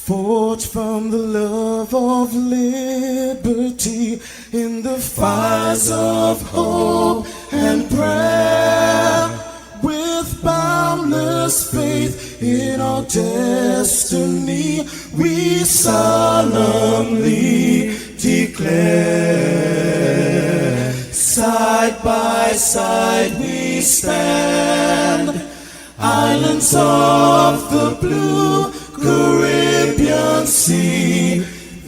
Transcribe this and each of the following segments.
Forged from the love of liberty in the fires of hope and prayer, with boundless faith in our destiny, we solemnly declare. Side by side we stand, islands of the blue Caribbean Sea,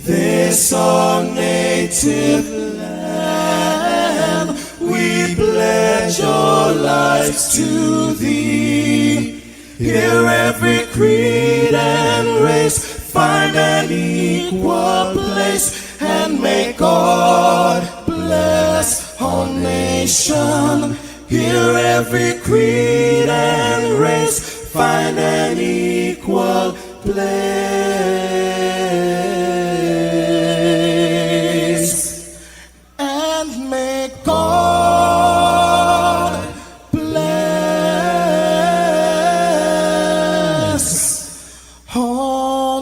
this our native land. We pledge our lives to thee. Here every creed and race find an equal place, and may God bless our nation. Here every creed and race find an equal place, and may God bless our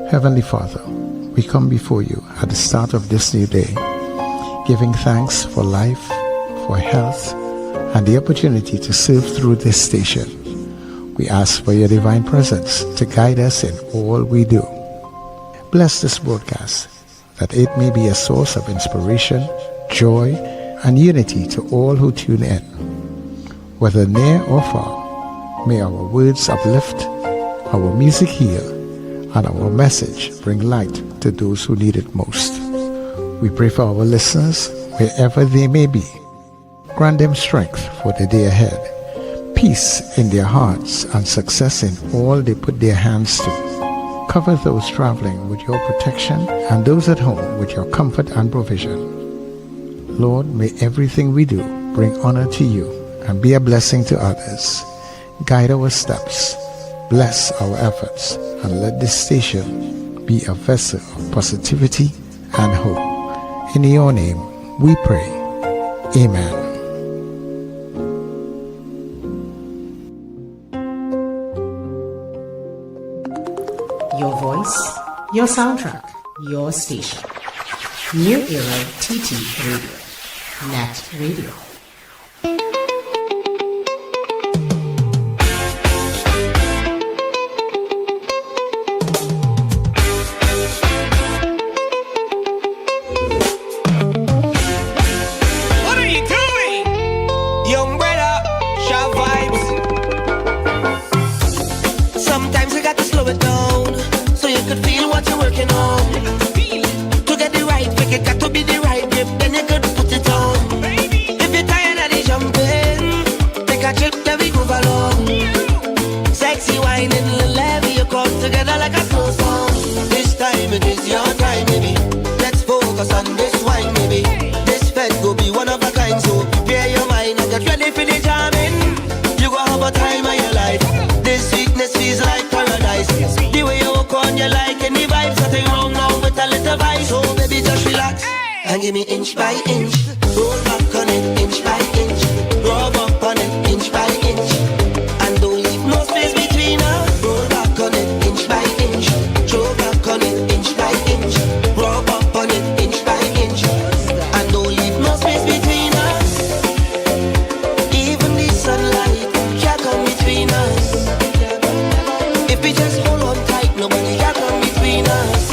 Heavenly Father, we come before you at the start of this new day, giving thanks for life, for health, and the opportunity to serve through this station. We ask for your divine presence to guide us in all we do. Bless this broadcast, that it may be a source of inspiration, joy, and unity to all who tune in. Whether near or far, may our words uplift, our music heal, and our message bring light to those who need it most. We pray for our listeners wherever they may be. Grant them strength for the day ahead, peace in their hearts, and success in all they put their hands to. Cover those traveling with your protection and those at home with your comfort and provision. Lord, may everything we do bring honor to you and be a blessing to others. Guide our steps, bless our efforts, and let this station be a vessel of positivity and hope. In your name we pray. Amen. Your voice, your soundtrack, your station. New Era TT Radio. Net Radio. And give me inch by inch, roll back on it inch by inch, rub up on it inch by inch, and don't leave no space between us. Roll back on it inch by inch, throw back on it inch by inch, rub up on it inch by inch, and don't leave no space between us. Even the sunlight can't come between us. If we just hold on tight, nobody can come between us.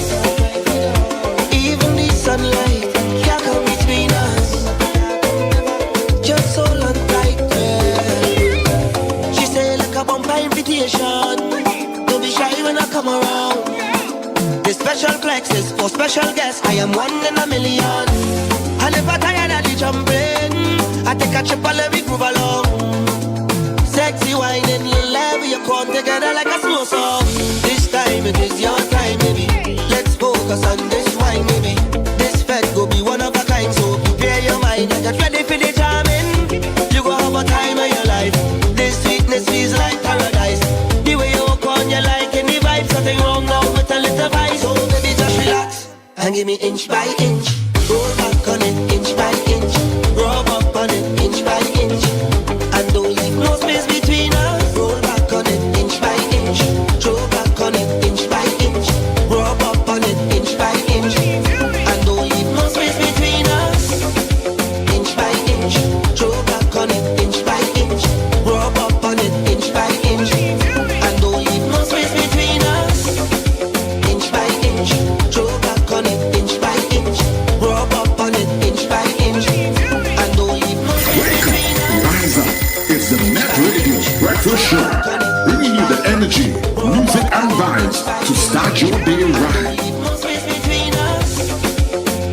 Even the sunlight don't be shy when I come around. This special flex is for special guests. I am one in a million. I never tired of the jumping. I take a trip and let me groove along. Sexy whining, level your corn together like a slow song. This time it is your time, baby. Let's focus on this wine, baby. This fed go be one of a kind, so prepare your mind and get ready for the jamming. You go have a time of your life. This sweetness feels like paradise. and give me inch by inch. Roll back on it, inch by inch. Rub up on it, inch by inch. And don't leave no space between us. Roll back on it, inch by inch. Throw back on it, inch by inch. Rub up on it, inch by inch. And don't leave no space between us. Inch by inch. Throw back on it, inch by inch. Rub up on it, inch by inch. And don't leave no space between us. Inch by inch. Throw back on it, inch by inch. Rub up on it, inch by inch. And don't leave no space between us. Rise up. It's the Net Radio Breakfast Show. Bringing you the energy, music, and vibes to start your day right. Leave no space between us.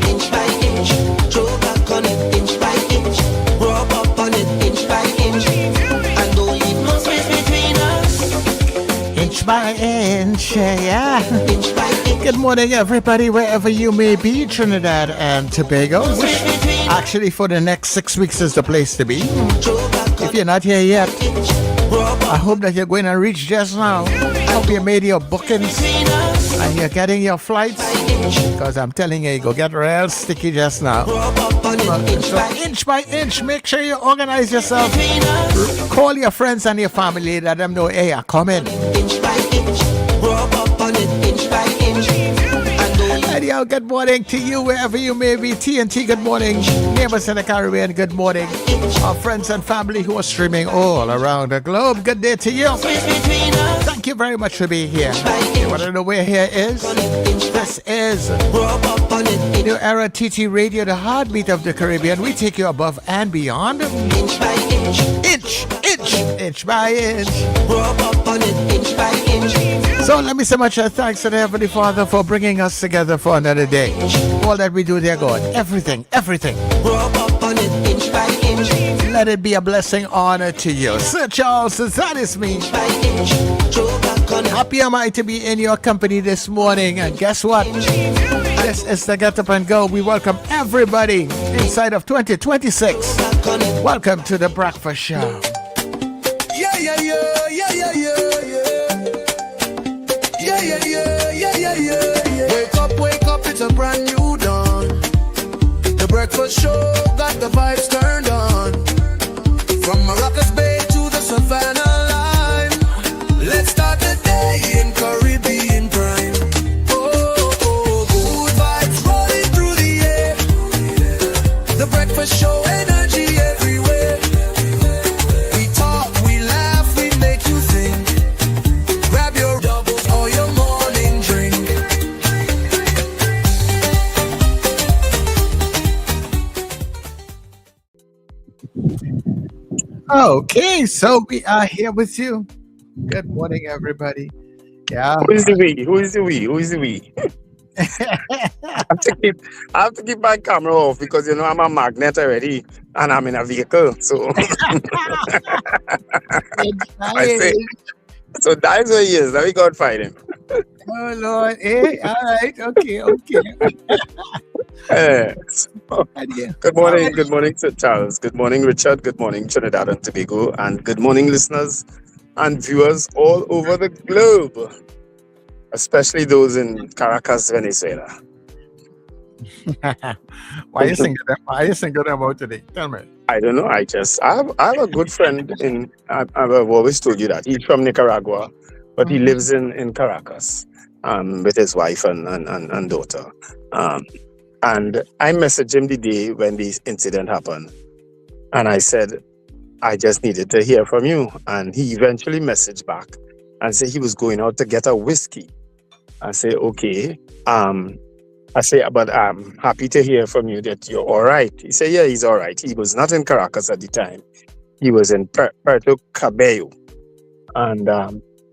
Inch by inch. Throw back on it, inch by inch. Rub up on it, inch by inch. And don't leave no space between us. Inch by inch, yeah. Inch by inch. Good morning, everybody, wherever you may be, Trinidad and Tobago. Which actually for the next 6 weeks is the place to be. Throw back on If you're not here yet, inch. Rub I up hope that you're going to reach just now. Hope you made your bookings between us. and you're getting your flights. Inch. Because I'm telling you, you go get real sticky just now. Rub up on it, inch So by inch by inch, make sure you organize yourself. between us. Call your friends and your family, let them know, hey, I'm coming. Inch by inch. Rub up on it, inch by inch. And don't leave And yo, good morning to you wherever you may be. TNT, good morning. Neighbors in the Caribbean, good morning. Our friends and family who are streaming all around the globe, good day to you. space between us. Thank you very much for being here. You want to know where here is? This is Rub up on it, New Era TT Radio, the heartbeat of the Caribbean. We take you above and beyond. inch by inch. Inch by inch. Rub up on it, inch by inch. So let me say much thanks to the Heavenly Father for bringing us together for another day. All that we do, dear God, everything. Rub up on it, inch by inch. Let it be a blessing, honor to you. Sir Charles, that is me. By inch. Throw back on it, Happy am I to be in your company this morning. And guess what? This is the Get Up and Go. We welcome everybody inside of 2026. back on it. Welcome to the Breakfast Show. Yeah, yeah, yeah, yeah, yeah, yeah, yeah. Yeah, yeah, yeah, yeah, yeah, yeah, yeah. Wake up, it's a brand new dawn. The breakfast show got the vibes turned on. From Maracas Bay to the Savannah line. Let's start the day in Caribbean prime. Oh, oh, good vibes rolling through the air. The breakfast show energy everywhere. We talk, we laugh, we make you think. Grab your doubles or your morning drink. Okay, so we are here with you. Good morning, everybody. Yeah. Who is the we? Who is the we? Who is the we? I have to keep my camera off because you know I'm a magnet already and I'm in a vehicle. So I say, so that's where he is. Now we gotta find him. Oh Lord, all right, okay. So, good morning to Charles. Good morning, Richard. Good morning, Trinidad and Tobago, and good morning, listeners and viewers all over the globe, especially those in Caracas, Venezuela. Why you singing them out today? Tell me. I don't know. I have a good friend I've always told you that he's from Nicaragua, but he lives in Caracas, with his wife and daughter. And I messaged him the day when this incident happened, and I said, I just needed to hear from you. And he eventually messaged back and said he was going out to get a whiskey. I say, okay. I say, but I'm happy to hear from you that you're all right. He said, yeah, he's all right. He was not in Caracas at the time. He was in Puerto Cabello. And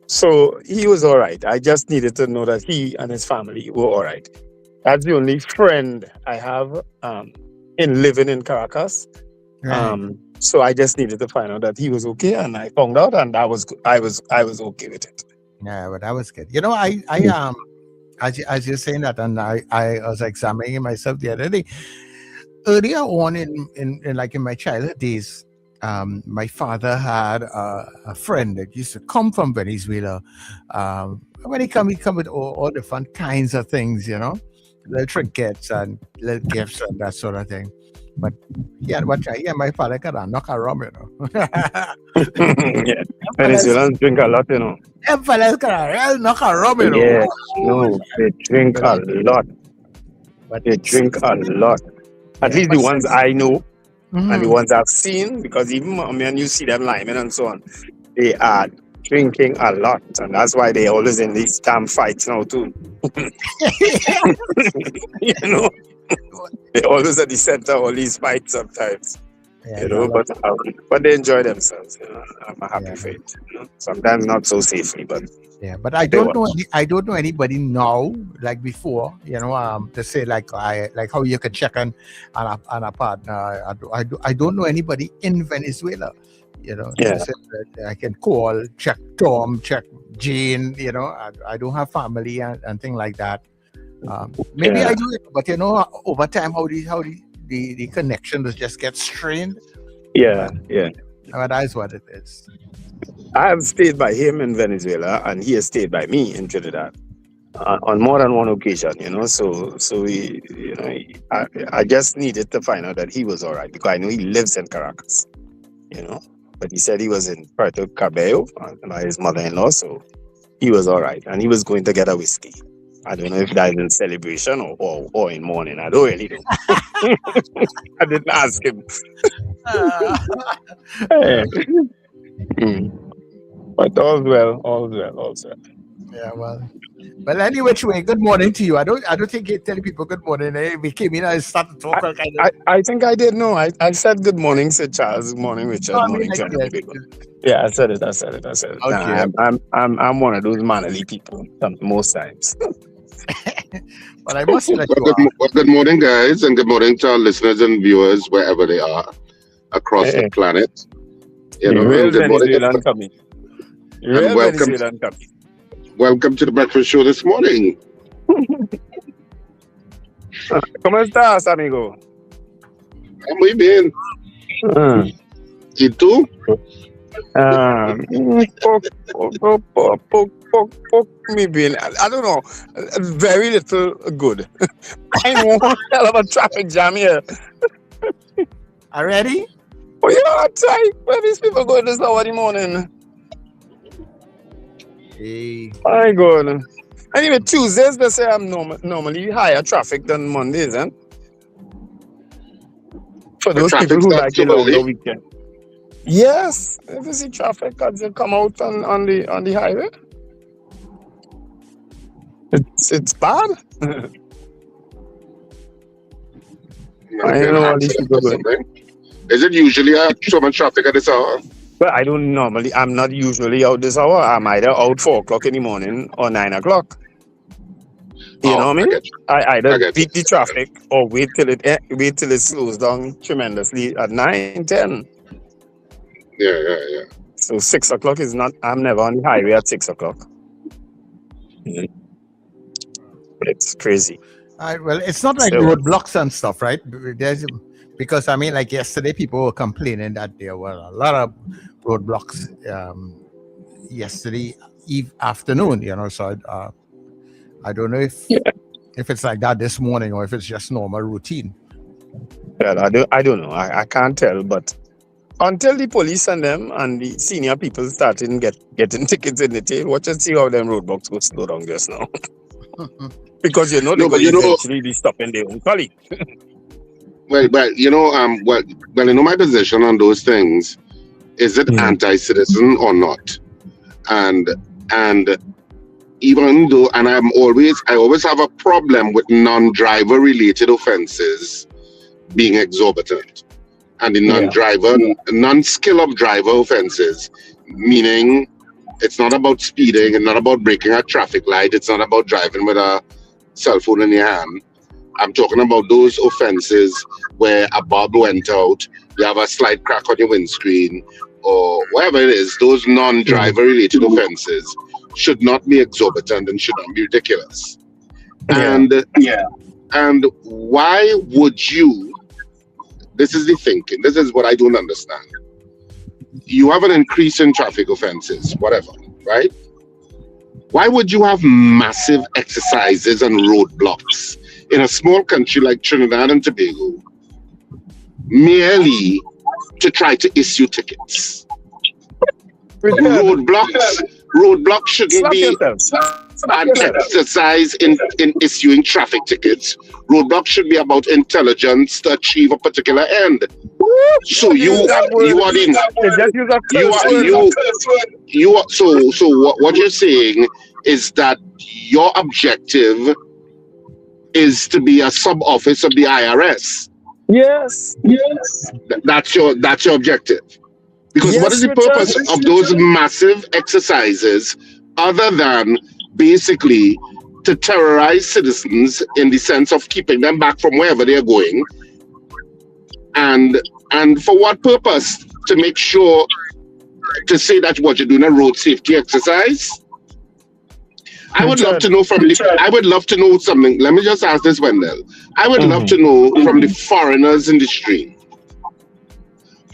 so he was all right. I just needed to know that he and his family were all right. That's the only friend I have in living in Caracas. Right. So I just needed to find out that he was okay, and I found out, and I was okay with it. Yeah, but that was good. You know, I as you're saying that, and I was examining myself the other day. Earlier on in my childhood days, my father had a friend that used to come from Venezuela. When he come with all different kinds of things, you know. little trinkets and little gifts and that sort of thing. But yeah, my father can knock a rum, Yeah. Venezuelans drink a lot, Them fellas can knock a rum, Yeah, no, they drink a lot. But They drink a lot. At least the ones I know and the ones I've seen, because even when you see them liming and so on, they are drinking a lot, and that's why they always in these damn fights now too. They always at the center of all these fights sometimes. But they enjoy themselves. I'm happy for it. Sometimes not so safely, but but I don't know anybody now like before. To say like how you can check on a partner. I don't know anybody in Venezuela. To say that I can call, check Tom, check Jane. I don't have family and things like that. Maybe I do it, but over time, how the connection just gets strained. But that's what it is. I have stayed by him in Venezuela, and he has stayed by me in Trinidad on more than one occasion. So I just needed to find out that he was all right, because I know he lives in Caracas. But he said he was in Puerto Cabello by his mother-in-law, so he was all right, and he was going to get a whiskey. I don't know if that is in celebration or in mourning. I don't really know. I didn't ask him. But all's well. Yeah, well, any which way, good morning to you. I don't think you're telling people good morning. We came in and started talking. I think I did know. I said good morning, said Charles. Good morning, Richard. Good morning to other people. Yeah, I said it. Okay. I'm one of those mannerly people most times. But I must say that you are. Good morning, guys, and good morning to our listeners and viewers wherever they are across the planet. Real Venezuelan coming. Welcome to the breakfast show this morning. ¿Cómo estás, amigo? Muy bien. ¿Y tú? Maybe, I don't know. Very little good. I know a hell of a traffic jam here. Already? Oh, that's right. Where these people going this hour in the morning? Hey. My God. Anyway, Tuesdays, they say I'm normally higher traffic than Mondays, eh? For those people who like to long the weekend. Yes, if you see traffic as they come out on the highway, it's bad. I don't know what these people doing. Is it usually so much traffic at this hour? Well, I'm not usually out this hour. I'm either out 4 o'clock in the morning or 9 o'clock. You know what I mean? I either beat the traffic or wait till it slows down tremendously at 9, 10. Yeah. So 6 o'clock is not. I'm never on the highway at 6 o'clock. It's crazy. Well, it's not like roadblocks and stuff, right? Because like yesterday, people were complaining that there were a lot of roadblocks yesterday afternoon. So I don't know if it's like that this morning or if it's just normal routine. Well, I don't know. I can't tell, but until the police and them and the senior people starting getting tickets in the tail, watch and see how them roadblocks go slow down just now. Because they're going to eventually be stopping their own colleague. Well, my position on those things. Is it anti-citizen or not? And even though, and I always have a problem with non-driver related offenses being exorbitant. And the non-skill of driver offenses, meaning it's not about speeding, it's not about breaking a traffic light, it's not about driving with a cell phone in your hand. I'm talking about those offenses where a bulb went out, you have a slight crack on your windscreen, or whatever it is. Those non-driver related offenses should not be exorbitant and should not be ridiculous. And why would you? This is the thinking. This is what I don't understand. You have an increase in traffic offenses, whatever, right? Why would you have massive exercises and roadblocks in a small country like Trinidad and Tobago merely to try to issue tickets. Roadblocks shouldn't be an exercise in issuing traffic tickets. Roadblocks should be about intelligence to achieve a particular end. So what you're saying is that your objective is to be a sub-office of the IRS. Yes. That's your objective. Because Yes, what is the Richard. purpose of those massive exercises other than basically to terrorize citizens in the sense of keeping them back from wherever they're going? And for what purpose? To make sure, to say that what you're doing a road safety exercise? I would love to know I would love to know something. Let me just ask this, Wendell. I would love to know from the foreigners in the stream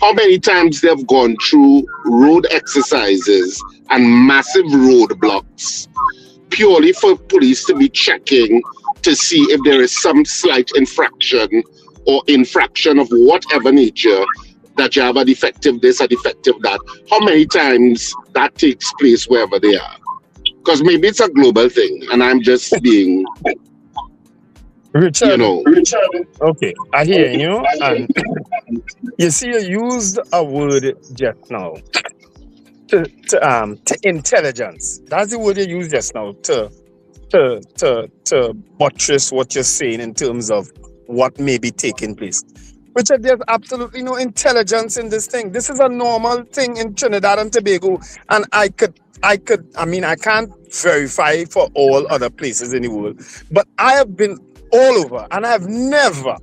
how many times they've gone through road exercises and massive roadblocks purely for police to be checking to see if there is some slight infraction or infraction of whatever nature, that you have a defective this, a defective that. How many times that takes place wherever they are? Because maybe it's a global thing and I'm just being, Richard, Richard. Okay, I hear you. And you see, you used a word just now to intelligence. That's the word you used just now to buttress what you're saying in terms of what may be taking place. Richard, there's absolutely no intelligence in this thing. This is a normal thing in Trinidad and Tobago, and I can't verify for all other places in the world, but I have been all over, and I've never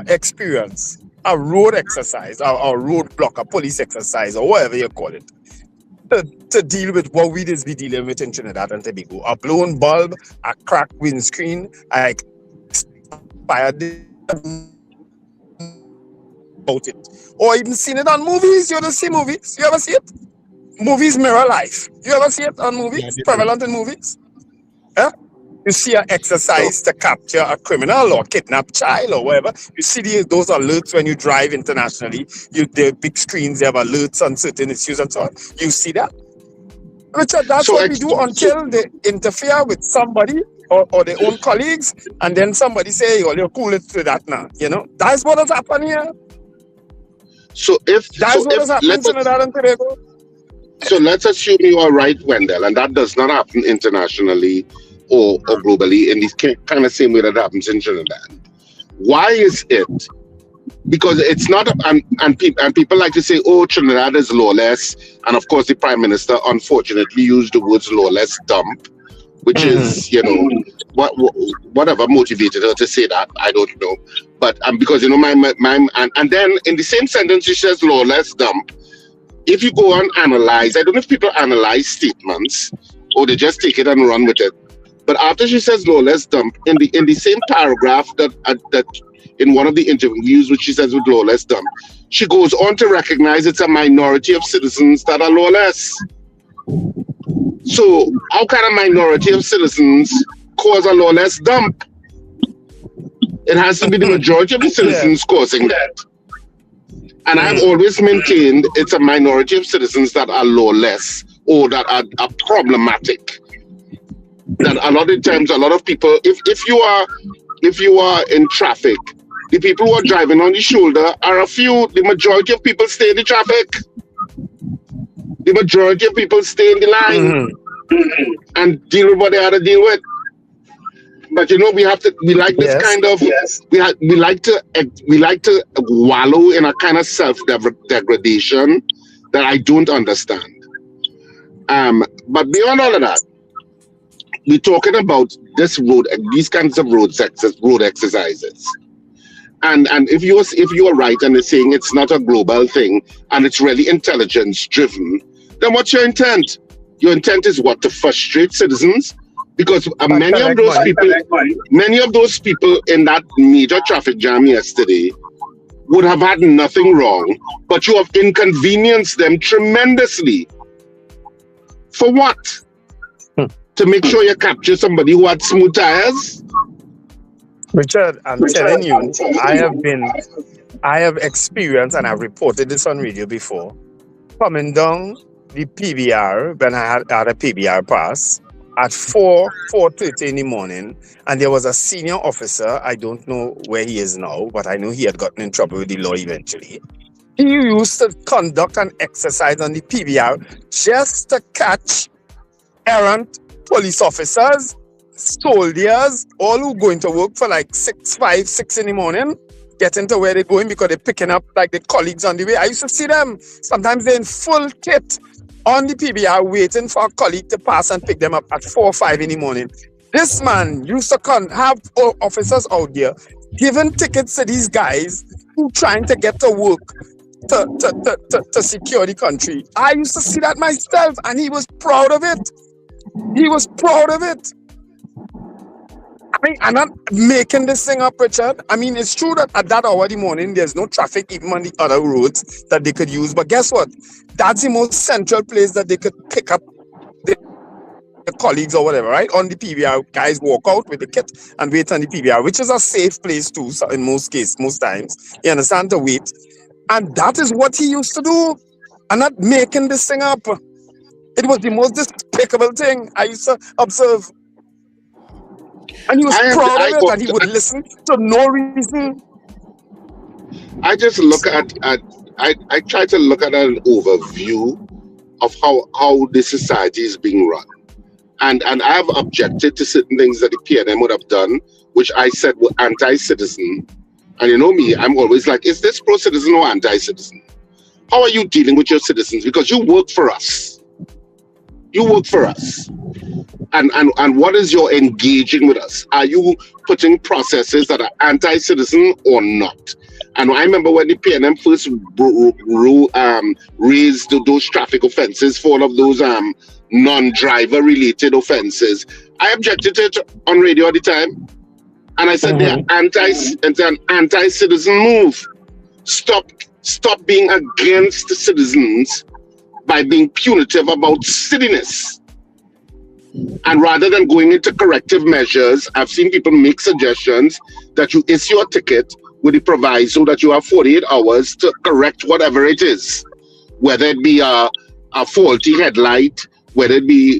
experienced a road exercise or a roadblock, a police exercise, or whatever you call it, to deal with what we just be dealing with in Trinidad and Tobago. A blown bulb, a cracked windscreen, a expired about it. Or even seen it on movies. You don't see movies? You ever see it? Movies mirror life. You ever see it on movies? Yeah, prevalent in movies? Yeah? You see an exercise to capture a criminal or kidnap child or whatever. You see those alerts when you drive internationally. The big screens, they have alerts on certain issues and so on. You see that? Richard, that's what we do until they interfere with somebody or their own colleagues, and then somebody say, "Oh, you're cool to that now." You know, that's what has happened here. So let's assume you are right, Wendell, and that does not happen internationally or globally in this kind of same way that happens in Trinidad. Why is it? Because it's not, and people like to say, "Oh, Trinidad is lawless," and of course, the Prime Minister unfortunately used the words "lawless dump," which is, whatever motivated her to say that, I don't know. But because and then in the same sentence she says "lawless dump." If you go and analyze, I don't know if people analyze statements or they just take it and run with it. But after she says "lawless dump," in the same paragraph that in one of the interviews which she says with "lawless dump," she goes on to recognize it's a minority of citizens that are lawless. So how can a minority of citizens cause a lawless dump? It has to be the majority of the citizens causing that. And I've always maintained it's a minority of citizens that are lawless or that are problematic. That a lot of times, a lot of people, if you are in traffic, the people who are driving on the shoulder are a few. The majority of people stay in the traffic. The majority of people stay in the line and deal with what they have to deal with. But we like to wallow in a kind of self-degradation that I don't understand. But beyond all of that, we're talking about these kinds of road exercises. And if you're right and they're saying it's not a global thing and it's really intelligence driven, then what's your intent? Your intent is what? To frustrate citizens? Because many of those people in that major traffic jam yesterday would have had nothing wrong, but you have inconvenienced them tremendously. For what? To make sure you capture somebody who had smooth tires? Richard, I'm telling you, I have experienced, and I've reported this on radio before, coming down the PBR when I had a PBR pass at 4:30 in the morning, and there was a senior officer. I don't know where he is now, but I know he had gotten in trouble with the law eventually. He used to conduct an exercise on the PBR just to catch errant police officers, soldiers, all who going to work for like 6 in the morning, getting to where they're going because they're picking up like the colleagues on the way. I used to see them. Sometimes they're in full kit on the PBR waiting for a colleague to pass and pick them up at 4 or 5 in the morning. This man used to have officers out there giving tickets to these guys who trying to get to work to secure the country. I used to see that myself, and he was proud of it. He was proud of it. I mean, I'm not making this thing up, Richard. I mean, it's true that at that hour of the morning, there's no traffic even on the other roads that they could use. But guess what? That's the most central place that they could pick up their colleagues or whatever, right? On the PBR, guys walk out with the kit and wait on the PBR, which is a safe place too, so in most cases, most times. You understand, to wait. And that is what he used to do. I'm not making this thing up. It was the most despicable thing I used to observe. And he was proud of it, and he would listen to no reason. I just look at I try to look at an overview of how the society is being run. And I have objected to certain things that the PNM would have done, which I said were anti-citizen. And you know me, I'm always like, is this pro-citizen or anti-citizen? How are you dealing with your citizens? Because you work for us. You work for us. And what is your engaging with us? Are you putting processes that are anti-citizen or not? And I remember when the PNM first raised those traffic offenses for all of those non-driver related offenses, I objected to it on radio at the time. And I said they're it's an anti-citizen move. Stop being against the citizens by being punitive about silliness. And rather than going into corrective measures, I've seen people make suggestions that you issue a ticket with the proviso that you have 48 hours to correct whatever it is, whether it be a faulty headlight, whether it be,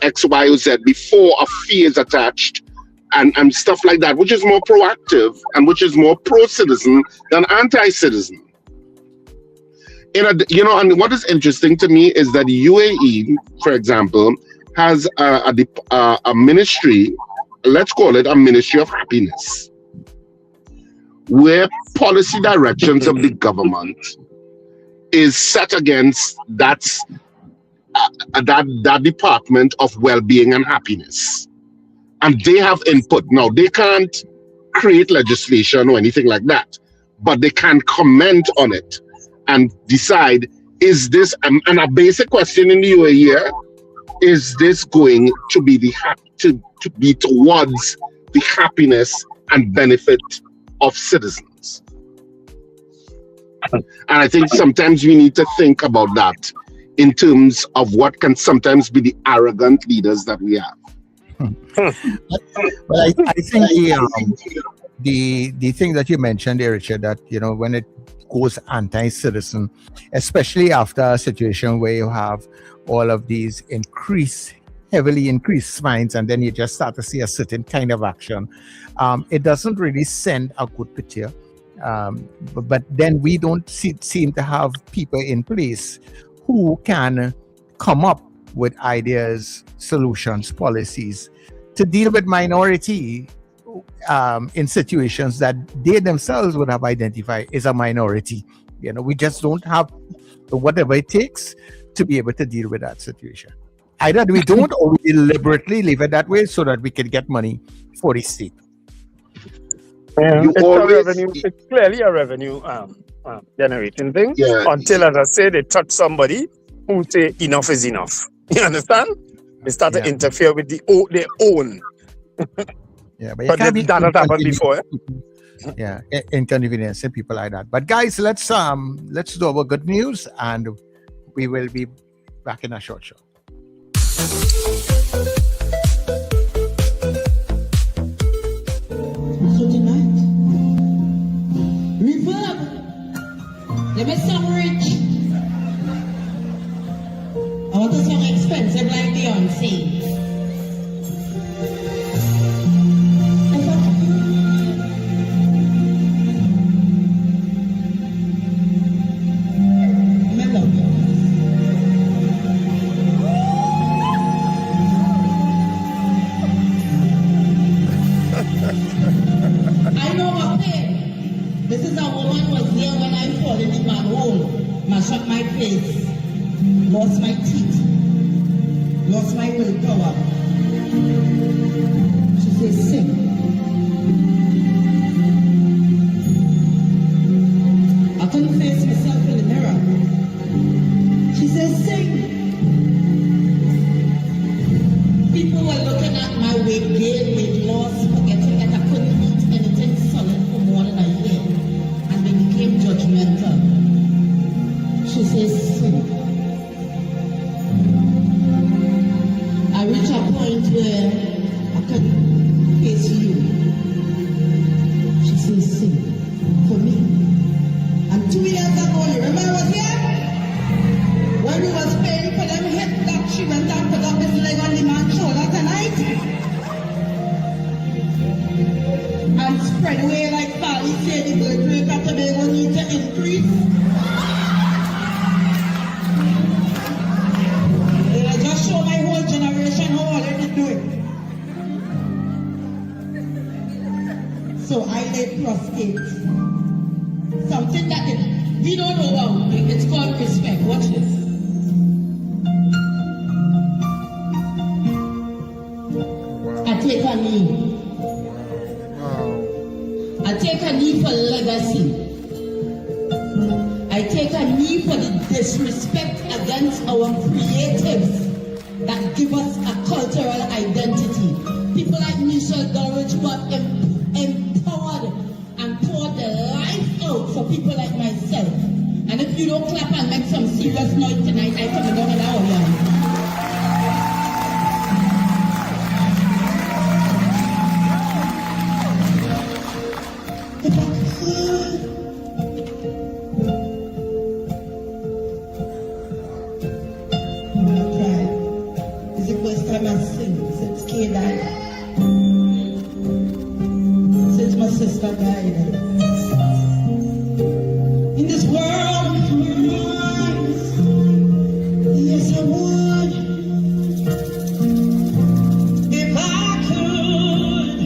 X, Y, or Z before a fee is attached, and stuff like that, which is more proactive and which is more pro-citizen than anti-citizen. And what is interesting to me is that the UAE, for example, has a ministry, let's call it a ministry of happiness, where policy directions of the government is set against that department of well-being and happiness. And they have input. Now, they can't create legislation or anything like that, but they can comment on it and decide, is this, and a basic question in the UAE here, is this going to be to be towards the happiness and benefit of citizens? And I think sometimes we need to think about that in terms of what can sometimes be the arrogant leaders that we have. Well, I think the thing that you mentioned there, Richard, that when it goes anti-citizen, especially after a situation where you have all of these heavily increased fines, and then you just start to see a certain kind of action, it doesn't really send a good picture. But then we don't seem to have people in place who can come up with ideas, solutions, policies to deal with minority in situations that they themselves would have identified as a minority. We just don't have whatever it takes to be able to deal with that situation. Either we don't, or we deliberately leave it that way so that we can get money for the state. It's clearly a revenue generating thing, until, as I say, they touch somebody who say enough is enough. You understand? They start to interfere with their own. Yeah, but that has happened before. Yeah, inconveniencing people like that. But guys, let's do our good news, and we will be back in a short show. Let me song rich. I want to song expensive like Beyonce. I know her pain. This is a woman who was there when I fall in the manhole, mash up my face, lost my teeth, lost my willpower. She says, sing. I couldn't face myself in the mirror. She says, sing. People were looking at my weight gain, weight loss, forgetting that I couldn't eat anything solid for more than a year, and they became judgmental. She says, sing. I reached a point where I couldn't face you. She says, sing for me. And 2 years ago, you remember what here? When we was paying for them hip that she went and put up his leg on the man's shoulder tonight. And spread away like Sally said, the birth rate of Tobago need to increase. I just show my whole generation how all they do it. So I laid prostate. Something that we don't know about. It's called respect. Watch this. I take a knee. I take a knee for legacy. I take a knee for the disrespect against our creatives that give us a cultural identity. People like Michelle Dorridge who have empowered and poured their life out for people like myself. And if you don't clap and make some serious noise tonight, I come down and out here. Since my sister died. In this world of noise, yes I would. If I could,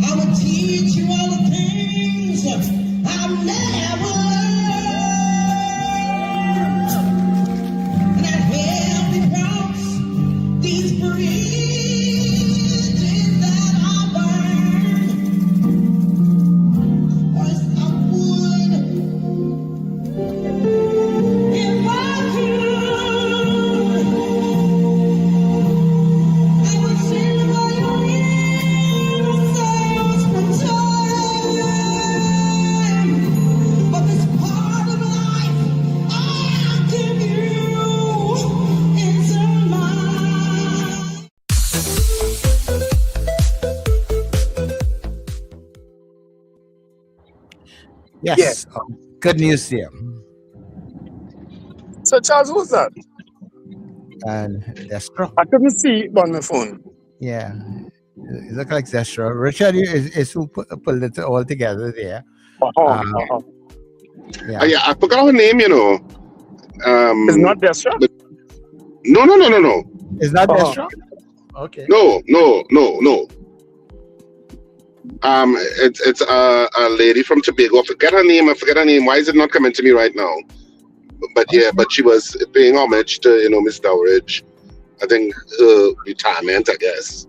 I would teach you all the things I've never learned. And I'd help you cross these bridges. Yes. Good news there. So Charles, who's that? And Destro. I couldn't see it on my phone. Yeah. It looked like Destro. Richard is who pulled it all together there. Yeah. Yeah, I forgot her name, you know. It's not Destra? No. Is that Destra? Okay. No. It's a lady from Tobago. I forget her name. Why is it not coming to me right now? But yeah, but she was paying homage to, Miss Dowridge. I think retirement, I guess.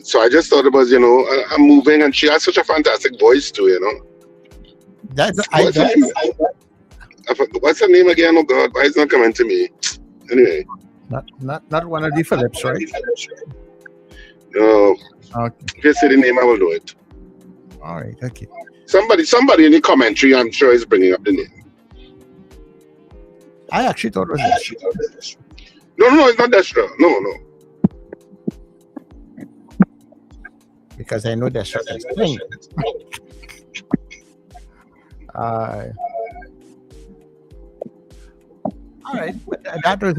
So I just thought it was, a moving, and she has such a fantastic voice too, What's her name again? Oh God, why is it not coming to me? Anyway. Not one of the Phillips, right? No. Okay. If you say the name, I will know it. All right. Okay. Somebody in the commentary, I'm sure, is bringing up the name. I actually thought it was Destra. No, it's not Destra. No. Because I know Destra can sing. All right, but that is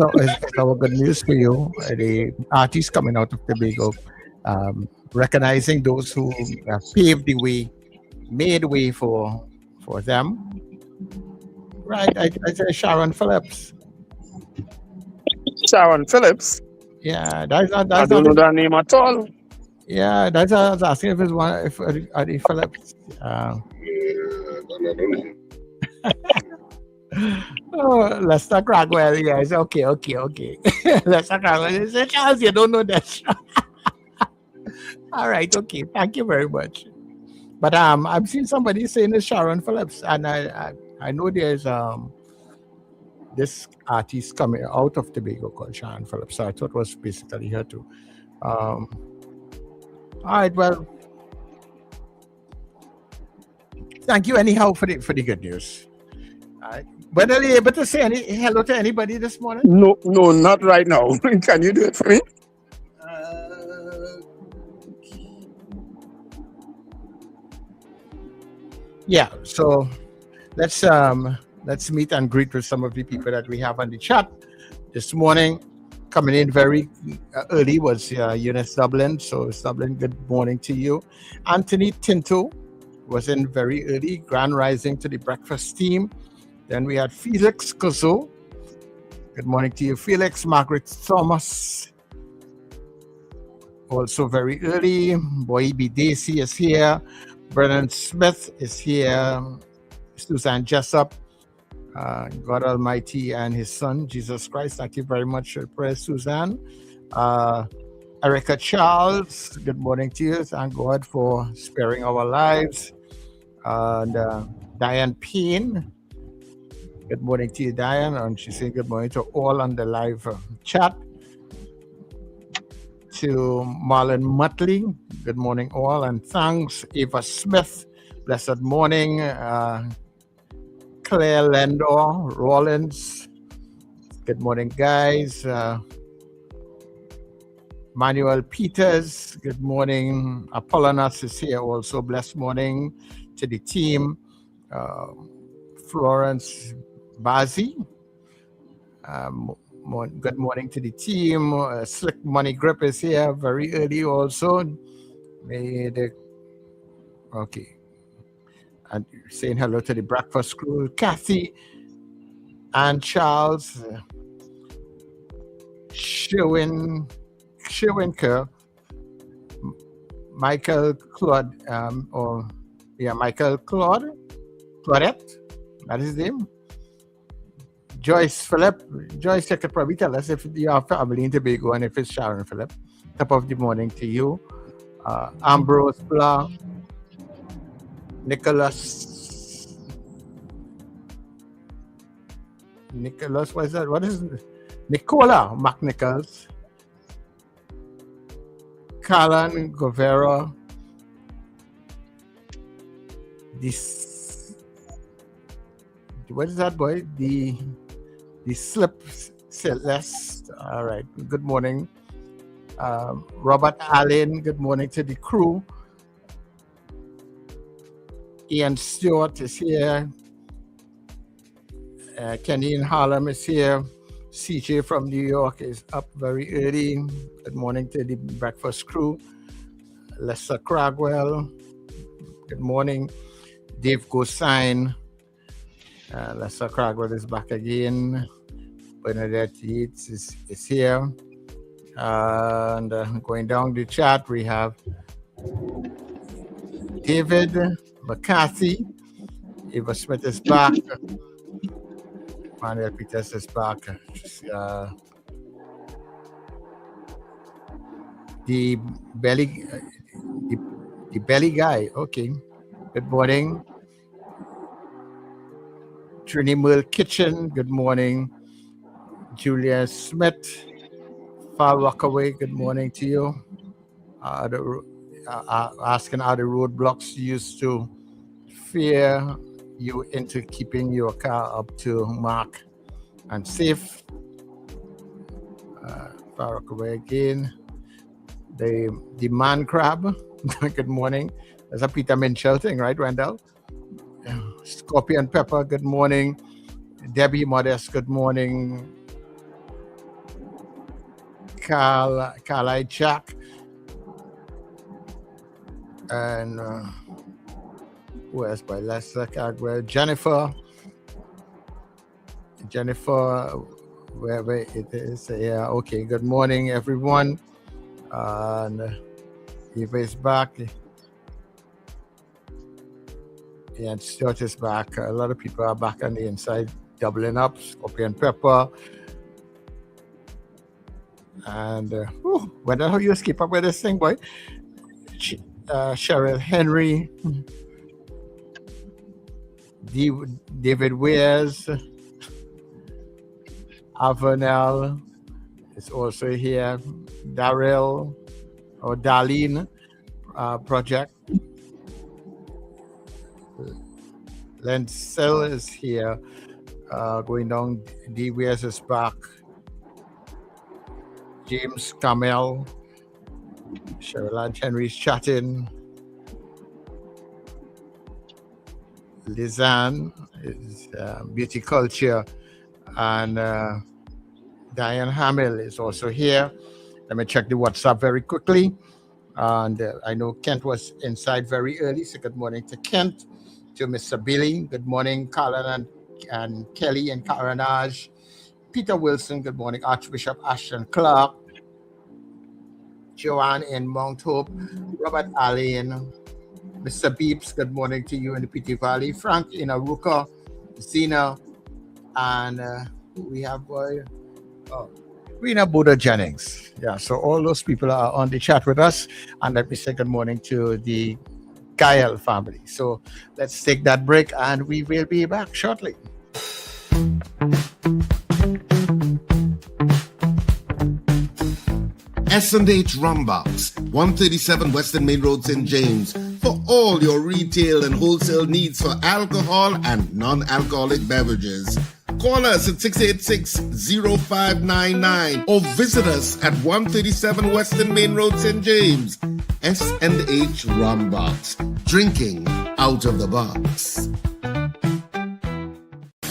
our good news for you. The artists coming out of Tobago, recognizing those who paved the way, made way for them. Right, I say Sharon Phillips. Sharon Phillips. Yeah, I that's don't not know his, that name at all. yeah, that's I was asking if it's one if are the Phillips. Yeah, Oh, Lester Cragwell, yes, okay. Lester Cragwell, you say, Charles, you don't know that. All right, okay, thank you very much. But I've seen somebody saying it's Sharon Phillips, and I know there's this artist coming out of Tobago called Sharon Phillips, so I thought it was basically her too. All right, well, thank you anyhow for the good news. All right. But are you able to say any hello to anybody this morning? No, not right now. Can you do it for me? Yeah, so let's meet and greet with some of the people that we have on the chat this morning. Coming in very early was Eunice Dublin. So Dublin, good morning to you. Anthony Tinto was in very early. Grand rising to the breakfast team. Then we had Felix Kozo. Good morning to you, Felix. Margaret Thomas, also very early. Boibi Dacey is here. Brennan Smith is here. Suzanne Jessup. God Almighty and His Son, Jesus Christ. Thank you very much for prayer, Suzanne. Erica Charles, good morning to you. Thank God for sparing our lives. And Diane Payne, good morning to you, Diane. And she's saying good morning to all on the live chat. To Marlon Mutley, good morning all, and thanks. Eva Smith, blessed morning. Claire Lendor Rollins, good morning, guys. Manuel Peters, good morning. Apollonas is here also, blessed morning to the team. Florence Bazi, good morning to the team. Slick Money Grip is here very early also. Okay. And saying hello to the breakfast crew. Kathy and Charles. Sherwin Kerr. Michael Claude. Michael Claudette. That is his name. Joyce Phillip. Joyce, you could probably tell us if you are family in Tobago and if it's Sharon Phillip. Top of the morning to you. Ambrose Blah. Nicholas, what is that? What is it? Nicola McNichols. Carlan Govera. What is that, boy? The Slip Celeste. All right. Good morning. Robert Allen. Good morning to the crew. Ian Stewart is here. Kenny in Harlem is here. CJ from New York is up very early. Good morning to the breakfast crew. Lester Cragwell. Good morning. Dave Gosine. Lester Cragwell is back again. Bernadette Yates is here. And going down the chat, we have David McCarthy. Eva Smith is back. Manuel Peters is back. The belly guy. Okay. Good morning. Trini Mill Kitchen. Good morning. Julia Smith. Far Rockaway. Good morning to you. Asking are the roadblocks used to fear you into keeping your car up to mark and safe. Far Rockaway again. The man crab. Good morning. That's a Peter Minshall thing, right, Wendell? Scorpion Pepper, good morning. Debbie Modest, good morning. Carly Jack, and who else by Lester Cagwell? Jennifer, wherever it is. Yeah, okay. Good morning, everyone. And Eva is back. And Stuart is back. A lot of people are back on the inside, doubling up. Scorpion Pepper. And when the hell you keep up with this thing, boy? Cheryl Henry, David Wears, Avanel is also here. Daryl or Darlene Project. Lencel is here. Going down. D. Wears is back. James Camel, Cheryl Henry's chatting. Lizanne is Beauty Culture, and Diane Hamill is also here. Let me check the WhatsApp very quickly. And I know Kent was inside very early, so good morning to Kent, to Mr. Billy. Good morning, Colin and Kelly and Karanaj. Peter Wilson, good morning. Archbishop Ashton Clark. Joanne in Mount Hope. Robert Allen. Mr. Beeps, good morning to you in the PT Valley. Frank in Aruka. Zena. And we have Rena Buddha Jennings. Yeah, so all those people are on the chat with us. And let me say good morning to the Gael family. So let's take that break and we will be back shortly. S&H Rumbox, 137 Western Main Road, St. James, for all your retail and wholesale needs for alcohol and non-alcoholic beverages. Call us at 686-0599 or visit us at 137 Western Main Road, St. James. S&H Rumbox, drinking out of the box.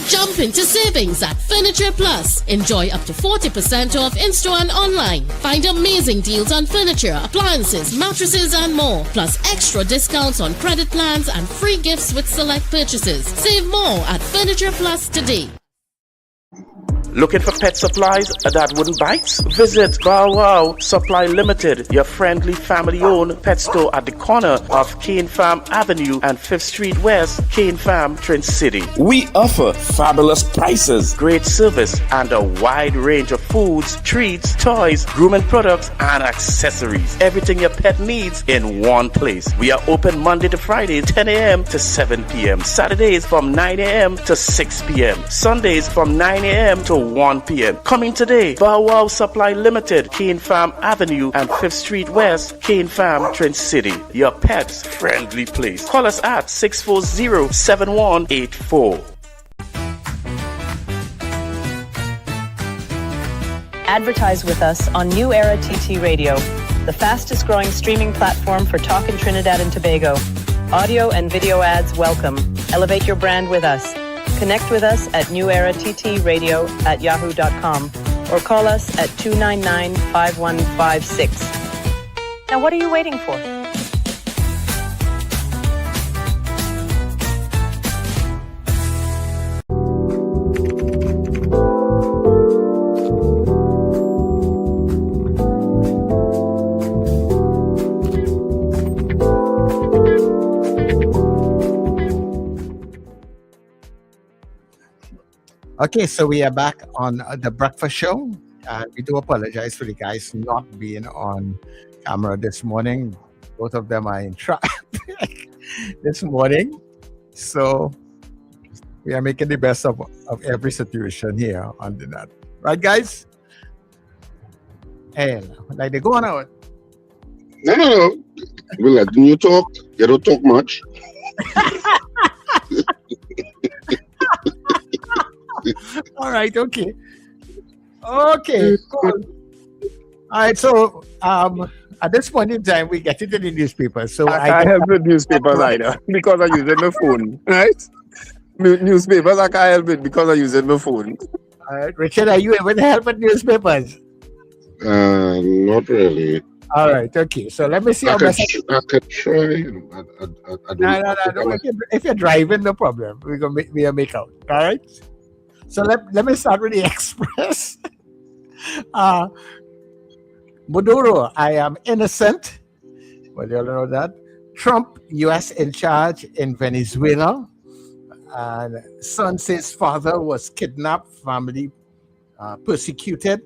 Jump into savings at Furniture Plus. Enjoy up to 40% off in-store and online. Find amazing deals on furniture, appliances, mattresses, and more. Plus extra discounts on credit plans and free gifts with select purchases. Save more at Furniture Plus today. Looking for pet supplies that wouldn't bite? Visit Bow Wow Supply Limited, your friendly family-owned pet store at the corner of Cane Farm Avenue and 5th Street West, Cane Farm, Trin City. We offer fabulous prices, great service, and a wide range of foods, treats, toys, grooming products, and accessories. Everything your pet needs in one place. We are open Monday to Friday, 10 a.m. to 7 p.m. Saturdays from 9 a.m. to 6 p.m. Sundays from 9 a.m. to 1 p.m. Coming today, Bow Wow Supply Limited, Cane Farm Avenue and 5th Street West, Cane Farm, Trin City. Your pet's friendly place. Call us at 640-7184. Advertise with us on New Era TT Radio, the fastest growing streaming platform for talk in Trinidad and Tobago. Audio and video ads welcome. Elevate your brand with us. Connect with us at newerattradio@yahoo.com or call us at 299-5156. Now what are you waiting for? Okay, so we are back on the breakfast show. We do apologize for the guys not being on camera this morning. Both of them are in traffic this morning. So we are making the best of every situation here on the net. Right, guys? Hey, like they're going out. No. We're letting you talk. You don't talk much. All right, okay, cool. All right, so at this point in time, we get into the newspaper. So I have the newspaper either because I'm using the phone, right? Newspapers I can't help it because I'm using my phone. Richard, are you able to help with newspapers? Not really. All right, okay. So let me see how much. I could try. No. If you're driving, no problem. We'll make out. All right. So let me start with the Express. Maduro, I am innocent. Well, you all know that. Trump, U.S. in charge in Venezuela. And son says father was kidnapped, family persecuted.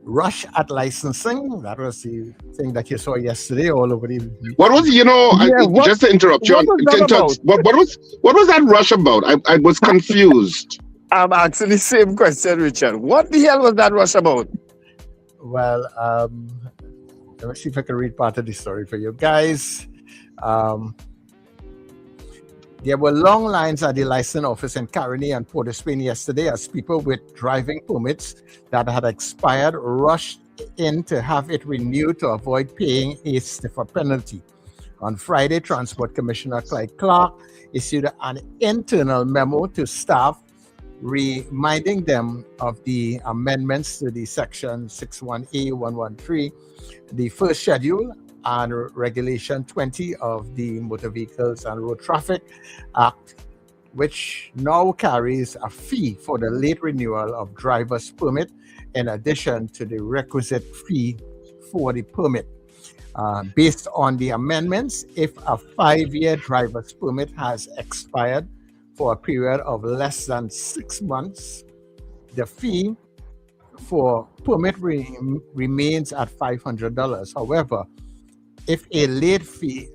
Rush at licensing. That was the thing that you saw yesterday all over the. What was just to interrupt you? What was that rush about? I was confused. I'm asking the same question, Richard. What the hell was that rush about? Well, let me see if I can read part of the story for you guys. There were long lines at the license office in Caroni and Port of Spain yesterday as people with driving permits that had expired rushed in to have it renewed to avoid paying a stiffer penalty. On Friday, Transport Commissioner Clyde Clark issued an internal memo to staff reminding them of the amendments to the Section 61A 113, the first schedule, and Regulation 20 of the Motor Vehicles and Road Traffic Act, which now carries a fee for the late renewal of driver's permit in addition to the requisite fee for the permit. Based on the amendments, if a 5-year driver's permit has expired for a period of less than 6 months, the fee for permit remains at $500. However, a late fee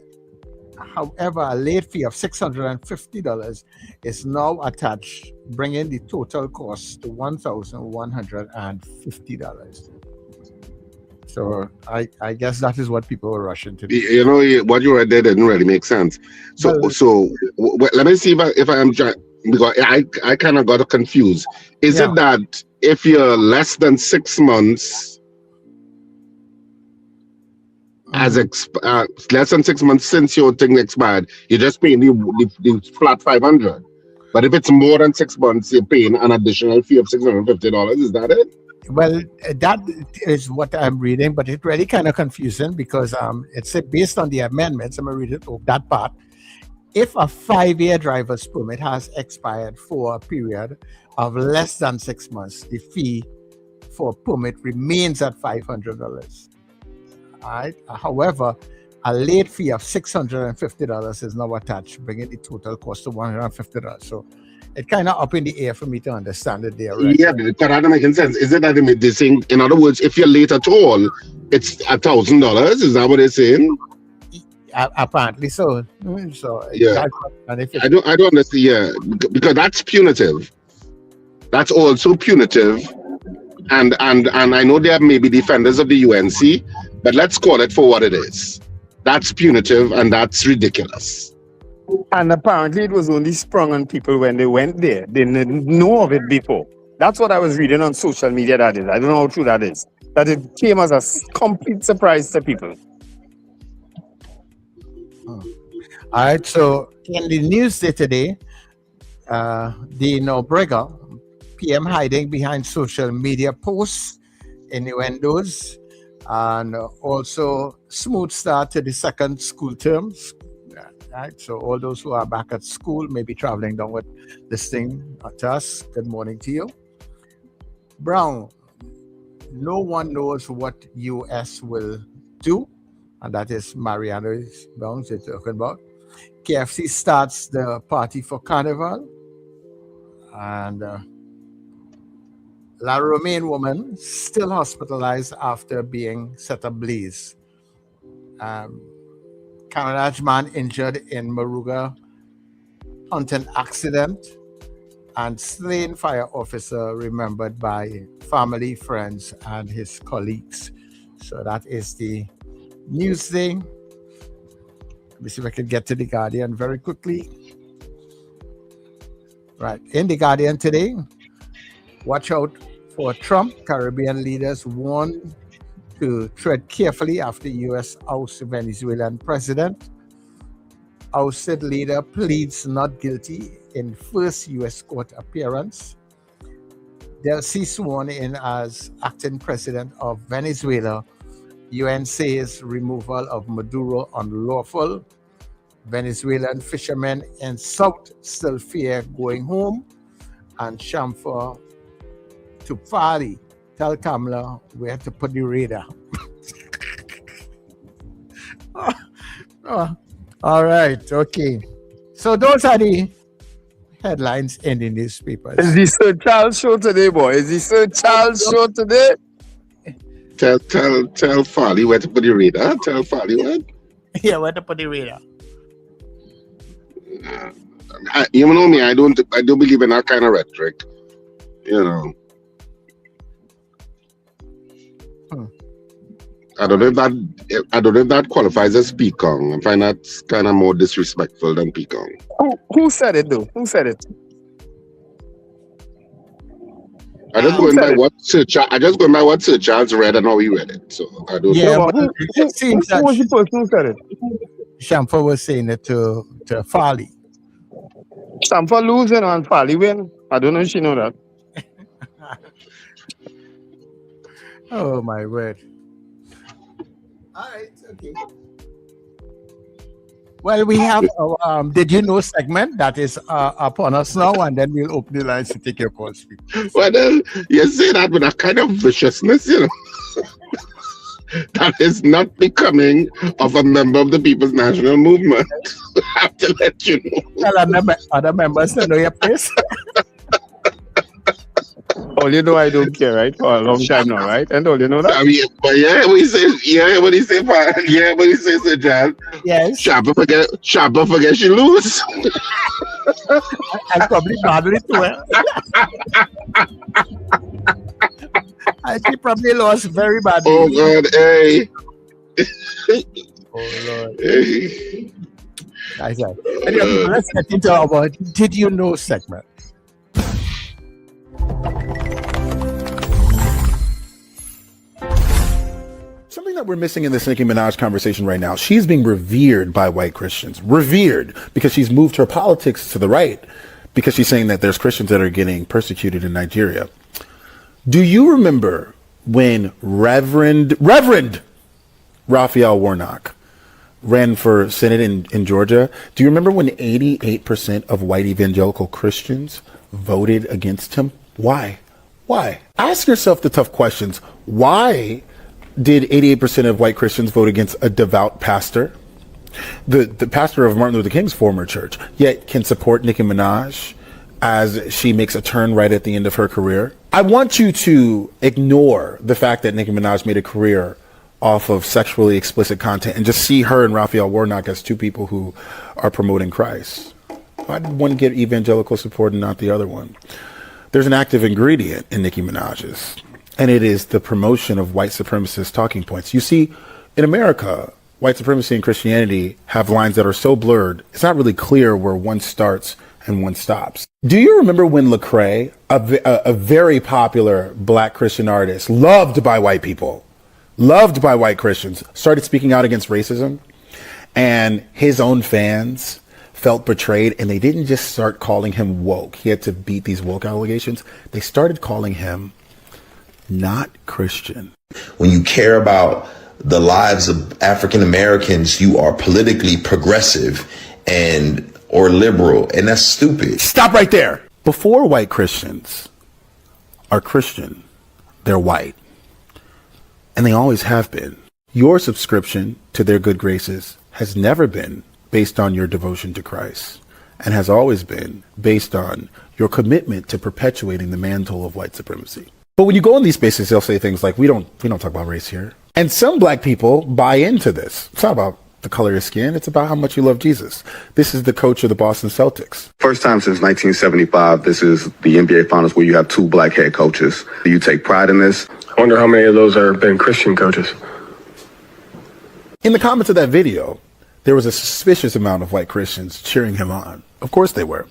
of $650 is now attached, bringing the total cost to $1,150. So I guess that is what people were rushing to do. You know, what you read there didn't really make sense. So let me see if I am trying, because I kind of got confused. Is it that if you're less than 6 months, less than 6 months since your thing expired, you're just paying the flat $500? But if it's more than 6 months, you're paying an additional fee of $650. Is that it? Well, that is what I'm reading, but it's really kind of confusing because it's based on the amendments. I'm going to read it, that part. If a 5-year driver's permit has expired for a period of less than 6 months, the fee for permit remains at $500. All right. However, a late fee of $650 is now attached, bringing the total cost to $150. So it's kind of up in the air for me to understand it there, right? Yeah, but that doesn't make sense. Is it that they're saying, in other words, if you're late at all, it's $1,000? Is that what they're saying? Apparently so. Yeah, I don't understand. Yeah, because that's punitive. That's also punitive, and I know there may be defenders of the UNC, but let's call it for what it is. That's punitive, and that's ridiculous. And apparently it was only sprung on people when they went there. They didn't know of it before. That's what I was reading on social media, that is. I don't know how true that is. That it came as a complete surprise to people. All right, so in the news today, the Nobrega, PM hiding behind social media posts, innuendos, and also smooth start to the second school terms. Right, so all those who are back at school may be traveling down with this thing to us. Good morning to you. Brown, no one knows what US will do, and that is Mariano Brown they're talking about. KFC starts the party for Carnival, and La Romaine woman still hospitalized after being set ablaze. Canada's man injured in Maruga hunting accident, and slain fire officer remembered by family, friends, and his colleagues. So that is the news thing. Let me see if I can get to the Guardian very quickly. Right, in the Guardian today, watch out for Trump. Caribbean leaders warn to tread carefully after U.S. oust Venezuelan president. ousted leader pleads not guilty in first U.S. court appearance. They'll see sworn in as acting president of Venezuela. UN says removal of Maduro unlawful. Venezuelan fishermen in South still fear going home. And Shamfa to Fali, tell Kamala where to put the radar. All right, okay. So those are the headlines in the newspapers. Is the Sir Charles show today, boy? Is the Sir Charles show today? Tell Farley where to put the radar. Tell Farley what? Yeah, where to put the radar. You know me, I don't believe in that kind of rhetoric. You know. I don't know if that qualifies as peacock. I find that kind of more disrespectful than peacock. Who said it though? Who said it? I just going by what Sir Charles read and how he read it. So I don't know. But it seems that who was the person who said it? Shamfa was saying it to Farley. Shamfa losing and Farley win. I don't know if she know that. Oh my word. All right, okay. Well, we have our Did You Know segment that is upon us now, and then we'll open the lines to take your calls. Well, you say that with a kind of viciousness, you know. That is not becoming of a member of the People's National Movement. I have to let you know. Tell other members to know your place. All you know, I don't care, right? For a long time now, right? And all you know that. I mean, but what he say, Sir John. Yes. Sharper forget she lose. And probably badly too. And she probably lost very badly. Oh God, hey. Oh Lord. Hey. Nice. Anyway, let's get into our Did You Know segment. Something that we're missing in this Nicki Minaj conversation right now, she's being revered by white Christians. Revered because she's moved her politics to the right because she's saying that there's Christians that are getting persecuted in Nigeria. Do you remember when Reverend Raphael Warnock ran for Senate in Georgia? Do you remember when 88% of white evangelical Christians voted against him? Why? Ask yourself the tough questions. Why did 88% of white Christians vote against a devout pastor? The pastor of Martin Luther King's former church, yet can support Nicki Minaj as she makes a turn right at the end of her career. I want you to ignore the fact that Nicki Minaj made a career off of sexually explicit content and just see her and Raphael Warnock as two people who are promoting Christ. Why did one get evangelical support and not the other one? There's an active ingredient in Nicki Minaj's, and it is the promotion of white supremacist talking points. You see, in America, white supremacy and Christianity have lines that are so blurred, it's not really clear where one starts and one stops. Do you remember when Lecrae, a very popular black Christian artist, loved by white people, loved by white Christians, started speaking out against racism, and his own fans felt betrayed, and they didn't just start calling him woke. He had to beat these woke allegations. They started calling him not Christian. When you care about the lives of African Americans, you are politically progressive or liberal, and that's stupid. Stop right there. Before white Christians are Christian, they're white. And they always have been. Your subscription to their good graces has never been based on your devotion to Christ, and has always been based on your commitment to perpetuating the mantle of white supremacy. But when you go in these spaces, they'll say things like, we don't talk about race here. And some black people buy into this. It's not about the color of your skin. It's about how much you love Jesus. This is the coach of the Boston Celtics. First time since 1975, this is the NBA Finals where you have two black head coaches. Do you take pride in this? I wonder how many of those have been Christian coaches. In the comments of that video, there was a suspicious amount of white Christians cheering him on. Of course they were.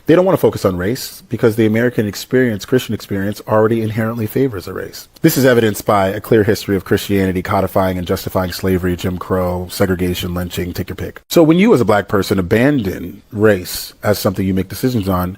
They don't want to focus on race because the American experience, Christian experience, already inherently favors a race. This is evidenced by a clear history of Christianity codifying and justifying slavery, Jim Crow, segregation, lynching, take your pick. So when you as a black person abandon race as something you make decisions on,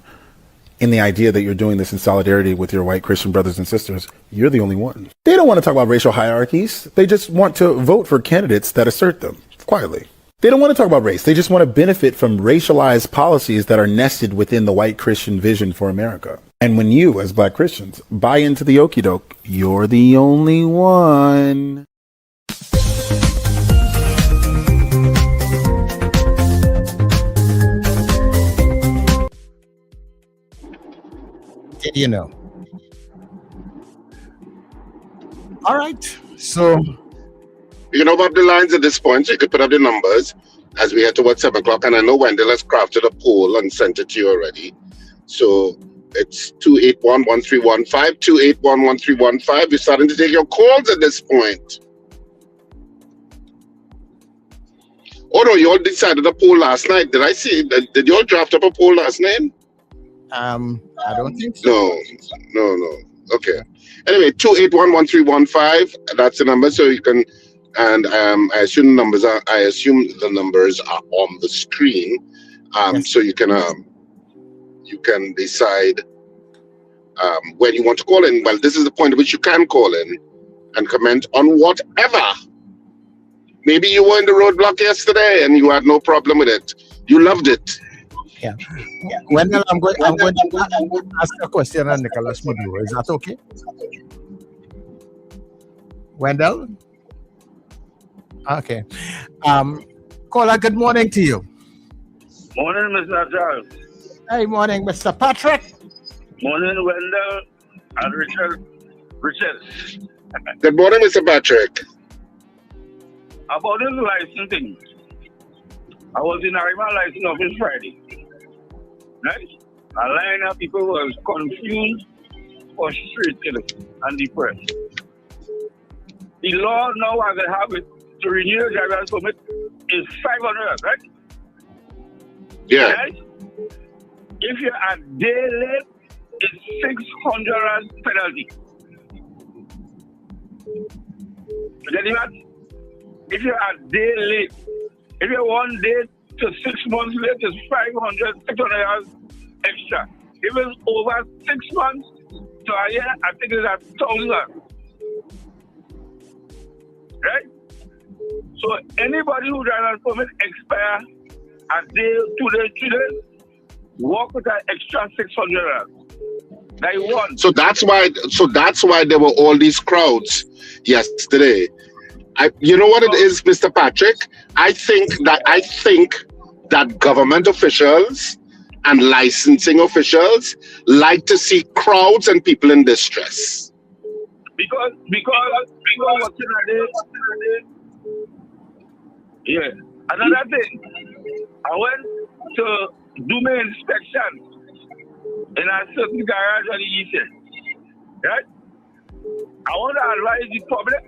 in the idea that you're doing this in solidarity with your white Christian brothers and sisters, you're the only one. They don't want to talk about racial hierarchies. They just want to vote for candidates that assert them quietly. They don't want to talk about race. They just want to benefit from racialized policies that are nested within the white Christian vision for America. And when you, as black Christians, buy into the okie doke, you're the only one. You know. All right. So you know about the lines at this point, so you could put up the numbers as we head towards 7 o'clock. And I know Wendell has crafted a poll and sent it to you already. So it's 281-1315, 281-1315. You're starting to take your calls at this point. Oh no, you all decided a poll last night. Did I see? Did you all draft up a poll last night? I don't think so. No. Okay. Anyway, 281-1315. That's the number. So you can, and I assume the numbers are on the screen. Yes. So you can decide when you want to call in. Well, this is the point at which you can call in and comment on whatever. Maybe you were in the roadblock yesterday and you had no problem with it. You loved it. Yeah. Wendell, I'm going to ask a question on Nicholas Maduro. Is that okay? Wendell? Okay. Caller, good morning to you. Morning, Mr. Charles. Hey, morning, Mr. Patrick. Morning, Wendell and Richard. Good morning, Mr. Patrick. About this licensing, I was in Arima license office Friday. Right? A line of people was confused, frustrated, and depressed. The law now, as I have it, to renew a driver's permit is $500, right? Yeah. Right? If you're a day late, it's $600 penalty. You get that? If you're a day late, if you're 1 day to 6 months late, it's $600 extra. If it's over 6 months to a year, I think it's $1,000. Right? So anybody who drives a permit expire a day, 2 days, 3 days, walk with an extra $600. So that's why there were all these crowds yesterday. You know what it is, Mr. Patrick? I think that government officials and licensing officials like to see crowds and people in distress. Because what's in a day? Yeah. Another thing, I went to do my inspection in a certain garage on the east end. Right? I want to advise the public,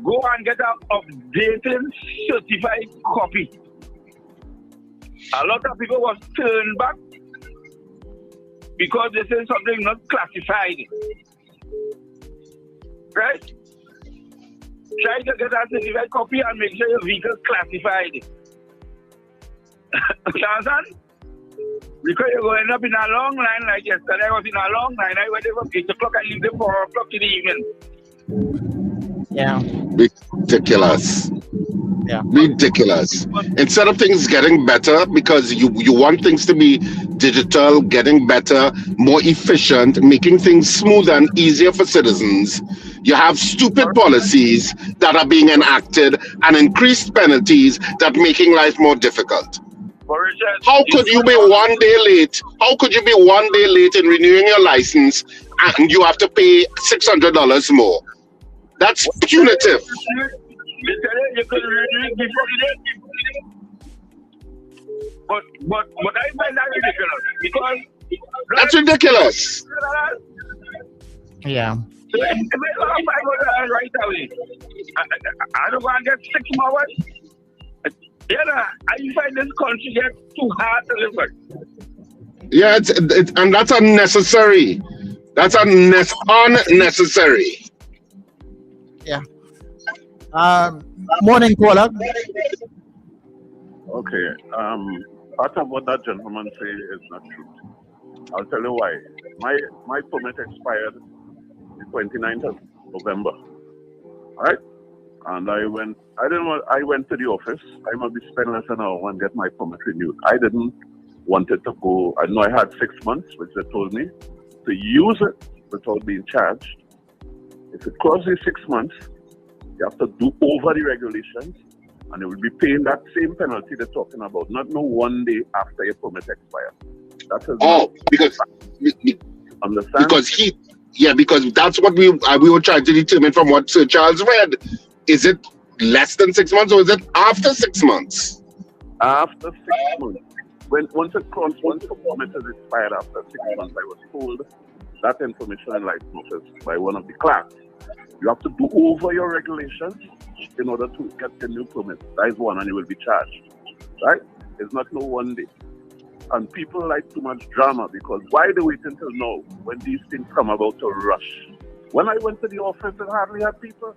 go and get an updated certified copy. A lot of people was turned back because they say something not classified. Right? Try to get a certified copy and make sure your vehicle is classified. You understand? Because you're going up in a long line like yesterday. I was in a long line. I went there from 8 o'clock and leave there 4 o'clock in the evening. Yeah. Ridiculous. Yeah. Ridiculous. Instead of things getting better, because you want things to be digital, getting better, more efficient, making things smoother and easier for citizens, you have stupid policies that are being enacted and increased penalties that are making life more difficult. How could you be 1 day late? How could you be 1 day late in renewing your license and you have to pay $600 more? That's punitive. You could renew it before the day. But I find that ridiculous because that's ridiculous. Yeah. So if I go $500 right away, I don't want to get 6 more. Yeah, I find this country get too hard to live with. Yeah, it's and that's unnecessary. That's unnecessary. Yeah. Morning, caller. Okay. Part of what that gentleman say is not true. I'll tell you why. My permit expired the 29th of November. All right? And I went to the office. I must be spending less than an hour and get my permit renewed. I didn't want it to go. I know I had 6 months, which they told me, to use it without being charged. If it crosses 6 months, you have to do over the regulations, and you will be paying that same penalty they're talking about, not no 1 day after your permit expires. Because understand? Because that's what we were trying to determine from what Sir Charles read. Is it less than 6 months or is it after 6 months? After 6 months. Once the permit is expired after 6 months, I was told that information in life notice by one of the clerks. You have to do over your regulations in order to get the new permit. That is one, and you will be charged. Right? It's not no 1 day. And people like too much drama because why they wait until now when these things come about to rush? When I went to the office, it hardly had people.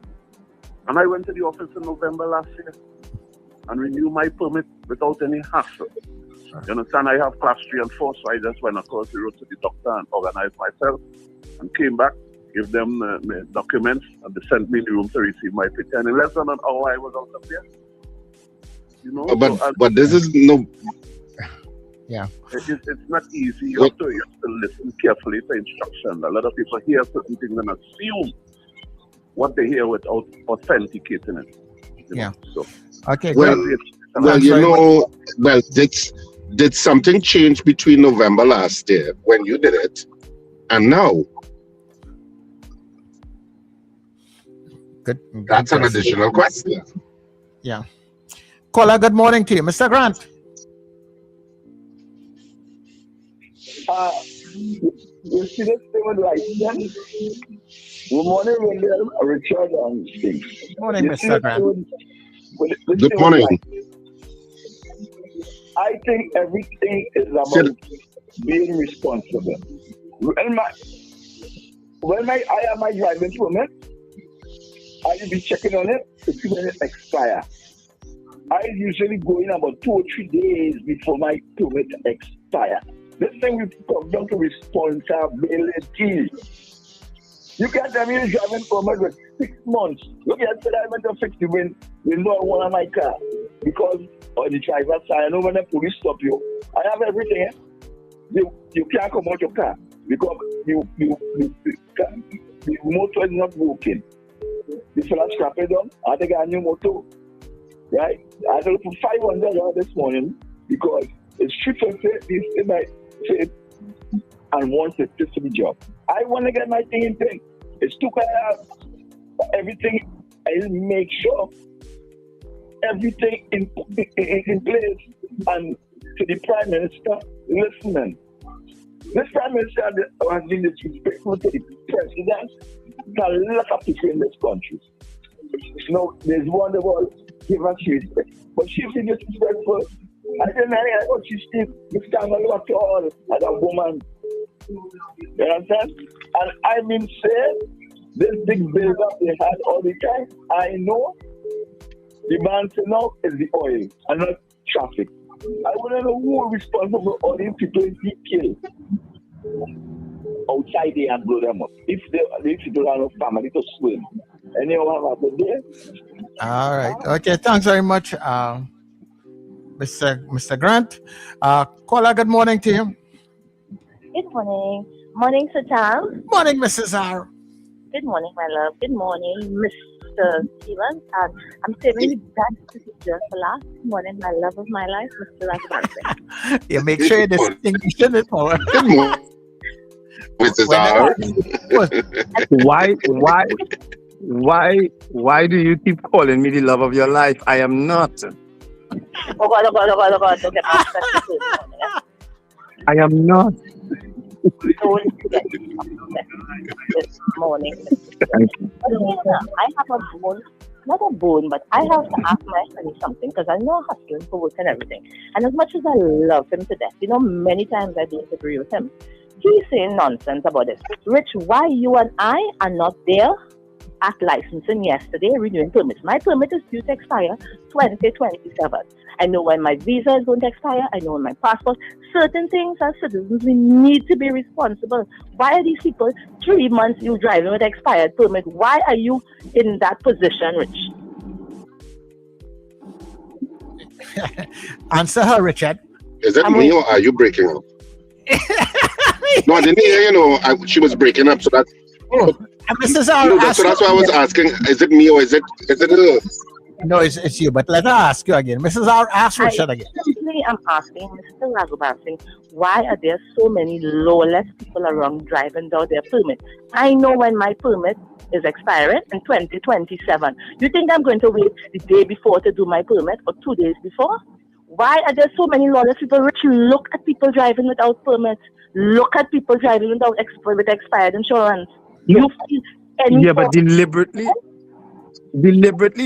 And I went to the office in November last year and renewed my permit without any hassle. You understand? I have class 3 and 4, so I just went across the road to the doctor and organized myself and came back, gave them the documents, and they sent me in the room to receive my picture. And in less than an hour, I was out of there. You know? But this is no... Yeah. It's not easy. You have to listen carefully to instruction. A lot of people hear certain things and assume what they hear without authenticating it. Yeah. So, okay. Did something change between November last year when you did it and now? Good. That's an additional question. Yeah. Caller, good morning to you. Mr. Grant. You see this thing with license? Good morning, Wendell, Richard, and Steve. Good morning, Mr. Grant. Good morning. I think everything is about being responsible. When I have my driving permit, I will be checking on it to see when it expires. I usually go in about 2 or 3 days before my permit expires. This thing will come down to responsibility. You can't tell me you're driving permit with 6 months. Look, yesterday I went to fix the window on one of my car because on the driver's side, I know when the police stop you, I have everything. You can't come out your car because the motor is not working. The fella scrap it down. I think I got a new motor. Right? I had to put $500 this morning because it's cheaper to my faith and wants it to the job. I want to get my thing in thing. It's too bad. Everything, I make sure everything in place. And to the Prime Minister, listening. This Prime Minister has been disrespectful to the President. There are a lot of people in this country. You know, there's wonderful, give us respect. But she's been disrespectful. I didn't know what she still stand a lot to all as a woman. You understand? And I mean, say, this big build up they had all the time, I know the man now is the oil and not traffic. I want to know who is responsible for all these people he killed outside there and blow them up. If they don't have a family to swim. Anyone have a good day? All right. Okay. Thanks very much, Mr. Grant. Caller, good morning to you. Good morning. Morning, Sir Charles. Morning, Mrs. R. Good morning, my love. Good morning, Mr. Stephen. And I'm saving that procedure for last. Good morning, my love of my life, Mr. Raghunathan. You make sure you distinguish it more. Good morning, Mrs. R. Why do you keep calling me the love of your life? I am not. Oh God. Don't get I am not. Don't get this morning. I have a goal not a bone, but I have to ask my honey something because I know hustling for work and everything. And as much as I love him to death, many times I disagree with him. He's saying nonsense about this. Rich, why you and I are not there at licensing yesterday renewing permits? My permit is due to expire 2027. I know when my visa is going to expire. I know when my passport. Certain things as citizens, we need to be responsible. Why are these people 3 months you driving with expired permit? Why are you in that position, Rich? Answer her, Richard. Is it me or are you breaking up? No, I didn't hear, she was breaking up, so that's... Mrs. That's why I was asking, is it me or is it her? No, it's you, but let her ask you again. Mrs. R, ask Richard again. Simply, I'm asking Mr. Raghubar, why are there so many lawless people around driving without their permit? I know when my permit is expiring in 2027. You think I'm going to wait the day before to do my permit or 2 days before? Why are there so many lawless people? Rich, look at people driving without permits. Look at people driving without with expired insurance. You feel any but deliberately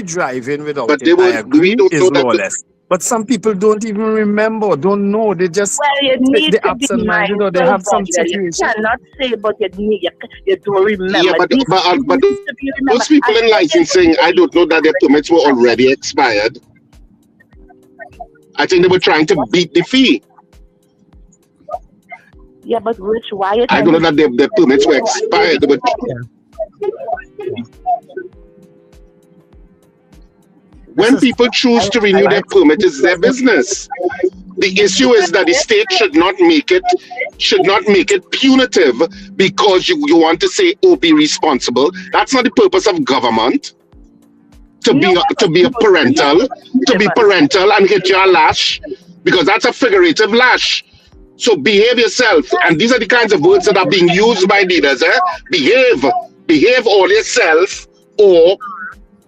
driving without but it, I agree, is lawless. But some people don't even remember, don't know. They just they absent-minded or they have some situation. You cannot say, but you don't remember. Yeah, but those people in licensing, I don't know that their permits were already expired. I think they were trying to beat the fee. Yeah, but Rich, why? I don't know that their permits were expired. But when people choose to renew their permit, it's their business. The issue is that the state should not make it punitive because you want to say, "Oh, be responsible." That's not the purpose of government. To be parental and hit your lash, because that's a figurative lash. So behave yourself, and these are the kinds of words that are being used by leaders. Behave all yourself, or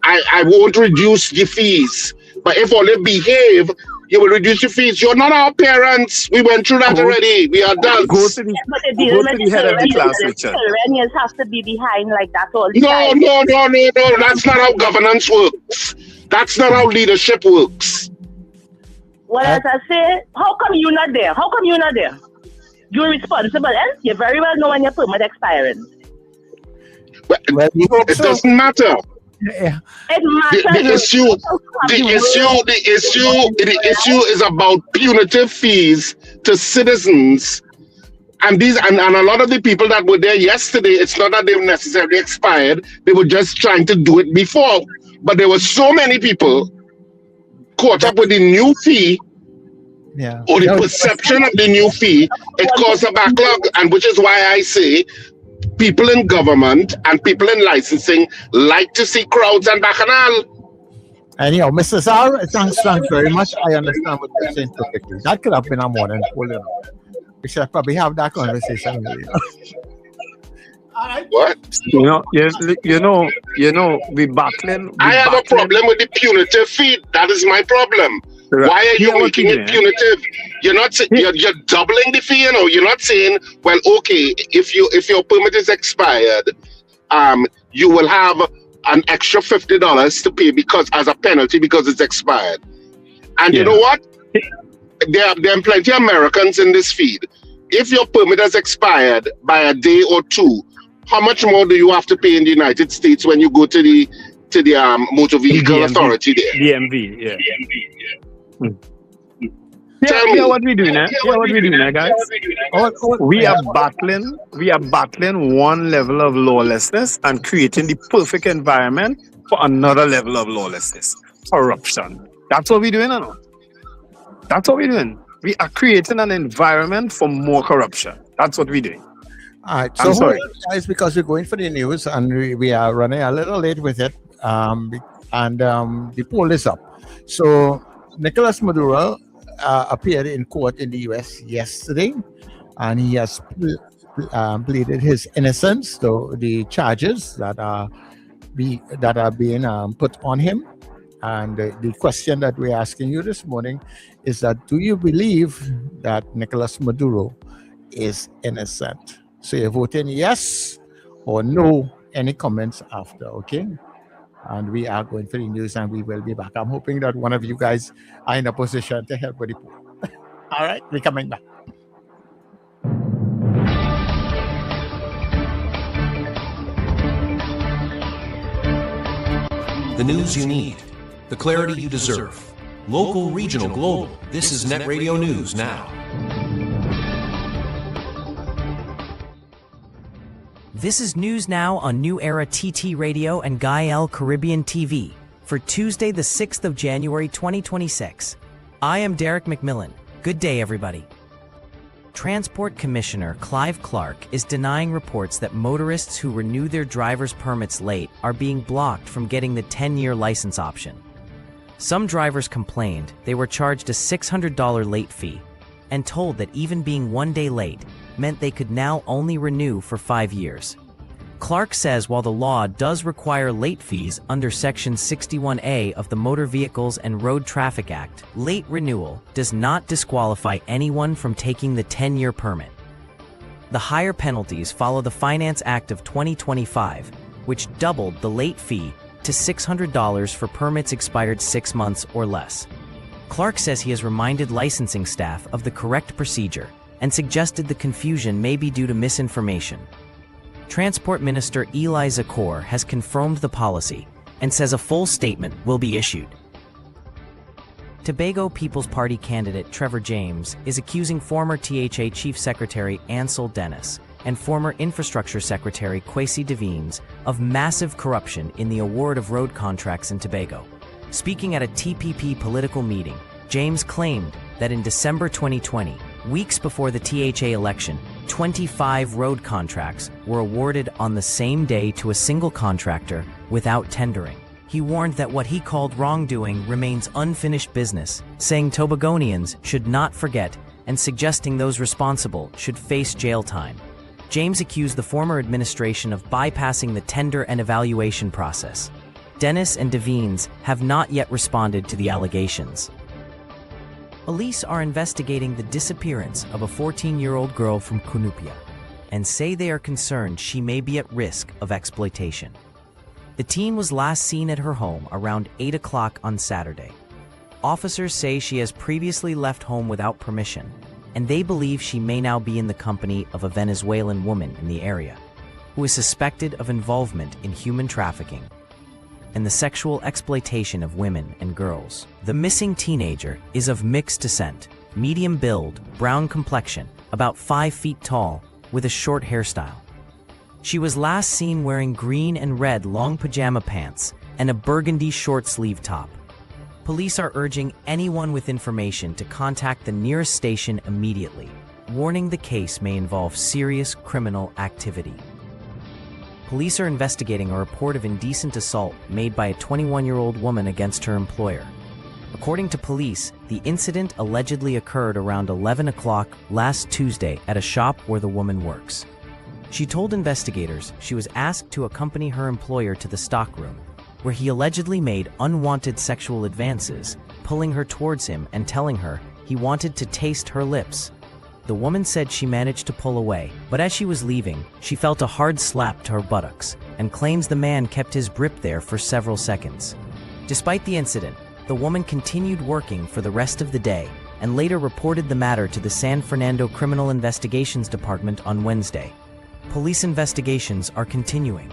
I won't reduce the fees. But if only behave, you will reduce your fees. You're not our parents. We went through that already. We are adults. Go to the head of the class, Richard. Perennials have to be behind like that all the No. time. That's not how governance works. That's not how leadership works. Well, as I say, how come you're not there? You're responsible, and you very well know when your permit expiring. Well, it doesn't matter. Yeah. It matters. The issue is about punitive fees to citizens. And a lot of the people that were there yesterday, it's not that they've necessarily expired. They were just trying to do it before. But there were so many people caught up with the new fee, or the perception of the new fee. It caused a backlog, and which is why I say people in government and people in licensing like to see crowds and bacchanal. Anyhow, Mrs. R, thanks very much. I understand what you're saying perfectly. That could have been a morning poll, We should probably have that conversation. What? We battling. I have a problem with the punitive fee. That is my problem. Right. Why are you making it punitive? You're not. You're doubling the fee. You're not saying, well, okay, if your permit is expired, you will have an extra $50 to pay because as a penalty because it's expired. And you know what? There are plenty of Americans in this feed. If your permit has expired by a day or two, how much more do you have to pay in the United States when you go to the motor vehicle authority there? DMV, yeah. Tell me what we doing, guys. We are battling one level of lawlessness and creating the perfect environment for another level of lawlessness. Corruption. That's what we're doing, That's what we're doing. We are creating an environment for more corruption. That's what we're doing. All right. So, guys, because we're going for the news and we are running a little late with it, the poll is up. So, Nicolas Maduro appeared in court in the U.S. yesterday, and he has pleaded his innocence to the charges that are being put on him. And the question that we're asking you this morning is that do you believe that Nicolas Maduro is innocent? So you're voting yes or no. Any comments after, okay? And we are going for the news and we will be back. I'm hoping that one of you guys are in a position to help with the poor. All right, we're coming back. The news you need, the clarity you deserve. Local, regional, global. This is Net Radio News Now. This is News Now on New Era TT Radio and Gael Caribbean TV for Tuesday, the 6th of January, 2026. I am Derek McMillan. Good day, everybody. Transport Commissioner Clive Clark is denying reports that motorists who renew their driver's permits late are being blocked from getting the 10-year license option. Some drivers complained they were charged a $600 late fee and told that even being 1 day late meant they could now only renew for 5 years. Clark says while the law does require late fees under Section 61A of the Motor Vehicles and Road Traffic Act, late renewal does not disqualify anyone from taking the 10-year permit. The higher penalties follow the Finance Act of 2025, which doubled the late fee to $600 for permits expired 6 months or less. Clark says he has reminded licensing staff of the correct procedure and suggested the confusion may be due to misinformation. Transport Minister Eli Zakor has confirmed the policy and says a full statement will be issued. Tobago People's Party candidate Trevor James is accusing former THA Chief Secretary Ansel Dennis and former Infrastructure Secretary Kwesi Devines of massive corruption in the award of road contracts in Tobago. Speaking at a TPP political meeting, James claimed that in December 2020, weeks before the THA election, 25 road contracts were awarded on the same day to a single contractor without tendering. He warned that what he called wrongdoing remains unfinished business, saying Tobagonians should not forget and suggesting those responsible should face jail time. James accused the former administration of bypassing the tender and evaluation process. Dennis and Devines have not yet responded to the allegations. Police are investigating the disappearance of a 14-year-old girl from Cunupia and say they are concerned she may be at risk of exploitation. The teen was last seen at her home around 8 o'clock on Saturday. Officers say she has previously left home without permission, and they believe she may now be in the company of a Venezuelan woman in the area, who is suspected of involvement in human trafficking and the sexual exploitation of women and girls. The missing teenager is of mixed descent, medium build, brown complexion, about 5 feet tall, with a short hairstyle. She was last seen wearing green and red long pajama pants and a burgundy short-sleeve top. Police are urging anyone with information to contact the nearest station immediately, warning the case may involve serious criminal activity. Police are investigating a report of indecent assault made by a 21-year-old woman against her employer. According to police, the incident allegedly occurred around 11 o'clock last Tuesday at a shop where the woman works. She told investigators she was asked to accompany her employer to the stockroom, where he allegedly made unwanted sexual advances, pulling her towards him and telling her he wanted to taste her lips. The woman said she managed to pull away, but as she was leaving, she felt a hard slap to her buttocks and claims the man kept his grip there for several seconds. Despite the incident, the woman continued working for the rest of the day and later reported the matter to the San Fernando Criminal Investigations Department on Wednesday. Police investigations are continuing.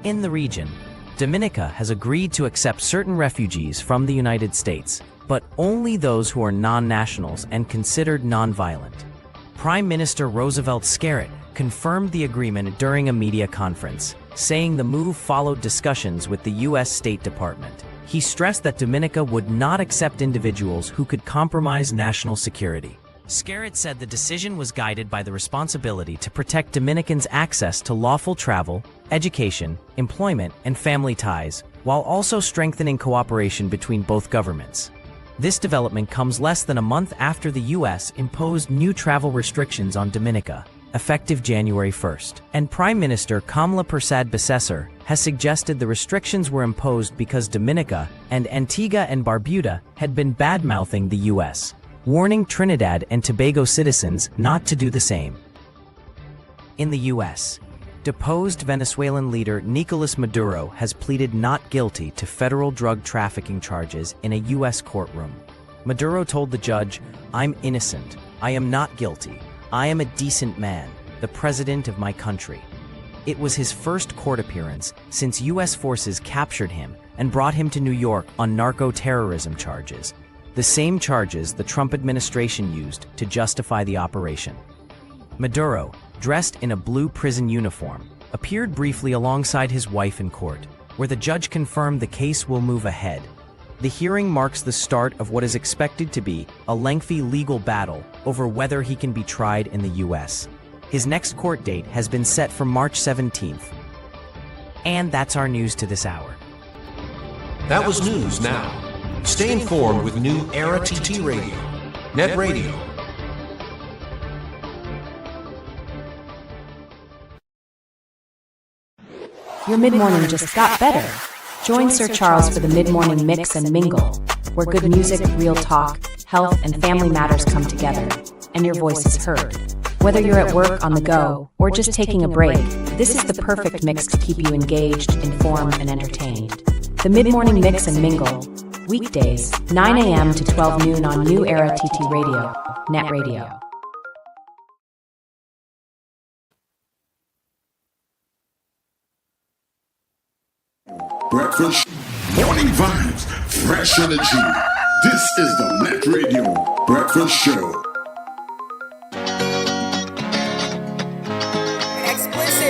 In the region, Dominica has agreed to accept certain refugees from the United States, but only those who are non-nationals and considered non-violent. Prime Minister Roosevelt Skerritt confirmed the agreement during a media conference, saying the move followed discussions with the U.S. State Department. He stressed that Dominica would not accept individuals who could compromise national security. Skerritt said the decision was guided by the responsibility to protect Dominicans' access to lawful travel, education, employment, and family ties, while also strengthening cooperation between both governments. This development comes less than a month after the U.S. imposed new travel restrictions on Dominica, effective January 1st. And Prime Minister Kamala Persad-Bissessar has suggested the restrictions were imposed because Dominica and Antigua and Barbuda had been bad-mouthing the U.S., warning Trinidad and Tobago citizens not to do the same. In the U.S., Deposed Venezuelan leader Nicolas Maduro has pleaded not guilty to federal drug trafficking charges in a U.S. courtroom. Maduro told the judge, "I'm innocent. I am not guilty. I am a decent man, the president of my country." It was his first court appearance since U.S. forces captured him and brought him to New York on narco-terrorism charges, the same charges the Trump administration used to justify the operation. Maduro, dressed in a blue prison uniform, appeared briefly alongside his wife in court, where the judge confirmed the case will move ahead. The hearing marks the start of what is expected to be a lengthy legal battle over whether he can be tried in the U.S. His next court date has been set for March 17th. And that's our news to this hour. That was news now. Stay informed with New Era TT Radio, Net Radio. Your mid-morning just got better. Join Sir Charles for the mid-morning mix and mingle, where good music, real talk, health, and family matters come together, and your voice is heard. Whether you're at work, on the go, or just taking a break, this is the perfect mix to keep you engaged, informed, and entertained. The mid-morning mix and mingle, weekdays, 9 a.m. to 12 noon on New Era TT Radio, Net Radio. Breakfast, morning vibes, fresh energy. This is the Net Radio Breakfast Show.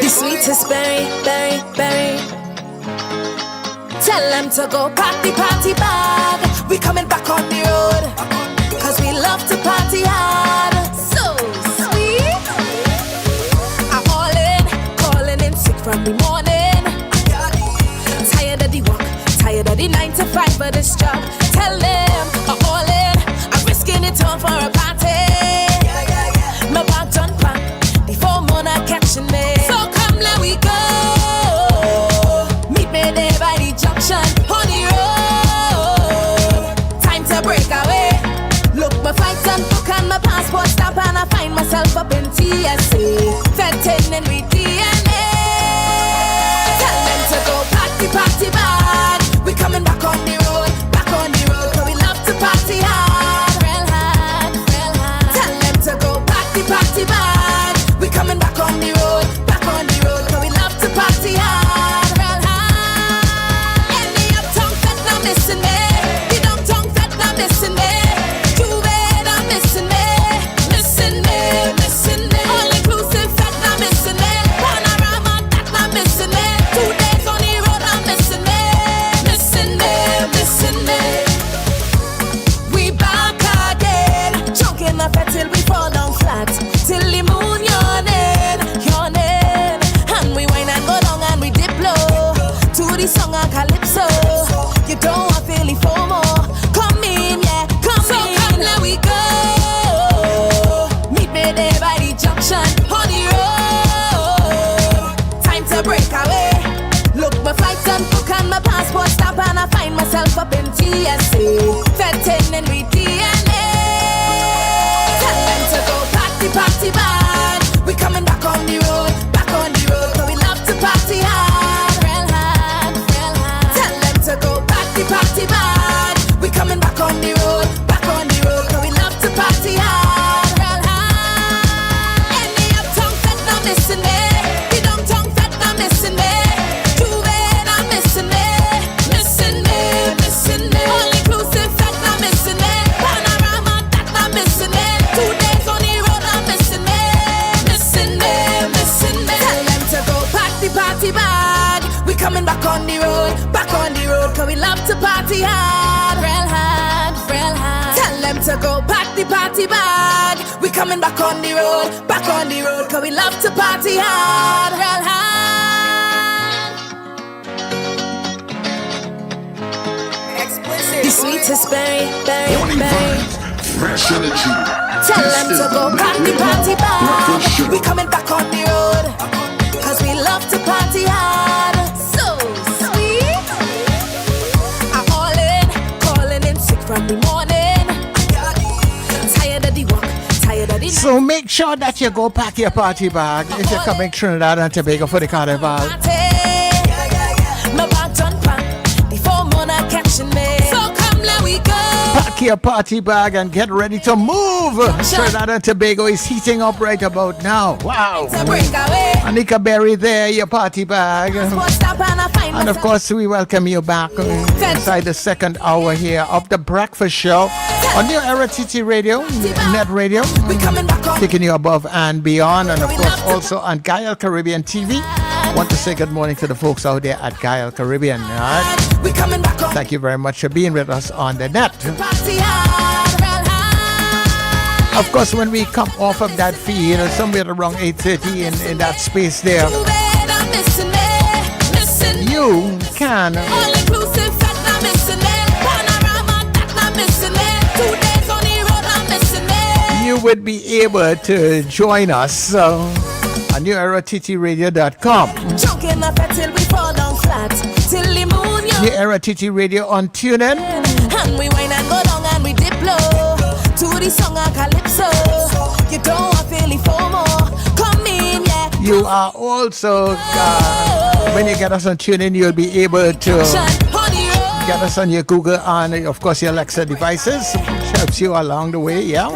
The sweetest berry, berry, berry. Tell them to go party, party bag. We coming back on the road, cause we love to party hard. So sweet. I'm all in, calling in sick from the morning. Tired of the work, tired of the 9 to 5 of this job. Tell them I'm all in, I'm risking it all for a party. My bag done pack, before Mona catching me. So come let we go. Meet me there by the junction, on the road. Time to break away. Look, my flights and book and my passport stamp, and I find myself up in TSA. Fetting with DNA. Tell them to go party bad. We coming back on the road, cause we love to party hard. Real hard, real hard. Tell them to go party bad. We coming back on the road, cause we love to party hard. Real hard. Any uptown fed not missing me. The downtown fed not missing me. Juve not missing me. Missing me, missing me. All inclusive fed not missing me. Panorama that not missing me. 2 days on the road not missing me. Missing me, missing me. We back again. Choking up till we fall down flat. Till the moon yawning, yawning. And we whine and go down and we dip low to the song of Calypso. You don't want feel the FOMO. Come in, yeah, come so in. So come let we go. Meet me there by the junction, on the road. Time to break away. Look, my flights and book and my passport stamp, and I find myself up in TSA. Fetting with DNA. Tell them to go party bad. We coming back on the road, cause we love to party hard. Real hard, real hard. Tell them to go party bad. We coming back on the road, cause we love to party hard. Real hard. Any uptown fed not missing me. The downtown fed not missing me. Juve not missing me. Missing me, missing me. All inclusive fed not missing me. Panorama that not missing me. 2 days on the road not missing me. Missing me, missing me. Tell them to go party bad. We coming back on the road, cause we love to party hard. Real hard, real hard. Tell them to go party bad. We coming back on the road, cause we love to party hard. Real hard. The sweetest berry, berry, Morning berry. vibes, fresh energy. Tell This them is to go the Net party Radio bad. Breakfast Show. We coming back on the road, cause we love to party hard. So sweet. I'm all in, calling in sick from the morning. Tired of the work, tired of the So make sure that you go pack your party bag if you're coming Trinidad and Tobago for the carnival. My back done pack before Mona catching me. So come, let we go. Pack your party bag and get ready to move. Trinidad and Tobago is heating up right about now. Wow. Anika Berry there, your party bag. And of course, we welcome you back inside the second hour here of the breakfast show on New Era TT Radio, Net Radio, taking you above and beyond. And of course, also on Gael Caribbean TV. Want to say good morning to the folks out there at Gael Caribbean. All right? Thank you very much for being with us on the net. Of course, when we come off of that feed, somewhere around 8:30 in that space there, you can you would be able to join us on NewEraTTRadio.com. New Era TT Radio on TuneIn. And we wine and go down and we dip low to the song of Calypso. You don't want to feel FOMO. Come in, yeah. You are also, when you get us on TuneIn, you'll be able to get us on your Google and, of course, your Alexa devices, which helps you along the way, yeah.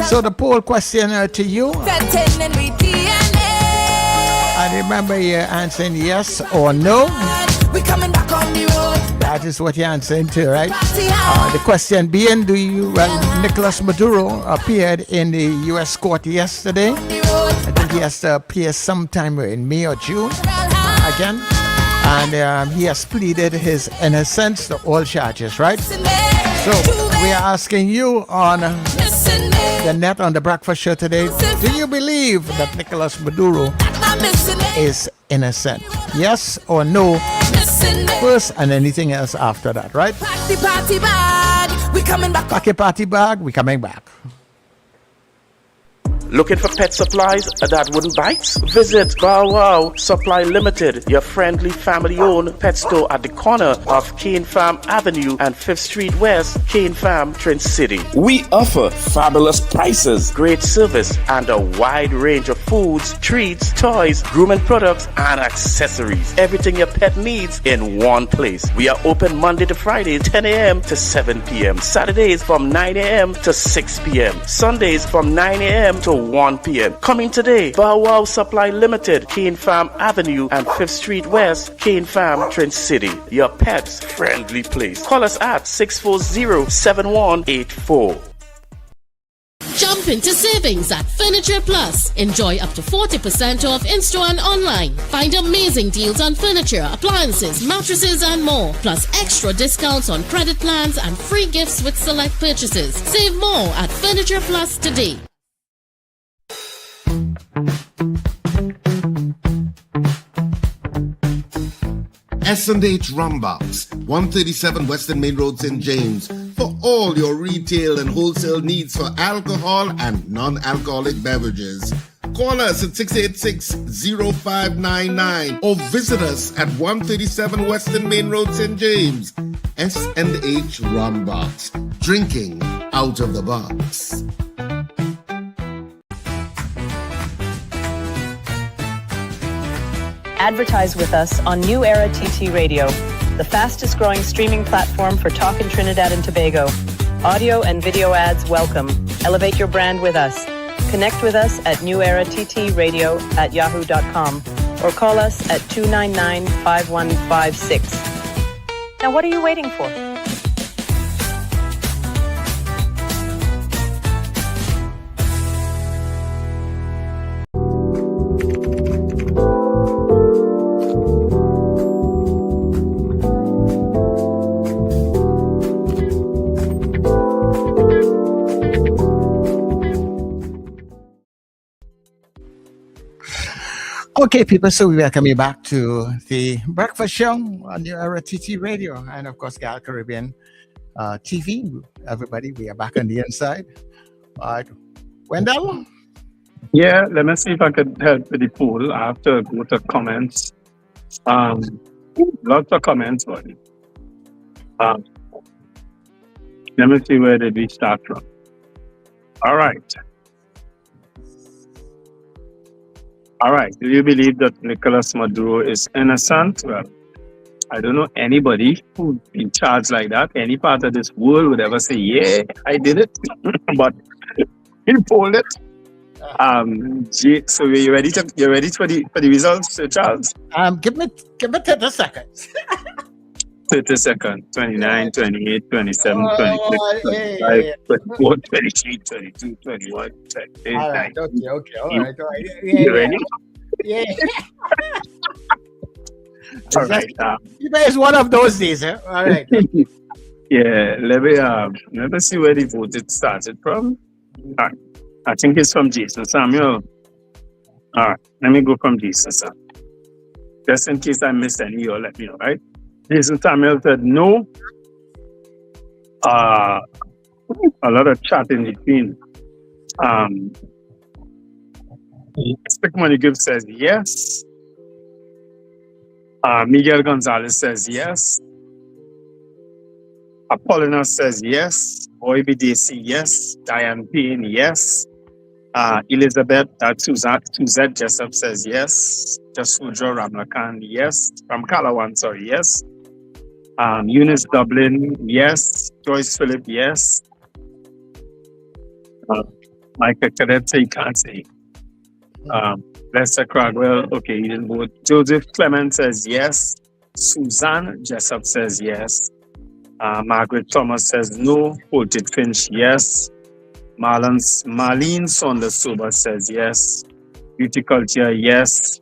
So the poll question to you, and remember you're answering yes or no. We coming back on the road. That is what you're answering to, right? The question being, Nicolas Maduro appeared in the U.S. court yesterday. I think he has to appear sometime in May or June again. And he has pleaded his innocence to all charges, right? So we are asking you on the net on the breakfast show today, do you believe that Nicolas Maduro is innocent? Yes or no? First and anything else after that, right? Pack the party bag. We coming back. Pack your party bag. We coming back. Looking for pet supplies that wouldn't bite? Visit Bow Wow Supply Limited, your friendly family-owned pet store at the corner of Cane Farm Avenue and 5th Street West, Cane Farm, Trin City. We offer fabulous prices, great service, and a wide range of foods, treats, toys, grooming products, and accessories. Everything your pet needs in one place. We are open Monday to Friday, 10 a.m. to 7 p.m. Saturdays from 9 a.m. to 6 p.m. Sundays from 9 a.m. to 1 p.m. Coming today, Bow Wow Supply Limited, Cane Farm Avenue and 5th Street West, Cane Farm, Trin City. Your pet's friendly place. Call us at 640-7184. Jump into savings at Furniture Plus. Enjoy up to 40% off in-store and online. Find amazing deals on furniture, appliances, mattresses, and more. Plus extra discounts on credit plans and free gifts with select purchases. Save more at Furniture Plus today. S&H Rumbox, 137 Western Main Road, St. James, for all your retail and wholesale needs for alcohol and non-alcoholic beverages. Call us at 686-0599 or visit us at 137 Western Main Road, St. James. S&H Rumbox, drinking out of the box. Advertise with us on New Era TT Radio, the fastest growing streaming platform for talk in Trinidad and Tobago. Audio and video ads welcome. Elevate your brand with us. Connect with us at newerattradio@yahoo.com or call us at 299-5156. Now what are you waiting for? Okay, people, so we welcome you back to the breakfast show on New Era TT Radio and, of course, Gal Caribbean TV. Everybody, we are back on the inside. Wendell? Yeah, let me see if I could help with the poll. I have to go to comments. Lots of comments, buddy. Let me see where did we start from. All right. All right. Do you believe that Nicolas Maduro is innocent? Well, I don't know anybody who'd be charged like that. Any part of this world would ever say, "Yeah, I did it," but he pulled it. So you ready for the results, Charles? Give me 30 seconds. 30 seconds. 29, 28, 27, 26, Oh, 25, yeah. 24, 23, 22, 21, 28, All right, 19. okay, all right. You ready? Yeah. All right. It's one of those days, eh? All right. Yeah, let me see where the vote it started from. All right. I think it's from Jason Samuel. All right, let me go from Jason Samuel. Just in case I missed any, you'll let me know, right? Jason Samuel said no. A lot of chat in between. Stick Money Gift says yes. Miguel Gonzalez says yes. Apollina says yes. OIBDC, yes. Diane Payne, yes. Elizabeth, Suzette Jessup says yes. Jasudra Ramlakan, yes. From Kalawan, sorry, yes. Eunice Dublin, yes. Joyce Phillip, yes. Micah Cadet, you can't say. Lester Cragwell, okay, he didn't vote. Joseph Clement says yes. Suzanne Jessup says yes. Margaret Thomas says no. Holted Finch, yes. Marlene Saunders Sober says yes. Beauty Culture, yes.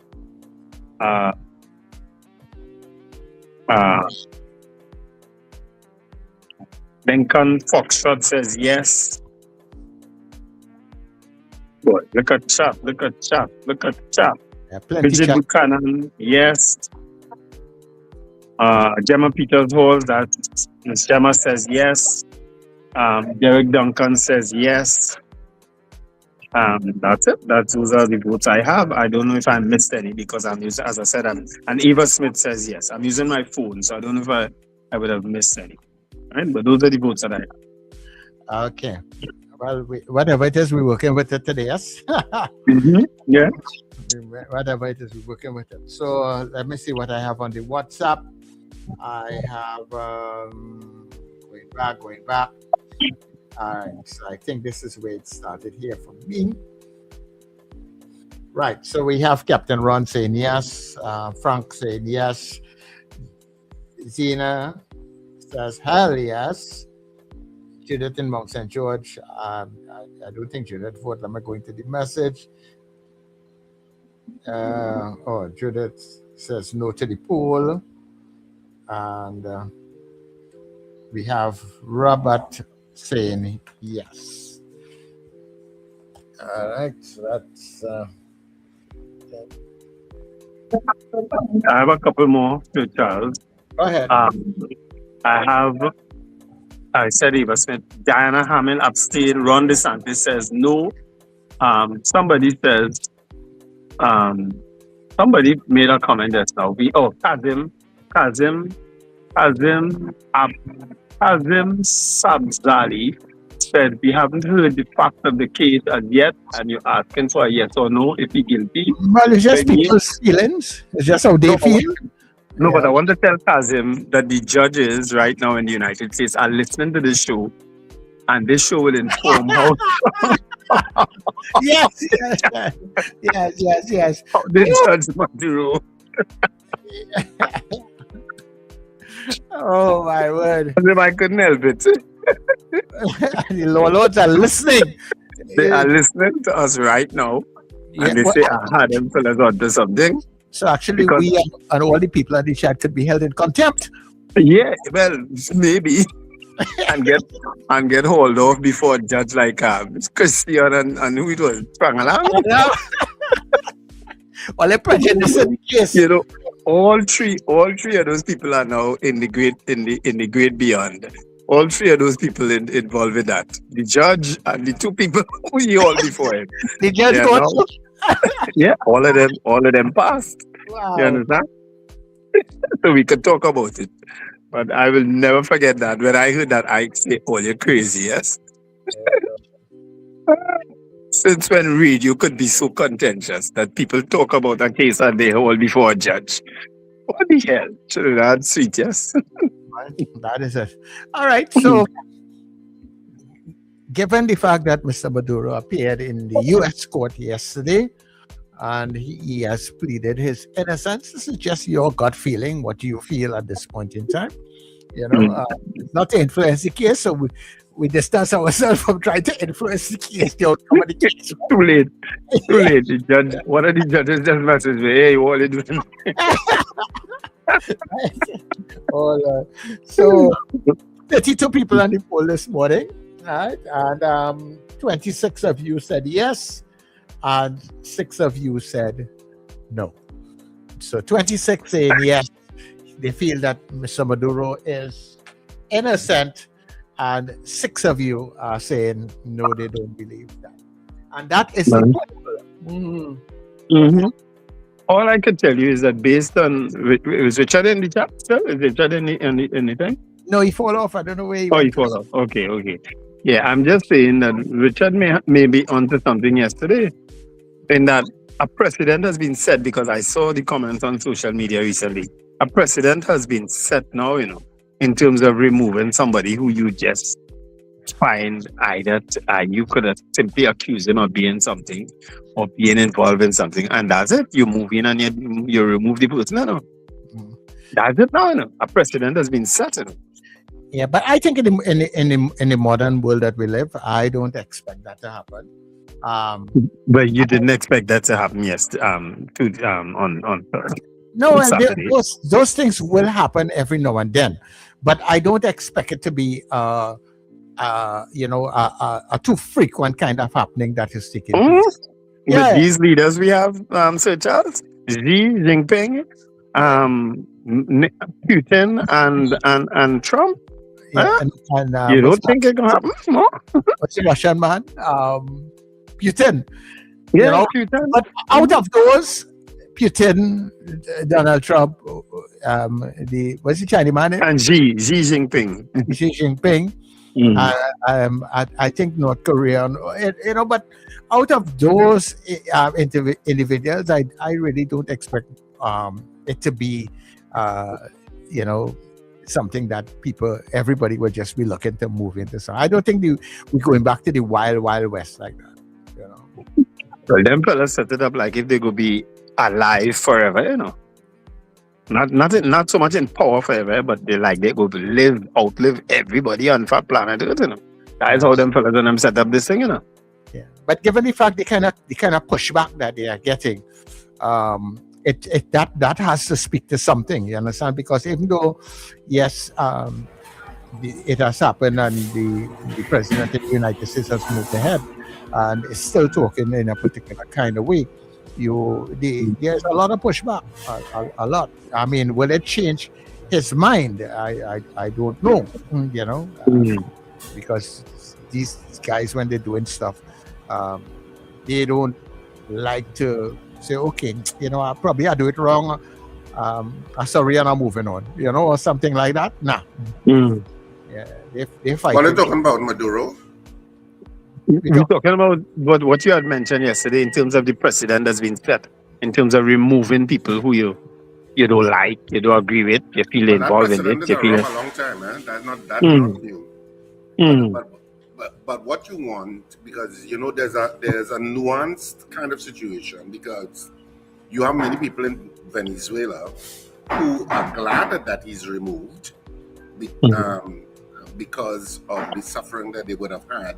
Lincoln Foxtrot says yes. Boy, look at chat. Yeah, plenty Bridget chat. Buchanan, yes. Gemma Peters Hall, that Ms. Gemma says yes. Derek Duncan says yes. That's it. Those are the votes I have. I don't know if I missed any because I'm using, as I said, and Eva Smith says yes. I'm using my phone, so I don't know if I would have missed any. Right? But those are the votes that I have. Okay. Well, whatever it is, we're working with it today, yes? Yeah. Whatever it is, we're working with it. So let me see what I have on the WhatsApp. I have going back. All right, so I think this is where it started here for me. Right, so we have Captain Ron saying yes, Frank saying yes, Zena says hell yes, Judith in Mount St. George, I don't think Judith voted. Let me go into the message. Judith says no to the poll. And we have Robert saying yes. All right, so that's. I have a couple more to Charles. Go ahead. I said Eva Smith, Diana Hamill abstained, Ron DeSantis says no. Somebody says, somebody made a comment just now. Kazim Sabzali said, we haven't heard the facts of the case as yet, and you're asking for a yes or no if he's guilty. Well, it's just people's feelings. It's just how they feel. No, but I want to tell Kazim that the judges right now in the United States are listening to this show, and this show will inform how. Yes. How they judge Maduro. Oh my word! I couldn't help it. The Lords are listening. They are listening to us right now, and they say, "Aha, them fellas onto something." So actually, we and all the people at the chat could be held in contempt. Yeah, well, maybe, and get hauled off before a judge like Christian and who it was, Prangalang. Well, a prejudice in the case. You know, all three of those people are now in the great beyond. All three of those people involved with that. The judge and the two people who he hauled before him. The judge got yeah, all of them passed. Wow. You understand? So we could talk about it. But I will never forget that. When I heard that, I say, oh, you're crazy, yes? Since when radio could be so contentious that people talk about a case and they hold before a judge? What the hell? Trinidad, sweet, yes. That is it. All right. So, given the fact that Mr. Maduro appeared in the U.S. court yesterday and he has pleaded his innocence, this is just your gut feeling, what you feel at this point in time. You know, not to influence the case, so we distance ourselves from trying to influence the case. The outcome of the case. Too late. Too late. The judge, one of the judges just messaged me, hey, what are you doing? So 32 people on the poll this morning, right? And 26 of you said yes, and 6 of you said no. So 26 saying yes, they feel that Mr. Maduro is innocent, and 6 of you are saying no, they don't believe that. And that is the All I can tell you is that based on, is Richard in the chat still? Is Richard in anything? No, he fall off. I don't know where he went. went. He fall off. Okay. Yeah, I'm just saying that Richard may be onto something yesterday, in that a precedent has been set, because I saw the comments on social media recently. A precedent has been set now, you know, in terms of removing somebody who you just find either you could have simply accused him of being something or being involved in something, and that's it. You move in and you remove the person. No. That's it now. No. A precedent has been set. You know. Yeah, but I think in the modern world that we live, I don't expect that to happen. But you didn't expect that to happen, yes. On no, Saturday. Those things will happen every now and then, but I don't expect it to be a too frequent kind of happening that is taking place. Yeah. With these leaders we have, Sir Charles, Xi Jinping, Putin, and Trump. Yeah, you don't think it can happen? No. What's the Russian man? Putin. Yeah, Putin. But out of those, Putin, Donald Trump, what's the Chinese man? And Xi Jinping. Xi Jinping. I think North Korea, but out of those individuals, I really don't expect it to be, something that everybody will just be looking to move into. So I don't think we're going back to the wild west like that. You know. Well, them fellas set it up like if they could be alive forever, you know. Not so much in power forever, but they go outlive everybody on that planet, you know. That's how them fellas and them set up this thing, you know. Yeah. But given the fact the kind of pushback that they are getting, that has to speak to something, you understand? Because even though, yes, it has happened and the president of the United States has moved ahead and is still talking in a particular kind of way, there's a lot of pushback, a lot. I mean, will it change his mind? I don't know, you know, because these guys, when they're doing stuff, they don't like to say, okay, you know, I do it wrong. I'm sorry, and I'm moving on, you know, or something like that. Nah. Yeah, they fight. What are you talking about, Maduro? We're talking about what you had mentioned yesterday in terms of the precedent that's been set, in terms of removing people who you don't like, you don't agree with, you feel involved in it. You feel a long time, man. That's not new. But what you want, because you know there's a nuanced kind of situation, because you have many people in Venezuela who are glad that he's removed because of the suffering that they would have had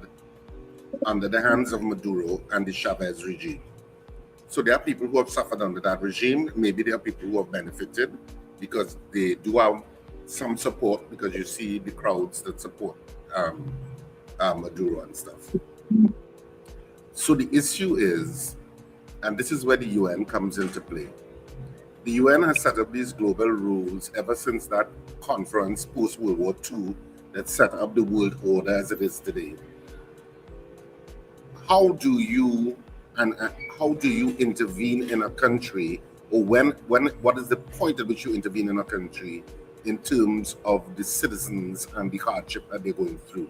under the hands of Maduro and the Chavez regime. So there are people who have suffered under that regime. Maybe there are people who have benefited because they do have some support, because you see the crowds that support Maduro and stuff. So the issue is, and this is where the UN comes into play. The UN has set up these global rules ever since that conference post-World War II that set up the world order as it is today. How do you intervene in a country, or what is the point at which you intervene in a country in terms of the citizens and the hardship that they're going through?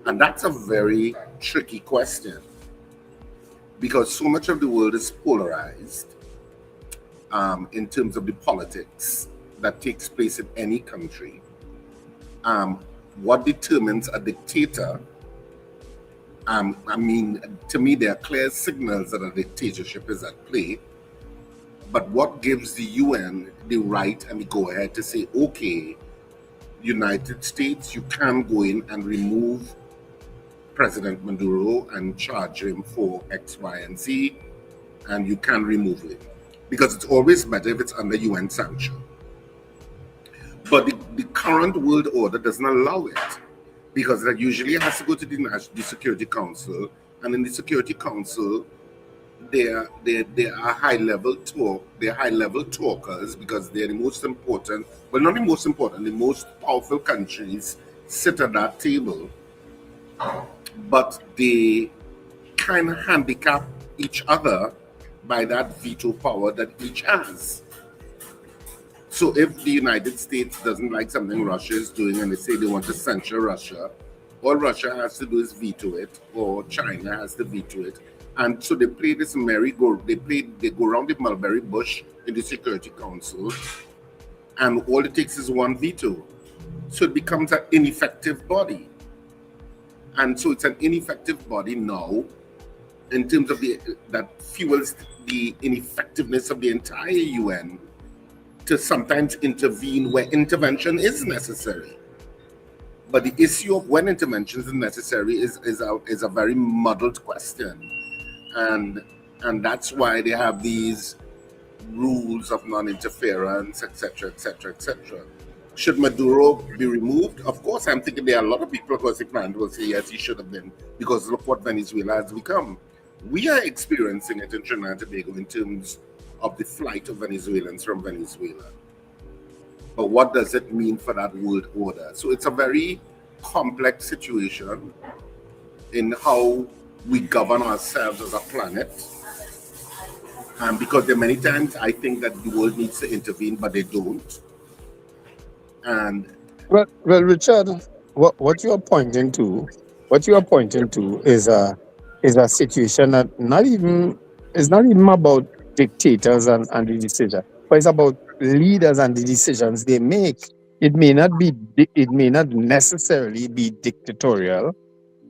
And that's a very tricky question. because so much of the world is polarized in terms of the politics that takes place in any country. What determines a dictator? I mean, to me, there are clear signals that a dictatorship is at play. But what gives the UN the right and the go-ahead to say, okay, United States, you can go in and remove President Maduro and charge him for X, Y, and Z, and you can remove him. Because it's always better if it's under UN sanction. But the current world order doesn't allow it, because that usually has to go to the Security Council, and in the Security Council, they are high-level talkers, because they're the most important, well, not the most important, the most powerful countries sit at that table, but they kind of handicap each other by that veto power that each has. So if the United States doesn't like something Russia is doing and they say they want to censure Russia, all Russia has to do is veto it, or China has to veto it. And so they play this merry-go-round, they go around the mulberry bush in the Security Council, and all it takes is one veto. So it becomes an ineffective body. And so it's an ineffective body now in terms of that fuels the ineffectiveness of the entire UN to sometimes intervene where intervention is necessary. But the issue of when intervention is necessary is a very muddled question. And that's why they have these rules of non-interference, etc., etc., etc. Should Maduro be removed? Of course, I'm thinking there are a lot of people across the planet will say yes, he should have been, because look what Venezuela has become. We are experiencing it in Trinidad and Tobago in terms of the flight of Venezuelans from Venezuela. But what does it mean for that world order? So it's a very complex situation in how we govern ourselves as a planet. Because there are many times I think that the world needs to intervene, but they don't. And well, Richard, what you are pointing to is a situation that is not even about dictators and the decision, but it's about leaders and the decisions they make. It may not necessarily be dictatorial,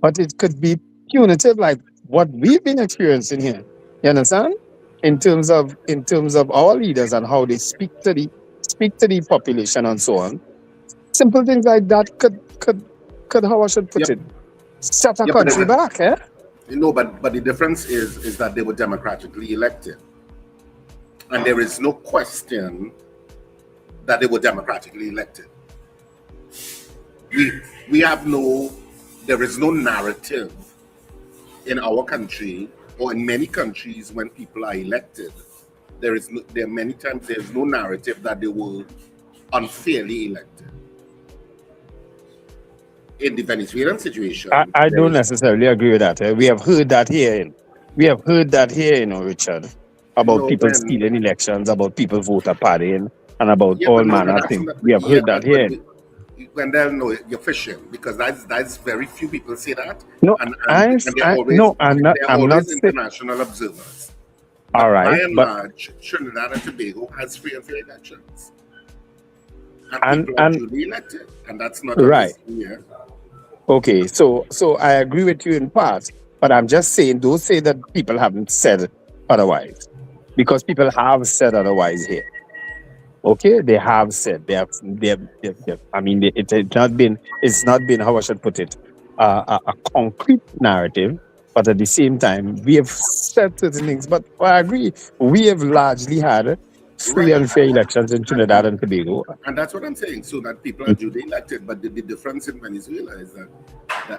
but it could be punitive, like what we've been experiencing here. You understand? In terms of our leaders and how they speak to the population and so on. Simple things like that could how I should put it, set a country back, eh? You know, but the difference is that they were democratically elected. And there is no question that they were democratically elected. There is no narrative in our country or in many countries when people are elected. There are many times there's no narrative that they were unfairly elected. In the Venezuelan situation, I don't necessarily agree with that. We have heard that here. Richard, about people stealing elections, about people voter partying, and about all manner of things. We have heard that here. Wendell, no, you're fishing, because that's very few people say that. No, I'm not international observers. All right, by and large, Trinidad and Tobago has free and fair elections, and people are duly elected, and that's not right. Here. Okay, so I agree with you in part, but I'm just saying, don't say that people haven't said otherwise, because people have said otherwise here. Okay, they have said they have. I mean, it's not been how I should put it, a concrete narrative, but at the same time, we have said certain things. But I agree, we have largely had free and fair elections in Trinidad and Tobago. And that's what I'm saying, so that people are duly elected. But the difference in Venezuela is that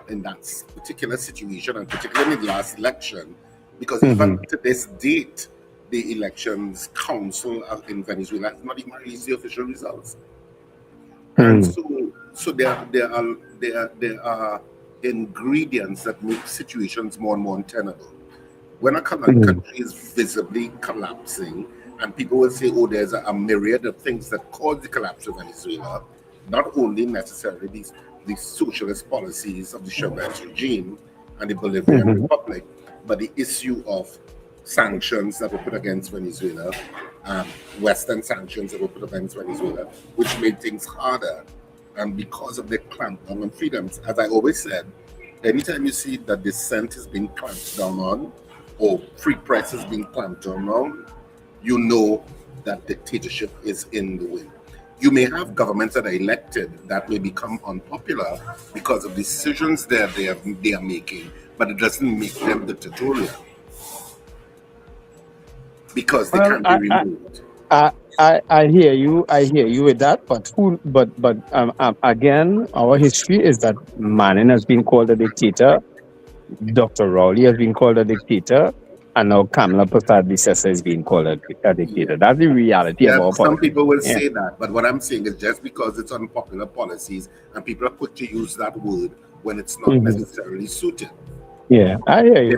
in that particular situation, and particularly in the last election, because even to this date, the elections council in Venezuela has not even released the official results. And so there are ingredients that make situations more and more untenable. When a country is visibly collapsing, and people will say, oh, there's a myriad of things that caused the collapse of Venezuela, not only necessarily these socialist policies of the Chavez regime and the Bolivian Republic, but the issue of sanctions that were put against Venezuela, Western sanctions that were put against Venezuela, which made things harder. And because of the clampdown on freedoms, as I always said, anytime you see that dissent is being clamped down on, or free press is being clamped down on, you know that dictatorship is in the way. You may have governments that are elected that may become unpopular because of decisions that they are making, but it doesn't make them dictatorial because they can't be removed. I hear you. I hear you with that. But again, our history is that Manning has been called a dictator. Dr. Rowley has been called a dictator. And now Kamala Persad-Bissessar is being called a dictator. That's the reality of our Some politics. people will say that, but what I'm saying is just because it's unpopular policies and people are quick to use that word when it's not necessarily suited. Yeah, I hear you.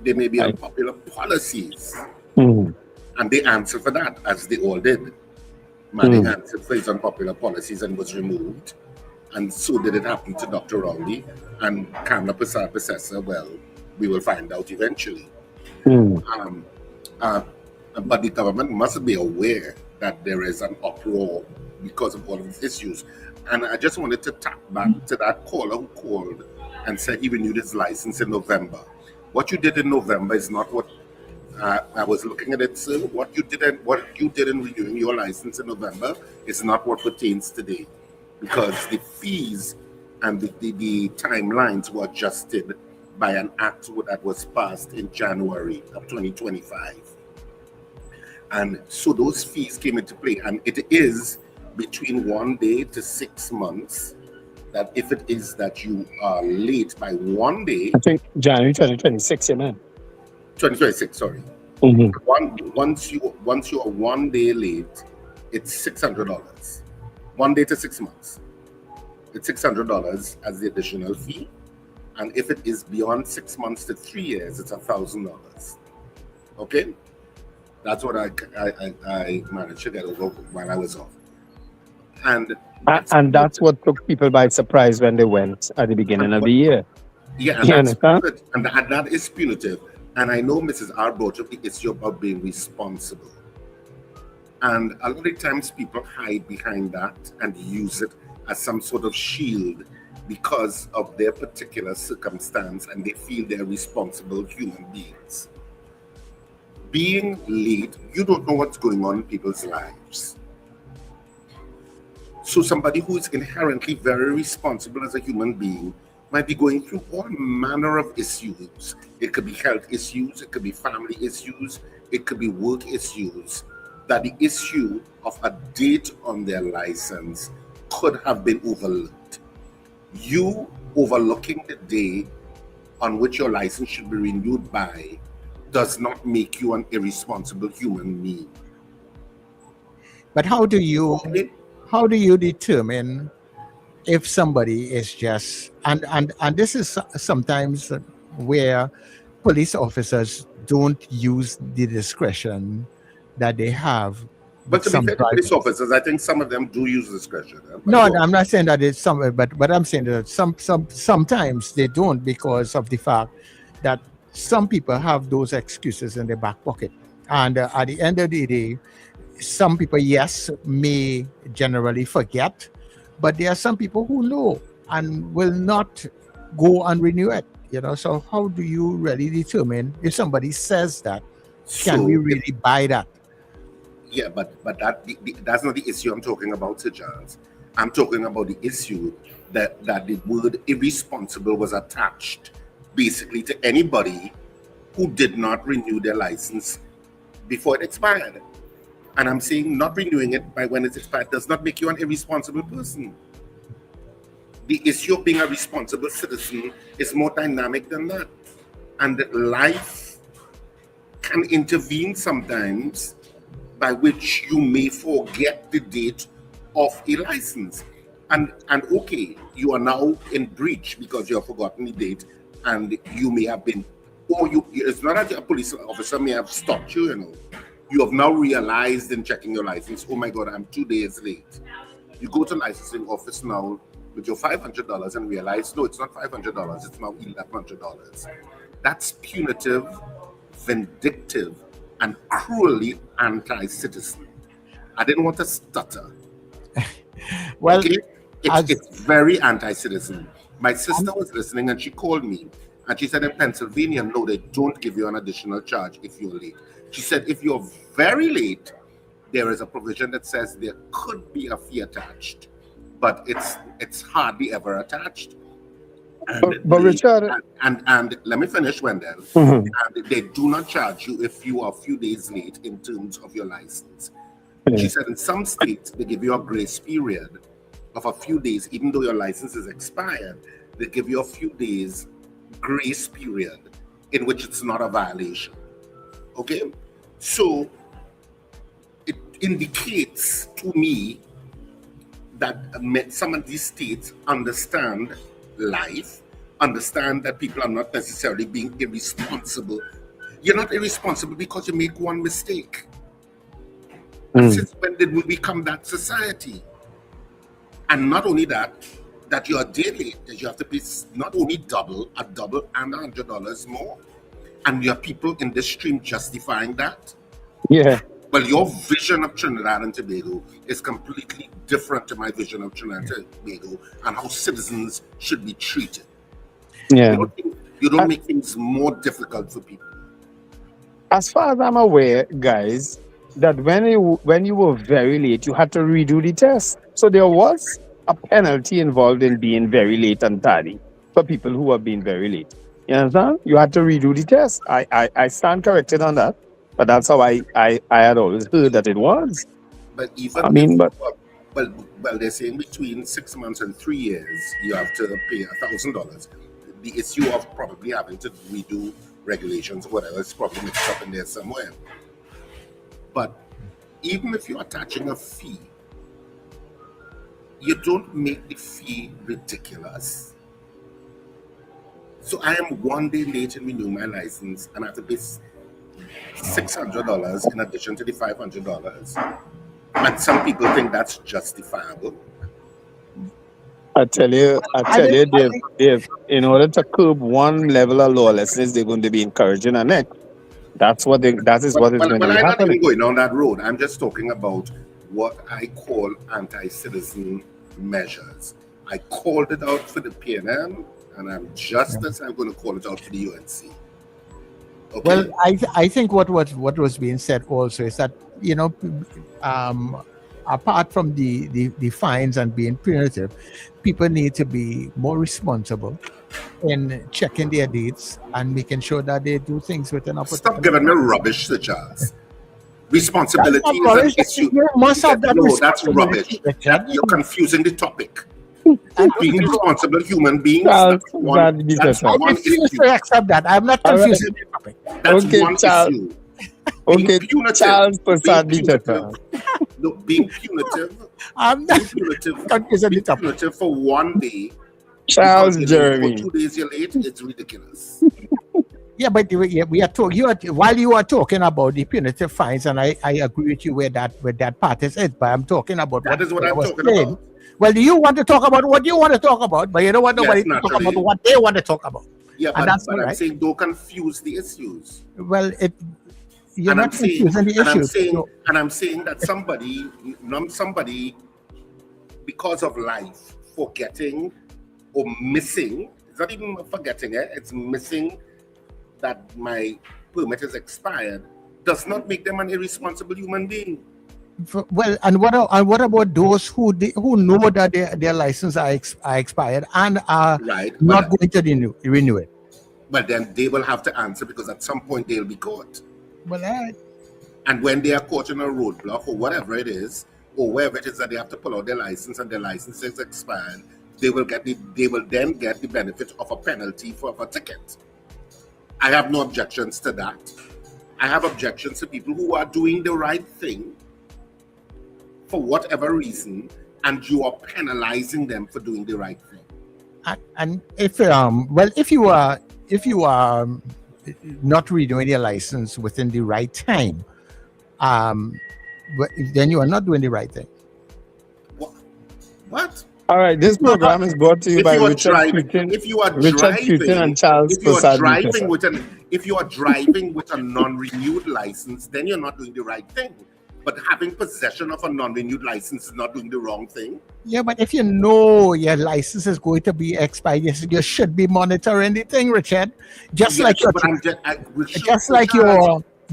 There may be unpopular policies. And they answer for that, as they all did. Manning answered for his unpopular policies and was removed. And so did it happen to Dr. Rowley and Kamala Persad-Bissessar. Well, we will find out eventually. But the government must be aware that there is an uproar because of all of these issues. And I just wanted to tap back to that caller who called and said he renewed his license in November. What you did in November is not what I was looking at it, sir. What you did in renewing your license in November is not what pertains today, because the fees and the timelines were adjusted by an act that was passed in January of 2025. And so those fees came into play, and it is between 1 day to 6 months that if it is that you are late by 1 day. I think January 2026, yeah, man. 2026, sorry. Once you are 1 day late, it's $600. 1 day to 6 months. It's $600 as the additional fee. And if it is beyond 6 months to 3 years, it's $1,000. Okay? That's what I managed to get over while I was off. And that's what took people by surprise when they went at the beginning of the year. Yeah, and that is punitive. And I know Mrs. R brought up the issue about being responsible. And a lot of times people hide behind that and use it as some sort of shield because of their particular circumstance, and they feel they're responsible human beings. Being late, you don't know what's going on in people's lives. So somebody who is inherently very responsible as a human being might be going through all manner of issues. It could be health issues, it could be family issues, it could be work issues, that the issue of a date on their license could have been overlooked. You overlooking the day on which your license should be renewed by does not make you an irresponsible human being. But how do you determine if somebody is just and this is sometimes where police officers don't use the discretion that they have. But to be fair to police officers, I think some of them do use discretion. No, I'm not saying that it's some, but I'm saying that sometimes they don't, because of the fact that some people have those excuses in their back pocket. And at the end of the day, some people, yes, may generally forget, but there are some people who know and will not go and renew it. So how do you really determine if somebody says that? Can we really buy that? Yeah, but that's not the issue I'm talking about, Sir Charles. I'm talking about the issue that the word irresponsible was attached basically to anybody who did not renew their license before it expired. And I'm saying not renewing it by when it's expired does not make you an irresponsible person. The issue of being a responsible citizen is more dynamic than that. And life can intervene sometimes by which you may forget the date of a license. And okay, you are now in breach because you have forgotten the date, and you may have been, or it's not that a police officer may have stopped you, You have now realized in checking your license, oh my God, I'm 2 days late. You go to licensing office now with your $500 and realize, no, it's not $500, it's now $1,100. That's punitive, vindictive, and cruelly anti-citizen. I didn't want to stutter. Well, okay? It's very anti-citizen. My sister was listening and she called me and she said in Pennsylvania, no, they don't give you an additional charge if you're late. She said if you're very late, there is a provision that says there could be a fee attached, but it's hardly ever attached. But Richard, and let me finish, Wendell. Mhm. And they do not charge you if you are a few days late in terms of your license. She said in some states they give you a grace period of a few days, even though your license is expired. They give you a few days grace period in which it's not a violation. Okay, so it indicates to me that some of these states understand life, understand that people are not necessarily being irresponsible. You're not irresponsible because you make one mistake. And since when did we become that society? And not only that you're a day late, that you have to pay not only double and $100 more. And you have people in this stream justifying that. Yeah. Well, your vision of Trinidad and Tobago is completely different to my vision of Trinidad and Tobago and how citizens should be treated. Yeah. You don't make things more difficult for people. As far as I'm aware, guys, that when you were very late, you had to redo the test. So there was a penalty involved in being very late and tardy for people who are being very late. You understand? You had to redo the test. I stand corrected on that, but that's how I had always heard that it was. But even well, they're saying between 6 months and 3 years, you have to pay $1,000. The issue of probably having to redo regulations, whatever, is probably mixed up in there somewhere. But even if you're attaching a fee, you don't make the fee ridiculous. So I am 1 day late in renewing my license and I have to pay $600 in addition to the $500. And some people think that's justifiable. I tell you, Dave, in order to curb one level of lawlessness, they're going to be encouraging the next. That is what is going to be I'm not happening. even going down that road. I'm just talking about what I call anti-citizen measures. I called it out for the PNM, and I'm going to call it out for the UNC. Okay? Well, I think what was being said also is that, apart from the fines and being punitive, people need to be more responsible in checking their dates and making sure that they do things within a particular. Stop giving me rubbish, Sir Charles. Responsibility is an issue. You must have that No, that's rubbish. You're confusing the topic. Being responsible human beings. That's one I refuse to accept that. I'm not confusing the topic. That's Okay, one Charles. issue. Okay, Charles Being punitive. I'm not confusing the topic. Punitive for 1 day. Charles because you're late Jeremy. for 2 days you're late. It's we Yeah, but we are talking. While you are talking about the punitive fines, and I agree with you where that part is it. But I'm talking about That is what I'm talking saying. about. Well, you want to talk about what you want to talk about, but you don't want nobody to talk naturally. about what they want to talk about. Yeah, And that's but all I'm right. saying don't confuse the issues. Well, you're And not confusing the issues. I'm saying that somebody, because of life, forgetting or missing, it's not even forgetting, it's missing that my permit is expired, does not make them an irresponsible human being. Well, and what about those who know that their license are expired and are not going to renew it? But then they will have to answer because at some point they'll be caught. Well, all right. And when they are caught in a roadblock or whatever it is, or wherever it is that they have to pull out their license and their license is expired, they will then get the benefit of a penalty for a ticket. I have no objections to that. I have objections to people who are doing the right thing for whatever reason, and you are penalizing them for doing the right thing. And if you are not renewing your license within the right time, then you are not doing the right thing. What? All right, this program is brought to you If by you are Richard driving, Putin, if you are Richard Putin and driving, Charles if you are Prasad driving Nikasa. if you are driving with a non-renewed license, then you're not doing the right thing. But having possession of a non-renewed license is not doing the wrong thing. Yeah, but if you know your license is going to be expired, you should be monitoring the thing, Richard. Just Yes, like your, but I'm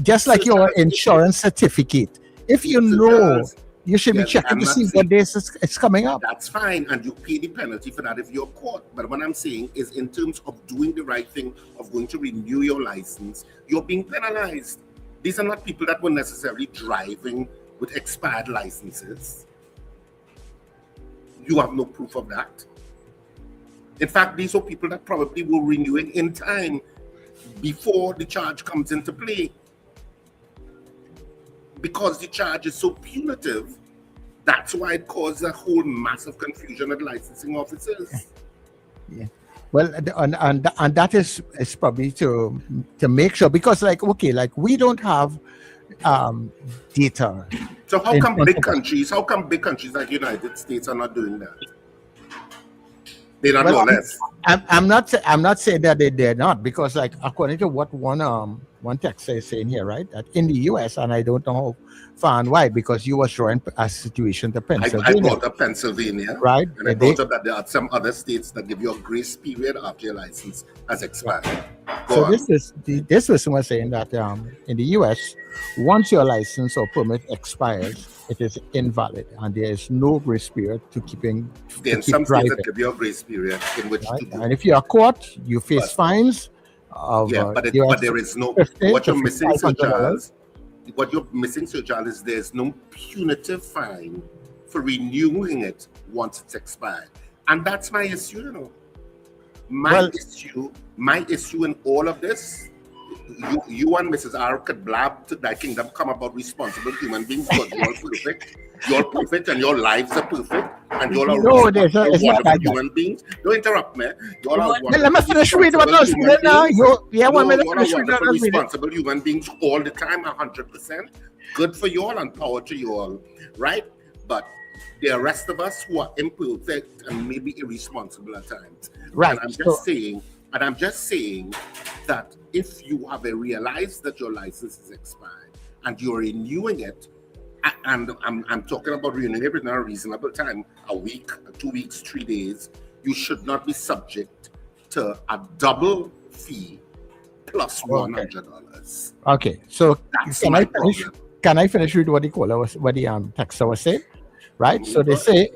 just like your insurance certificate. If you know, you should be checking to see what days it's coming up. That's fine, and you pay the penalty for that if you're caught. But what I'm saying is, in terms of doing the right thing, of going to renew your license, you're being penalized. These are not people that were necessarily driving with expired licenses. You have no proof of that. In fact, these are people that probably will renew it in time before the charge comes into play. Because the charge is so punitive, that's why it caused a whole massive confusion at licensing officers. Yeah. Well, and that is probably to make sure, because like we don't have data. So how come big countries like the United States are not doing that? They don't know less. I'm not saying that they're not, because like according to what one text is saying here, right, that in the US, and I don't know how far and wide, because you were showing a situation to Pennsylvania. I brought up Pennsylvania, right, and I brought up that there are some other states that give you a grace period after your license has expired. This person was saying that in the US, once your license or permit expires, it is invalid, and there is no grace period to keeping. Then some states that give you a grace period in which to do. And if you are caught, you face fines. But there is no. What you're missing, Sir Charles, is there's no punitive fine for renewing it once it's expired, and that's my issue. My issue in all of this. You and Mrs. R could blab to that kingdom come about responsible human beings, because you're perfect. You're perfect, and your lives are perfect, and you're wonderful human beings. Don't interrupt me. Let me finish reading what I was reading now. Responsible human beings all the time, 100%. Good for you all and power to you all, right? But the rest of us who are imperfect and maybe irresponsible at times. Right. And I'm just saying that if you have realized that your license is expired and you're renewing it, and I'm talking about renewing it in a reasonable time, a week, 2 weeks, 3 days, you should not be subject to a double fee plus $100. Okay, so can I finish with what the texter was saying? Right? So they say,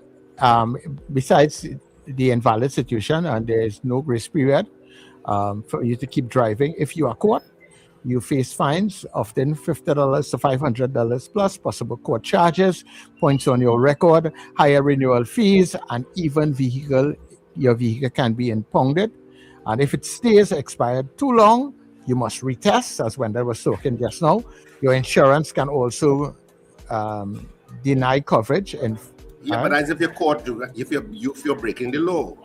besides the invalid situation and there is no grace period for you to keep driving, if you are caught, you face fines, often $50 to $500 plus possible court charges, points on your record, higher renewal fees, and even your vehicle can be impounded. And if it stays expired too long, you must retest, as Wendell was talking just now. Your insurance can also deny coverage. But as if you're caught, if you're breaking the law,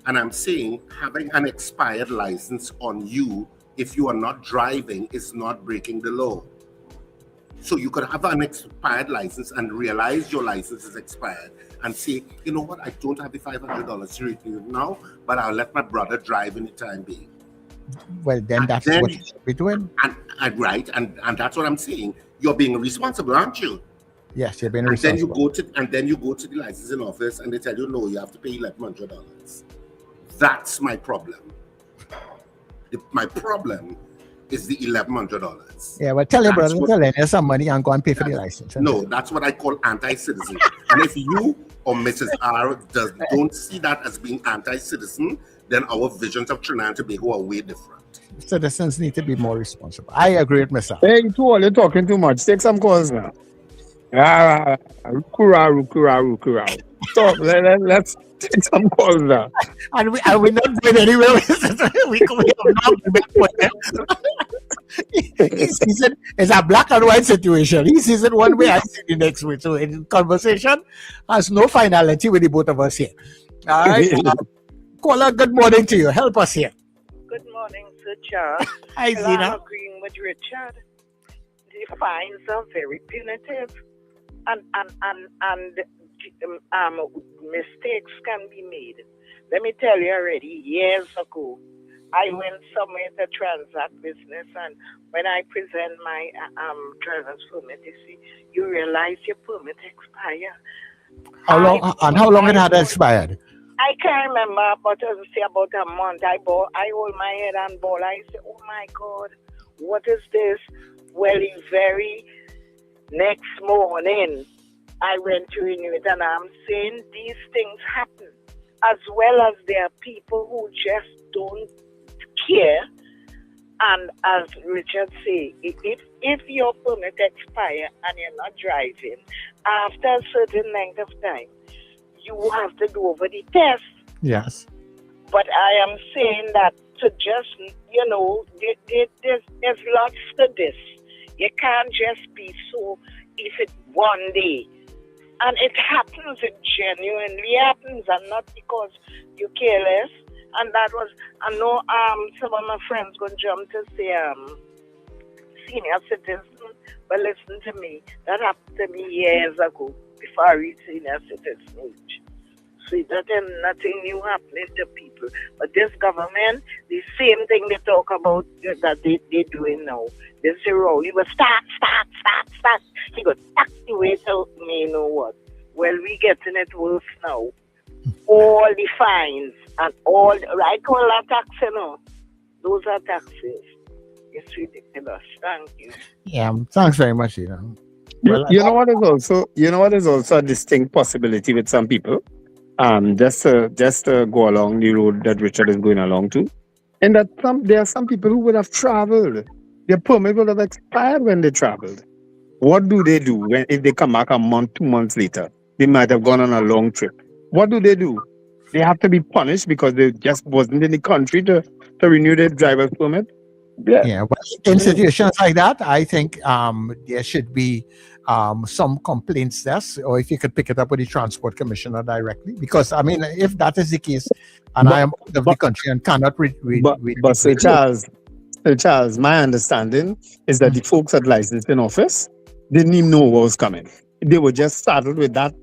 and I'm saying having an expired license on you, if you are not driving, is not breaking the law. So you could have an expired license and realize your license is expired and say, you know what, I don't have the $500 to renew it now, but I'll let my brother drive in the time being. Well, then that's what you should be doing. And that's what I'm saying. You're being responsible, aren't you? Yes, you're being responsible. Then you go to the licensing office and they tell you, no, you have to pay $1,100. That's my problem. My problem is the $1,100. Yeah, well, tell your brother, tell him some money and go and pay for the license. No, that's what I call anti-citizen. And if you or Mrs. R don't see that as being anti-citizen, then our visions of Trinidad and Tobago are way different. Citizens need to be more responsible. I agree with myself. Hey, you're talking too much. Take some calls now. Rukura. Stop. Let's take some calls now. And we're not going anywhere with it. We have not He sees it as a black and white situation. He sees it one way, I see it the next way. So in conversation has no finality with the both of us here. All right. Caller, good morning to you. Help us here. Good morning, Sir Charles. Hi, Zina. I'm agreeing with Richard. The fines are very punitive. And mistakes can be made. Let me tell you already, years ago, I went somewhere to transact business, and when I present my driver's permit, you realize your permit expire. How long it had expired? I can't remember, but it was about a month. I hold my head and ball. I said, oh my God, what is this? Well, the very next morning, I went to renew it, and I'm saying these things happen, as well as there are people who just don't care. And as Richard said, if your permit expires and you're not driving, after a certain length of time, you have to do over the test. Yes. But I am saying that to just, there's lots to this. You can't just be so, if it one day. And it happens, it genuinely happens, and not because you're careless. And that was, I know some of my friends going to jump to say senior citizen, but listen to me, that happened to me years ago before I reached senior citizen age. See, that is nothing new happening to people. But this government, the same thing they talk about that they're doing now. They say, oh, he was start. He got tax the way to me, what. Well, we getting it worse now. All the fines and all, I call that tax, those are taxes. It's ridiculous. Thank you. Yeah, thanks very much, Well, you know what is also a distinct possibility with some people? Just to go along the road that Richard is going along to, and that there are some people who would have traveled. Their permit would have expired when they traveled. What do they do if they come back a month, 2 months later? They might have gone on a long trip. What do? They have to be punished because they just wasn't in the country to renew their driver's permit. Yeah, but in situations like that, I think there should be some complaints desk, or if you could pick it up with the transport commissioner directly, because I mean, if that is the case, and I am out of the country and cannot but Sir Charles, my understanding is that the folks at license in office didn't even know what was coming. They were just saddled with that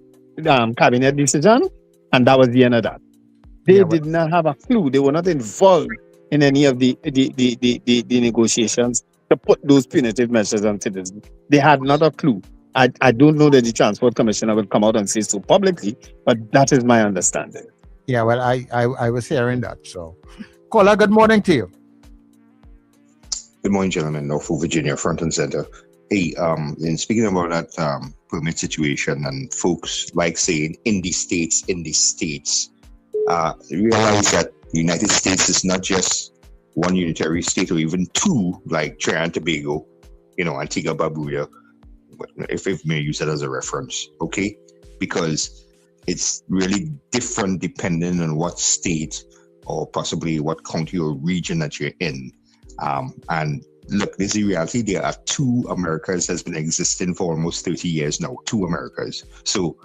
cabinet decision, and that was the end of that. They did not have a clue. They were not involved in any of the negotiations to put those punitive measures on citizens. They had not a clue. I don't know that the transport commissioner will come out and say so publicly, but that is my understanding. Yeah, well, I was hearing that. So, Kola, good morning to you. Good morning, gentlemen. Norfolk, Virginia, front and center. Hey, in speaking about that permit situation and folks like saying in the states, realize that the United States is not just one unitary state or even two, like Trinidad and Tobago, Antigua, Barbuda, if I may use that as a reference, okay? Because it's really different depending on what state or possibly what county or region that you're in. And look, this is the reality. There are two Americas that's been existing for almost 30 years now, two Americas. So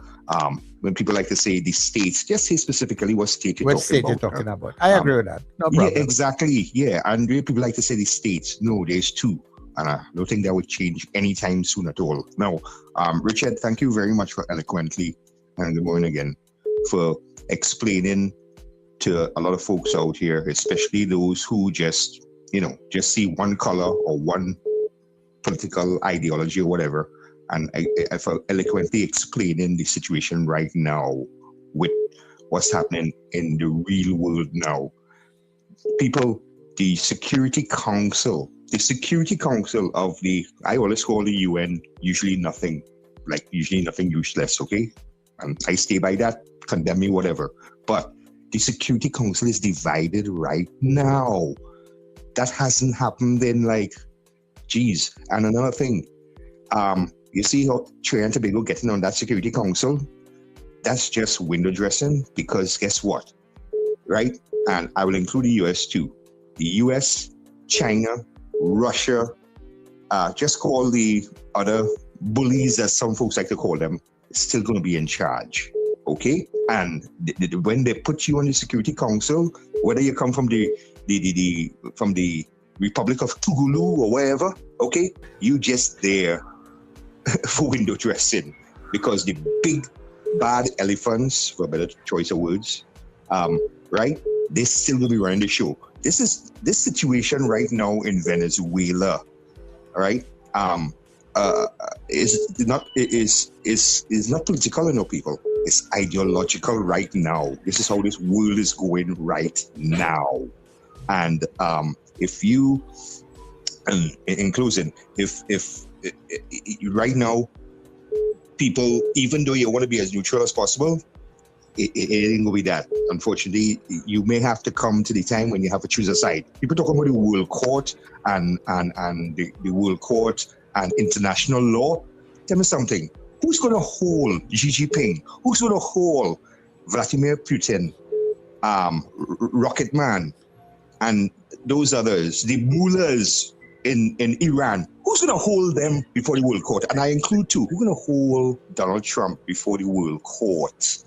when people like to say the states, just say specifically what state you're talking about. I agree with that. No problem. Yeah, exactly. Yeah, and people like to say the states. No, there's two. And I don't think that would change anytime soon at all. Now, Richard, thank you very much for eloquently, and good morning again, for explaining to a lot of folks out here, especially those who just see one color or one political ideology or whatever, and I felt eloquently explaining the situation right now with what's happening in the real world now. People, the Security Council of I always call the UN, usually nothing useless, okay? And I stay by that, condemn me, whatever. But the Security Council is divided right now. That hasn't happened in geez. And another thing, you see how Trinidad and Tobago getting on that Security Council? That's just window dressing, because guess what? Right? And I will include the US too. The US, China, Russia, just call the other bullies, as some folks like to call them, still going to be in charge. Okay? And when they put you on the Security Council, whether you come from the Republic of Tuvalu or wherever, okay, you just there for window dressing, because the big bad elephants, for a better choice of words, right? They still will be running the show. This situation right now in Venezuela, right? Is not political, people. It's ideological right now. This is how this world is going right now. And if you, in closing, if right now, people, even though you want to be as neutral as possible, it ain't gonna be that. Unfortunately, you may have to come to the time when you have to choose a side. People talk about the World Court and the World Court and international law. Tell me something. Who's gonna hold Xi Jinping? Who's gonna hold Vladimir Putin, Rocket Man, and those others, the mullahs in Iran? Who's gonna hold them before the World Court? And I include too. Who's gonna hold Donald Trump before the World Court?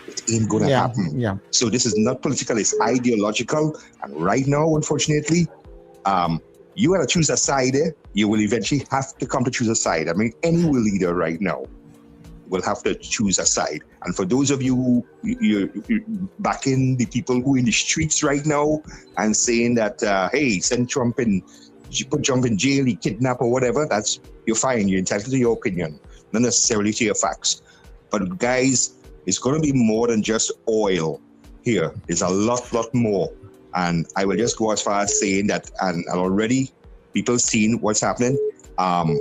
It ain't gonna happen. Yeah. So this is not political, it's ideological. And right now, unfortunately, you gotta choose a side. You will eventually have to come to choose a side. I mean, any world leader right now will have to choose a side. And for those of you who you're backing the people who are in the streets right now and saying that, hey, send Trump in, put Trump in jail, he kidnap or whatever, that's, you're fine. You're entitled to your opinion, not necessarily to your facts. But guys, it's going to be more than just oil here. There's a lot more. And I will just go as far as saying that, and already people seen what's happening. And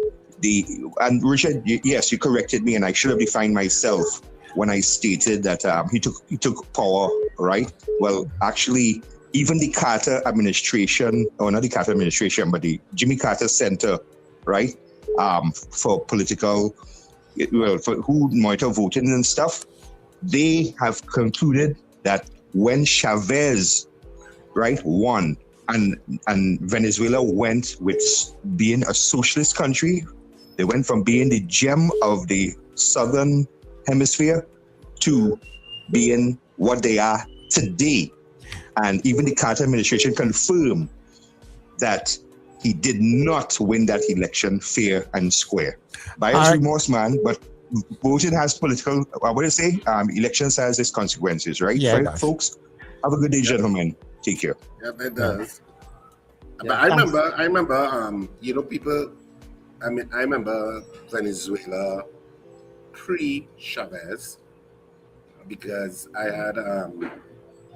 Richard, yes, you corrected me, and I should have defined myself when I stated that he took power, right? Well, actually, even the Carter administration, or not the Carter administration, but the Jimmy Carter Center, right? For political, well, for who monitor voting and stuff, they have concluded that when Chavez, right, won, and Venezuela went with being a socialist country, they went from being the gem of the southern hemisphere to being what they are today. And even the Carter administration confirmed that he did not win that election fair and square. Buyer's remorse, man, but voting has political, what do you say? Elections has its consequences, right? Yeah, right, folks? Have a good day, gentlemen. Take care. Yeah, it does. Yeah, but I remember, you know, people, I remember Venezuela pre-Chavez, because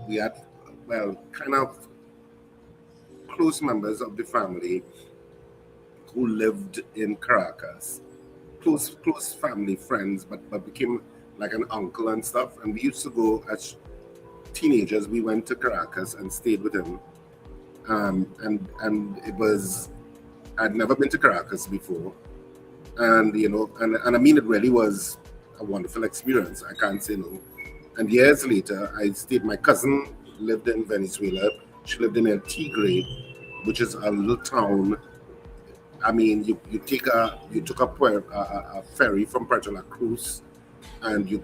we had, well, kind of close members of the family who lived in Caracas. Close family friends, but became like an uncle and stuff. And we used to go as teenagers. We went to Caracas and stayed with him. And it was, I'd never been to Caracas before, and you know, and I mean, it really was a wonderful experience. I can't say no. And years later, I stayed. My cousin lived in Venezuela. She lived in El Tigre, which is a little town. I mean, you took a ferry from Puerto La Cruz, and you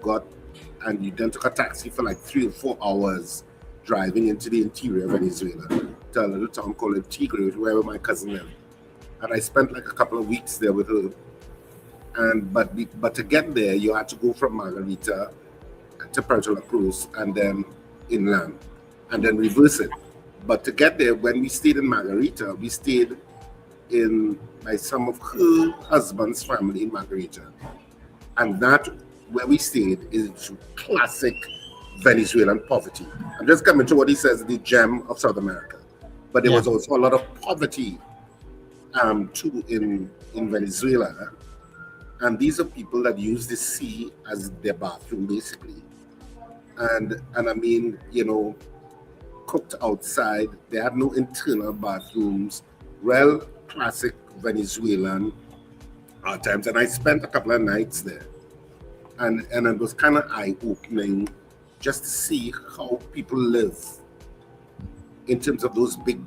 then took a taxi for like 3 or 4 hours driving into the interior of Venezuela to a little town called El Tigre, where my cousin lived. And I spent like a couple of weeks there with her. And but to get there, you had to go from Margarita to Puerto La Cruz and then inland, and then reverse it. But to get there, when we stayed in Margarita, we stayed by some of her husband's family in Margarita. And that, where we stayed, is classic Venezuelan poverty. I'm just coming to what he says, the gem of South America. But there was also a lot of poverty too in Venezuela. And these are people that use the sea as their bathroom, basically. And I mean, you know, cooked outside. They had no internal bathrooms. Real classic Venezuelan times. And I spent a couple of nights there. And it was kind of eye-opening just to see how people live in terms of those big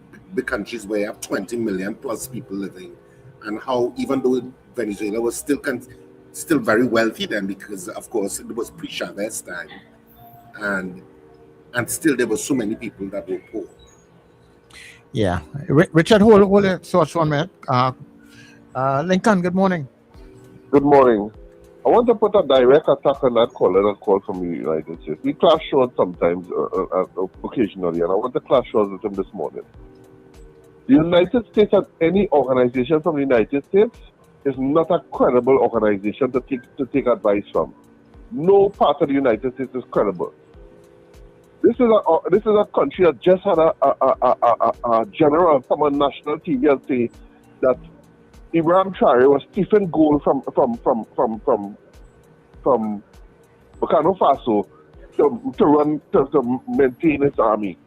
countries where you have 20 million plus people living, and how even though Venezuela was still very wealthy then, because of course it was pre-Chavez time, and still there were so many people that were poor. Yeah. Richard, hold it. So 1 minute. Lincoln, good morning. Good morning. I want to put a direct attack on that caller that called from the United States. We clash short sometimes, occasionally, and I want to clash short with him this morning. The United States and any organization from the United States is not a credible organization to take advice from. No part of the United States is credible. This is a country that just had a general come on national TV and say that Ibrahim Traore was stealing gold from Burkina Faso to maintain its army.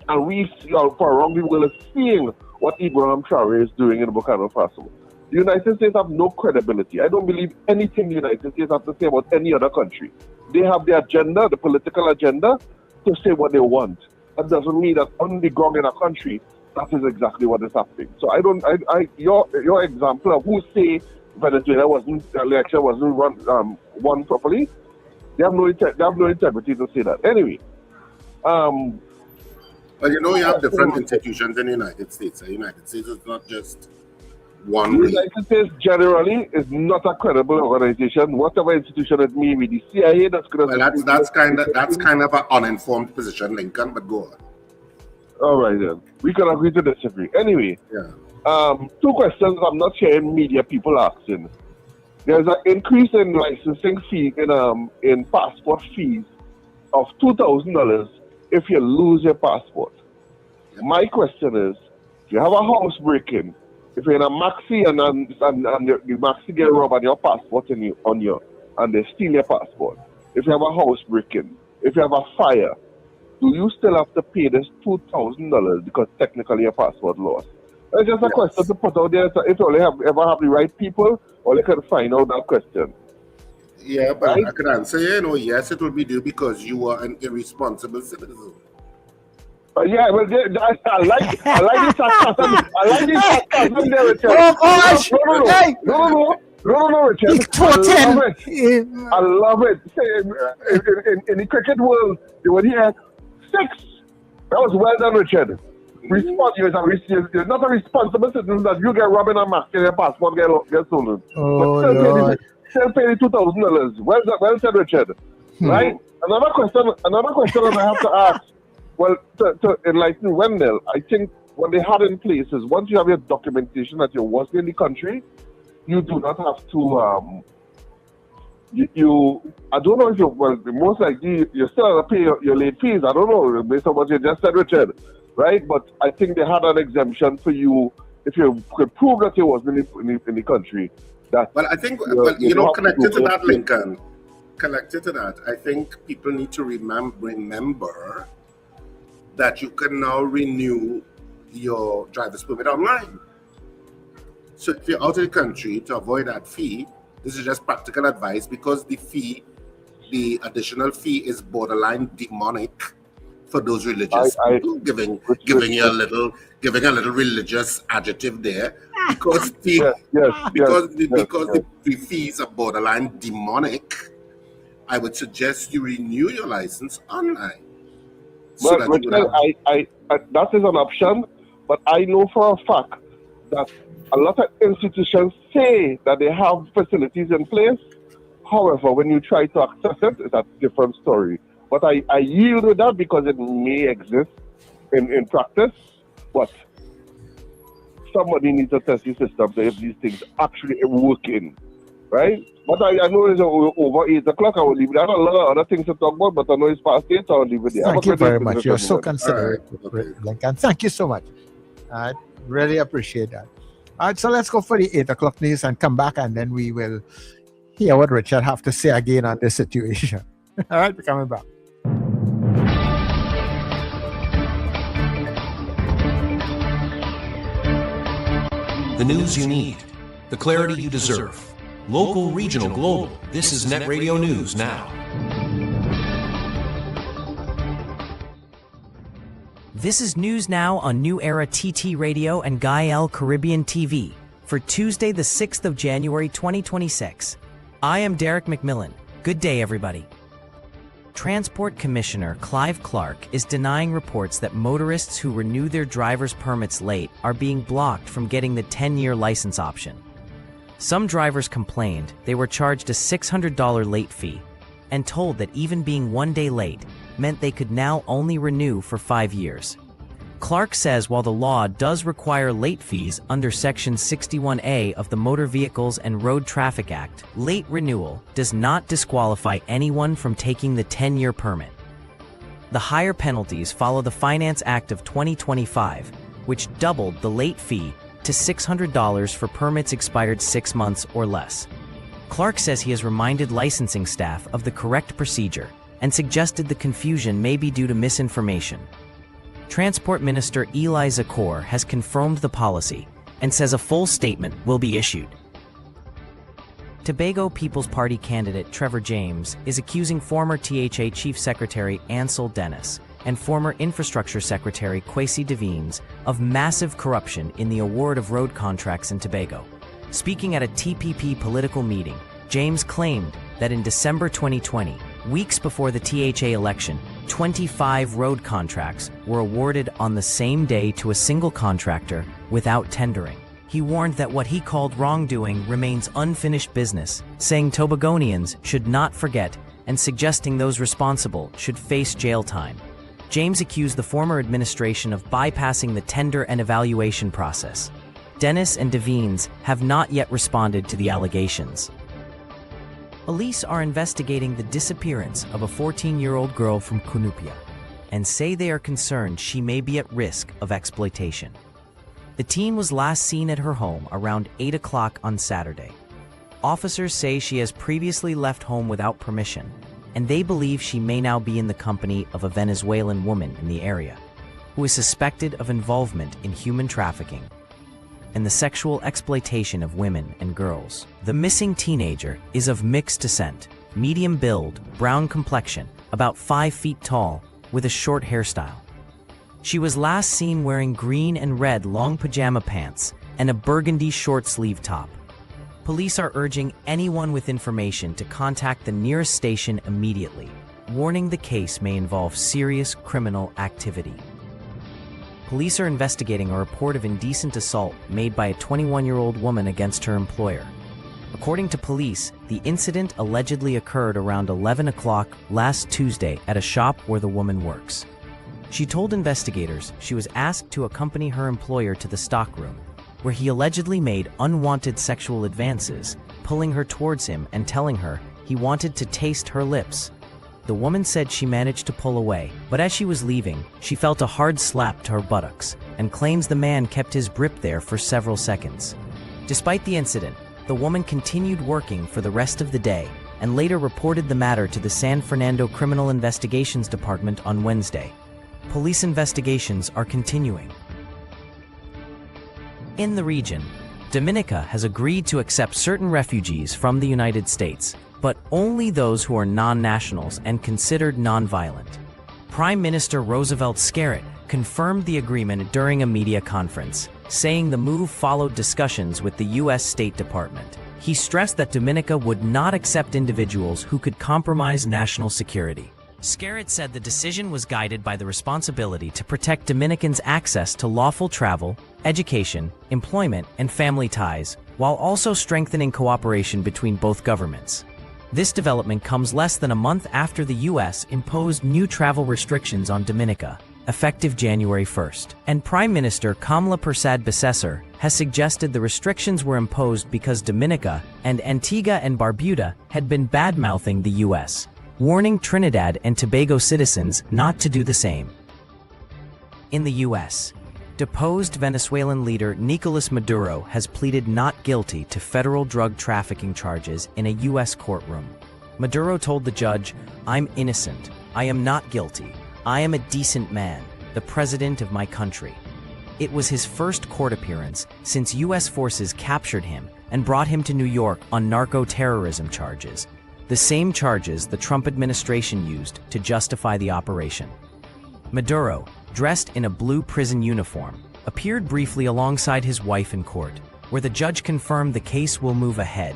And we, for around the world, is seeing what Ibrahim Traore is doing in Burkina Faso. The United States have no credibility. I don't believe anything the United States have to say about any other country. They have the agenda, the political agenda, to say what they want. That doesn't mean that on the ground in a country, that is exactly what is happening. So your example of who say Venezuela the election wasn't won properly, they have no integrity to say that. Anyway, well, you have different institutions in the United States. The United States is not just one. The United States generally is not a credible organization. Whatever institution it may be, the CIA that's going to. Well, that's kind of an uninformed position, Lincoln. But go on. All right then, we can agree to disagree. Anyway, two questions I'm not sharing media people asking. There's an increase in licensing fee in passport fees of $2,000 if you lose your passport. My question is, if you have a house break-in, if you're in a maxi and the maxi get robbed and your passport and they steal your passport, if you have a house break-in, if you have a fire, do you still have to pay this $2,000 because technically your passport lost? It's just a question to put out there. So if you only ever have the right people, or they can find out that question. Yeah, but right? I could answer, yes, it will be due because you are an irresponsible citizen. Yeah, well, I like this sarcasm. I like this sarcasm there, Richard. Oh, gosh! No, Richard. I love it. In the cricket world, they would hear 6. That was well done, Richard. You're not a responsible citizen that you get robbed in a mask and your passport get stolen. Oh, but still pay the $2,000. Well said, Richard. Right? Another question that I have to ask. Well, to enlighten Wendell, I think what they had in place is once you have your documentation that you're working in the country, you do not have to, I don't know if most likely you still have to pay your late fees. I don't know, based on what you just said, Richard, right? But I think they had an exemption for you if you could prove that you wasn't in the country. Well, I think, connected to that, Lincoln, connected to that, I think people need to remember that you can now renew your driver's permit online. So if you're out of the country, to avoid that fee, this is just practical advice because the additional fee is borderline demonic for those religious people, giving you a little religious adjective there because the fees are borderline demonic. I would suggest you renew your license online. Well, that is an option, but I know for a fact that a lot of institutions say that they have facilities in place. However, when you try to access it, it's a different story. But I yield with that because it may exist in practice, but somebody needs to test the system to if these things actually working, right? But I know it's over 8 o'clock. I will leave it. I have a lot of other things to talk about, but I know it's past 8, so I will leave it there. Thank you very much. You're so considerate, Lincoln. Thank you so much. I really appreciate that. All right, so let's go for the 8 o'clock news and come back, and then we will hear what Richard have to say again on this situation. All right, we're coming back. The news you need, the clarity you deserve. Local, regional, global. This is Net Radio News Now. This is News Now on New Era TT Radio and Gael Caribbean TV for Tuesday, the 6th of January, 2026. I am Derek McMillan. Good day, everybody. Transport Commissioner Clive Clark is denying reports that motorists who renew their driver's permits late are being blocked from getting the 10-year license option. Some drivers complained they were charged a $600 late fee and told that even being 1 day late meant they could now only renew for 5 years. Clark says while the law does require late fees under Section 61A of the Motor Vehicles and Road Traffic Act, late renewal does not disqualify anyone from taking the 10-year permit. The higher penalties follow the Finance Act of 2025, which doubled the late fee to $600 for permits expired 6 months or less. Clark says he has reminded licensing staff of the correct procedure and suggested the confusion may be due to misinformation. Transport Minister Eli Zakor has confirmed the policy and says a full statement will be issued. Tobago People's Party candidate Trevor James is accusing former THA Chief Secretary Ansel Dennis and former Infrastructure Secretary Kwesi Devines of massive corruption in the award of road contracts in Tobago. Speaking at a TPP political meeting, James claimed that in December 2020, weeks before the THA election, 25 road contracts were awarded on the same day to a single contractor without tendering. He warned that what he called wrongdoing remains unfinished business, saying Tobagonians should not forget and suggesting those responsible should face jail time. James accused the former administration of bypassing the tender and evaluation process. Dennis and Devines have not yet responded to the allegations. Police are investigating the disappearance of a 14-year-old girl from Cunupia and say they are concerned she may be at risk of exploitation. The teen was last seen at her home around 8 o'clock on Saturday. Officers say she has previously left home without permission, and they believe she may now be in the company of a Venezuelan woman in the area, who is suspected of involvement in human trafficking and the sexual exploitation of women and girls. The missing teenager is of mixed descent, medium build, brown complexion, about 5 feet tall, with a short hairstyle. She was last seen wearing green and red long pajama pants and a burgundy short-sleeve top. Police are urging anyone with information to contact the nearest station immediately, warning the case may involve serious criminal activity. Police are investigating a report of indecent assault made by a 21-year-old woman against her employer. According to police, the incident allegedly occurred around 11 o'clock last Tuesday at a shop where the woman works. She told investigators she was asked to accompany her employer to the stockroom, where he allegedly made unwanted sexual advances, pulling her towards him and telling her he wanted to taste her lips. The woman said she managed to pull away, but as she was leaving, she felt a hard slap to her buttocks and claims the man kept his grip there for several seconds. Despite the incident, the woman continued working for the rest of the day and later reported the matter to the San Fernando Criminal Investigations Department on Wednesday. Police investigations are continuing. In the region, Dominica has agreed to accept certain refugees from the United States, but only those who are non-nationals and considered non-violent. Prime Minister Roosevelt Skerritt confirmed the agreement during a media conference, saying the move followed discussions with the U.S. State Department. He stressed that Dominica would not accept individuals who could compromise national security. Skerritt said the decision was guided by the responsibility to protect Dominicans' access to lawful travel, education, employment, and family ties, while also strengthening cooperation between both governments. This development comes less than a month after the U.S. imposed new travel restrictions on Dominica, effective January 1st. And Prime Minister Kamala Persad-Bissessar has suggested the restrictions were imposed because Dominica and Antigua and Barbuda had been bad-mouthing the U.S., warning Trinidad and Tobago citizens not to do the same. In the U.S., deposed Venezuelan leader Nicolas Maduro has pleaded not guilty to federal drug trafficking charges in a U.S. courtroom. Maduro told the judge, "I'm innocent. I am not guilty. I am a decent man, the president of my country." It was his first court appearance since U.S. forces captured him and brought him to New York on narco-terrorism charges, the same charges the Trump administration used to justify the operation. Maduro, dressed in a blue prison uniform, appeared briefly alongside his wife in court, where the judge confirmed the case will move ahead.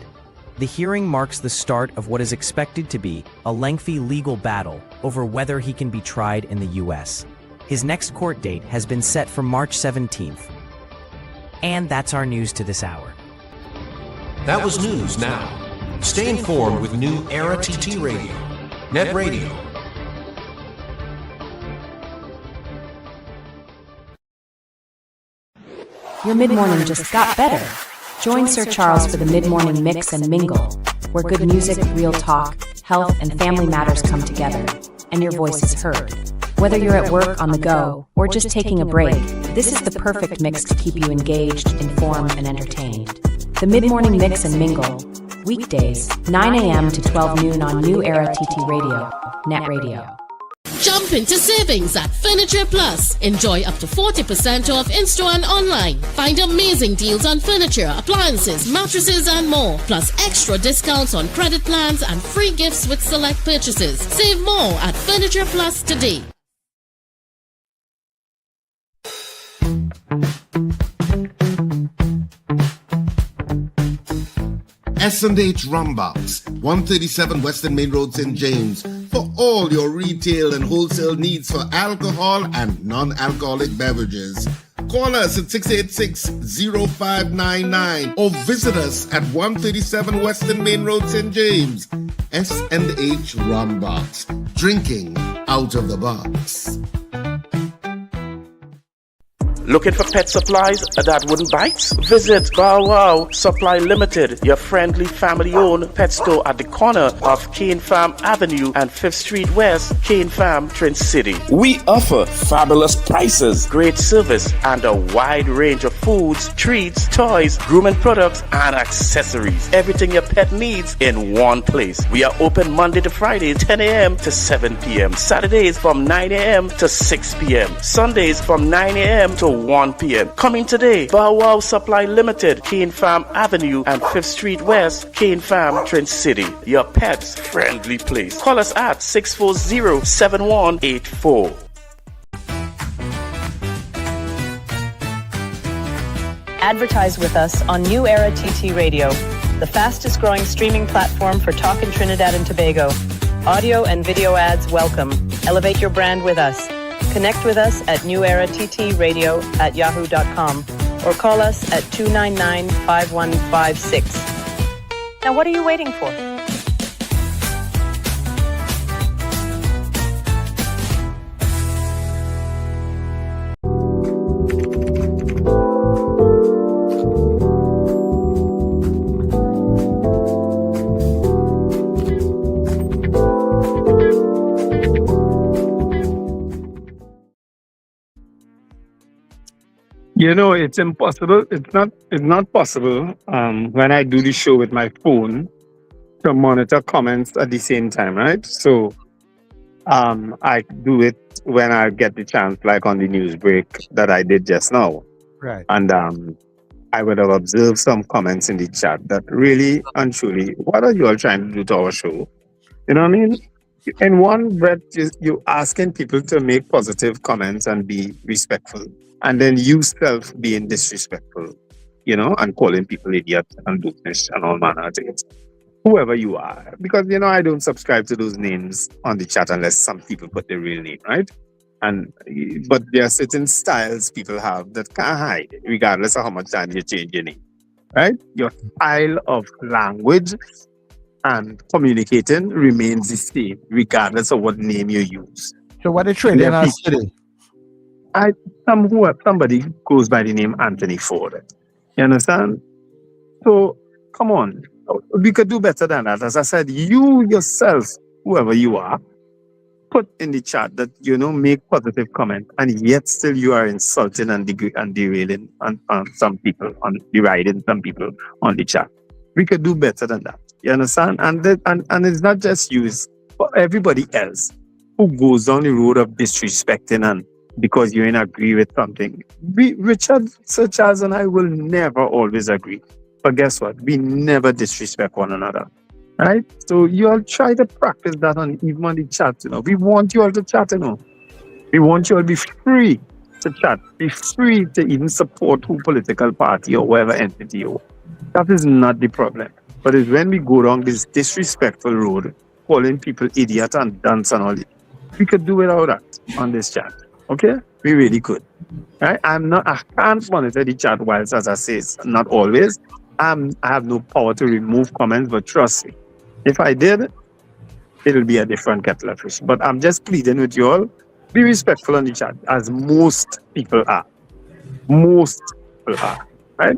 The hearing marks the start of what is expected to be a lengthy legal battle over whether he can be tried in the U.S. His next court date has been set for March 17th. And that's our news to this hour. That was news now. Stay informed with New Era TT Radio. Net Radio. Your mid-morning just got better. Join Sir Charles for the mid-morning mix and mingle, where good music, real talk, health, and family matters come together, and your voice is heard. Whether you're at work, on the go, or just taking a break, this is the perfect mix to keep you engaged, informed, and entertained. The mid-morning mix and mingle, weekdays, 9 a.m. to 12 noon on New Era TT Radio, Net Radio. Jump into savings at Furniture Plus. Enjoy up to 40% off in-store and online. Find amazing deals on furniture, appliances, mattresses, and more. Plus extra discounts on credit plans and free gifts with select purchases. Save more at Furniture Plus today. S&H Rumbox, 137 Western Main Road, St. James, for all your retail and wholesale needs for alcohol and non-alcoholic beverages. Call us at 686-0599 or visit us at 137 Western Main Road, St. James. S&H Rumbox, drinking out of the box. Looking for pet supplies that wouldn't bite? Visit Bow Wow Supply Limited, your friendly family-owned pet store at the corner of Cane Farm Avenue and 5th Street West, Cane Farm, Trin City. We offer fabulous prices, great service, and a wide range of foods, treats, toys, grooming products, and accessories. Everything your pet needs in one place. We are open Monday to Friday, 10 a.m. to 7 p.m. Saturdays from 9 a.m. to 6 p.m. Sundays from 9 a.m. to 1 p.m. Coming today, Bow Wow Supply Limited, Cane Farm Avenue and 5th Street West, Cane Farm, Trin City. Your pet's friendly place. Call us at 640-7184. Advertise with us on New Era TT Radio, the fastest growing streaming platform for talk in Trinidad and Tobago. Audio and video ads welcome. Elevate your brand with us. Connect with us at newerattradio@yahoo.com or call us at 299-5156. Now what are you waiting for? You know, it's impossible. It's not possible when I do the show with my phone to monitor comments at the same time, right? So I do it when I get the chance, like on the news break that I did just now. Right. And I would have observed some comments in the chat that really and truly, what are you all trying to do to our show? You know what I mean? In one breath, you're asking people to make positive comments and be respectful. And then you self being disrespectful, you know, and calling people idiots and doofus and all manner of things. Whoever you are. Because, you know, I don't subscribe to those names on the chat unless some people put their real name, right? But there are certain styles people have that can't hide, regardless of how much time you change your name, right? Your style of language and communicating remains the same, regardless of what name you use. So what are they in our city? Somebody goes by the name Anthony Ford. You understand? So, come on. We could do better than that. As I said, you yourself, whoever you are, put in the chat that, you know, make positive comment, and yet still you are insulting and derailing on some people, on deriding some people on the chat. We could do better than that. You understand? And it's not just you, it's for everybody else who goes down the road of disrespecting and because you ain't agree with something. Richard, Sir Charles, and I will never always agree. But guess what? We never disrespect one another. Right? So you all try to practice that even on the chat, you know. We want you all to chat, you know. We want you all to be free to chat. Be free to even support who political party or whatever entity you are. That is not the problem. But it's when we go down this disrespectful road, calling people idiot and dunce and all that. We could do without that on this chat. Okay? We really could. Right? I can't monitor the chat whilst, as I say, it's not always. I have no power to remove comments, but trust me, if I did, it'll be a different kettle of fish. But I'm just pleading with you all, be respectful on the chat, as most people are. Most people are, right?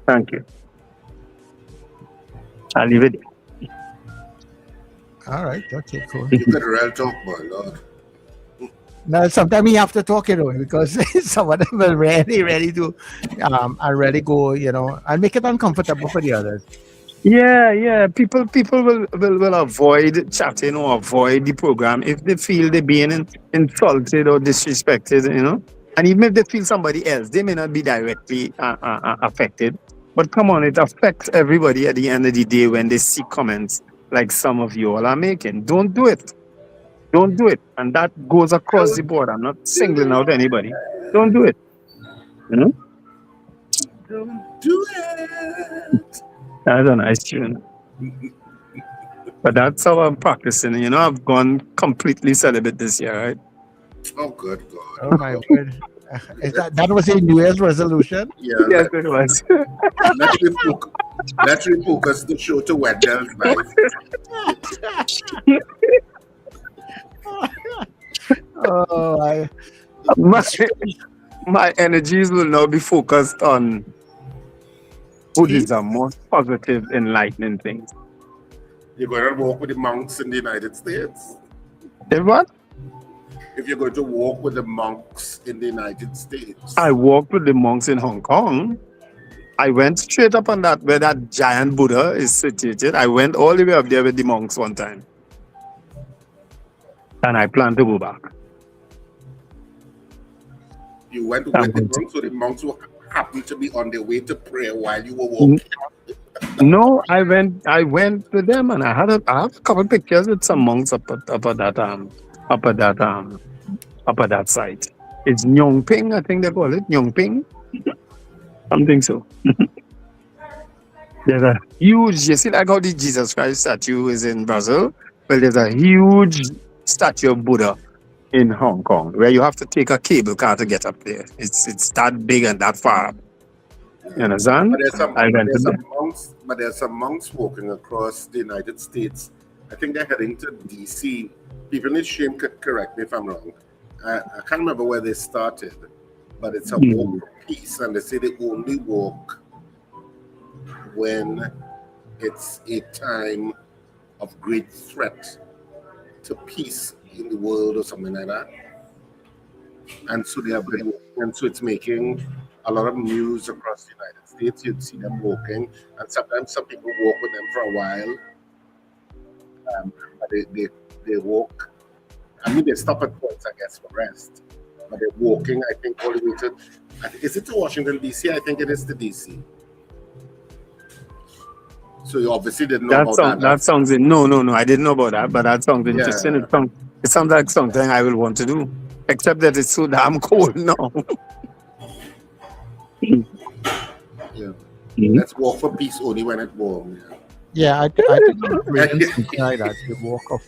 Thank you. I'll leave it. All right. Okay, cool. You could real talk, boy, Lord. Now, sometimes we have to talk, because some of them will really do, and really go, and make it uncomfortable for the others. Yeah. People will avoid chatting or avoid the program if they feel they're being insulted or disrespected, And even if they feel somebody else, they may not be directly affected. But come on, it affects everybody at the end of the day when they see comments like some of you all are making. Don't do it. Don't do it. And that goes across the board. I'm not singling out anybody. Don't do it. Don't do it. That's a nice tune. But that's how I'm practicing. I've gone completely celibate this year, right? Oh, good God. Oh, my word. That was a New Year's resolution? Yeah. Yes, it was. Let's refocus the show to Wendell's life. My energies will now be focused on Buddhism, more positive, enlightening things. You're going to walk with the monks in the United States? If what? If you're going to walk with the monks in the United States. I walked with the monks in Hong Kong. I went straight up on that where that giant Buddha is situated. I went all the way up there with the monks one time. And I plan to go back. You went with the monks, so the monks happened to be on their way to prayer while you were walking? No, I went with them, and I have a couple pictures with some monks up at that site. It's Nyongping, I think they call it Nyongping. Something so. There's a huge, you see like how the Jesus Christ statue is in Brazil? Well, there's a huge statue of Buddha in Hong Kong where you have to take a cable car to get up there. It's that big and that far up. You understand? But there's some monks walking across the United States. I think they're heading to DC. People in the stream could correct me if I'm wrong. I can't remember where they started, but it's a walk for peace, and they say they only walk when it's a time of great threat to peace in the world or something like that. And so they have been walking, and so it's making a lot of news across the United States. You'd see them walking, and sometimes some people walk with them for a while. But they walk. I mean, they stop at points, I guess, for rest. But they're walking, I think, all the way to... Is it to Washington, D.C.? I think it is to D.C. So you obviously didn't know about that. That sounds... No, I didn't know about that, but that sounds interesting. Yeah. It sounds like something I will want to do, except that it's so damn cold now. Yeah. Let's walk for peace only when it's warm. Yeah, I think something like that. You walk off.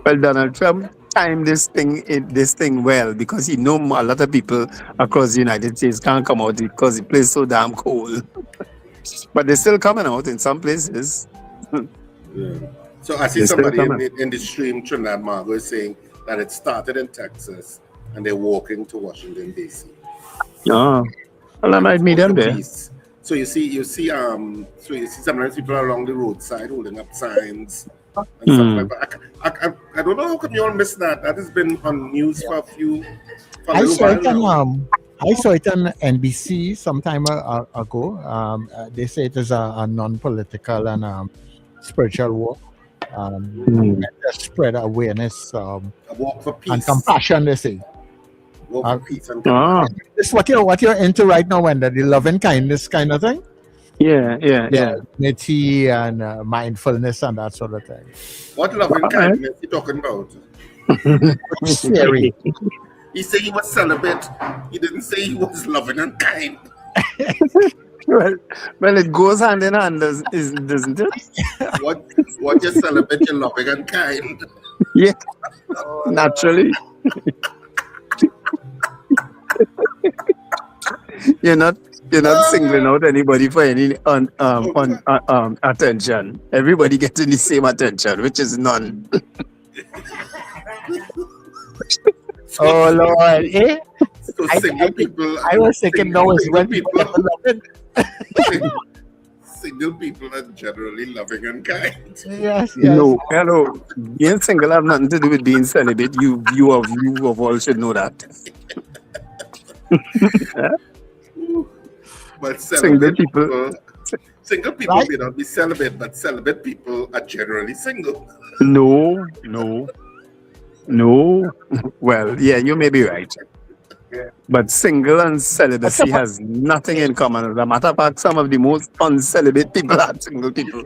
Well, Donald Trump timed this thing well, because he know a lot of people across the United States can't come out because the place is so damn cold. But they're still coming out in some places. Yeah. So I see somebody in the stream, Trinidad and Tobago, is saying that it started in Texas and they're walking to Washington, D.C. Oh, well, I might meet them there. So you see sometimes people along the roadside holding up signs and stuff like that. I don't know how come you all missed that. That has been on news for a saw it on NBC some time ago. They say it is a non-political and spiritual walk. Spread awareness a walk for peace and compassion, they say. Walk for peace and compassion. This is what you're into right now, Wendell, the love and kindness kind of thing. Yeah. Unity and mindfulness and that sort of thing. What love and kindness are you talking about? Scary. He said he was celibate. He didn't say he was loving and kind. Well, it goes hand in hand, doesn't it? What you're celibate, you're loving and kind. Yeah, naturally. You're You're not singling out anybody for any attention. Everybody getting the same attention, which is none. Oh Lord, eh? So single people. I was thinking no, it's when people get loving. Single people are generally loving and kind. Yes. No, hello. Being single have nothing to do with being celibate. You of all should know that. But Single people right? May not be celibate, but celibate people are generally single. No. Well, yeah, you may be right. But single and celibacy has nothing in common. As a matter of fact, some of the most uncelibate people are single people.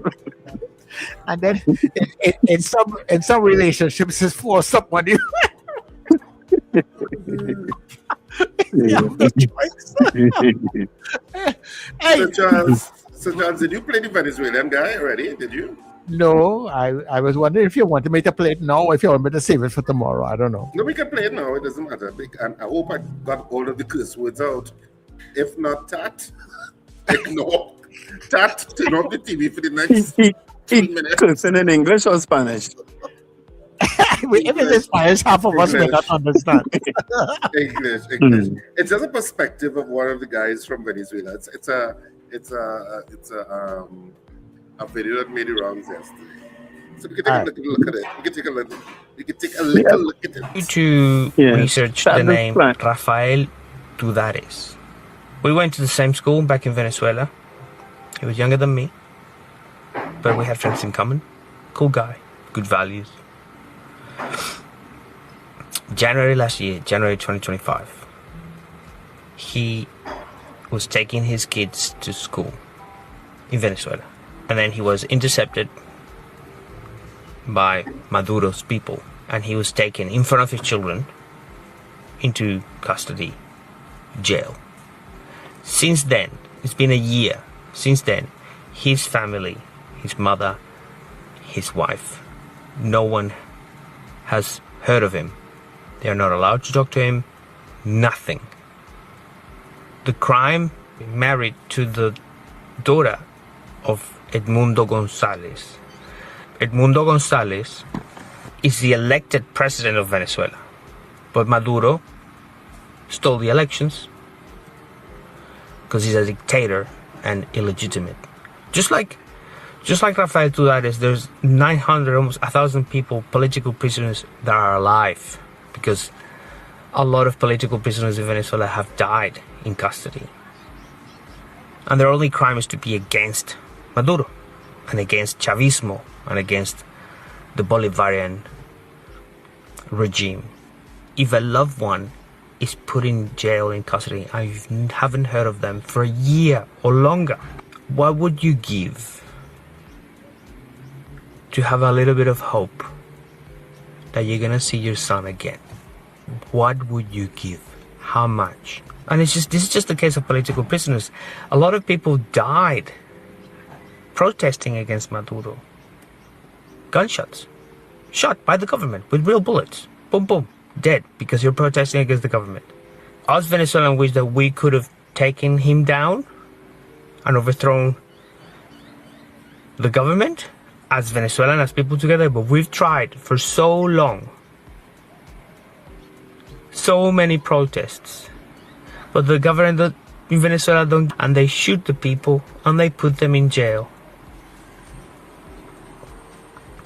And then in some relationships, it's for somebody. So Charles, did you play the Venezuelan guy already? Did you? No, I was wondering if you wanted me to play it now or if you want me to save it for tomorrow. I don't know. No, we can play it now. It doesn't matter. And I hope I got all of the curse words out. If not that, ignore. That, turn off the TV for the next 3 minutes. Cursing in English or Spanish? If it's in Spanish, half of us may not understand. English. It's just a perspective of one of the guys from Venezuela. It's a video that made the rounds yesterday. So we can take a look at it. We can take a little look at it. To research the name Rafael Tudares. We went to the same school back in Venezuela. He was younger than me, but we had friends in common. Cool guy, good values. January last year, January 2025, he was taking his kids to school in Venezuela. And then he was intercepted by Maduro's people. And he was taken in front of his children into custody, jail. Since then, it's been a year. Since then, his family, his mother, his wife, no one has heard of him. They are not allowed to talk to him. Nothing. The crime, married to the daughter of Edmundo González. Edmundo González is the elected president of Venezuela. But Maduro stole the elections because he's a dictator and illegitimate. Just like Rafael Tudares, there's 900, almost 1,000 people, political prisoners that are alive because a lot of political prisoners in Venezuela have died in custody. And their only crime is to be against Maduro and against Chavismo and against the Bolivarian regime. If a loved one is put in jail in custody and you haven't heard of them for a year or longer, what would you give to have a little bit of hope that you're gonna see your son again? What would you give? How much? And this is just a case of political prisoners. A lot of people died protesting against Maduro. Gunshots. Shot by the government with real bullets. Boom, boom. Dead because you're protesting against the government. Us Venezuelans wish that we could have taken him down and overthrown the government as Venezuelan, as people together, but we've tried for so long. So many protests. But the government in Venezuela don't, and they shoot the people and they put them in jail.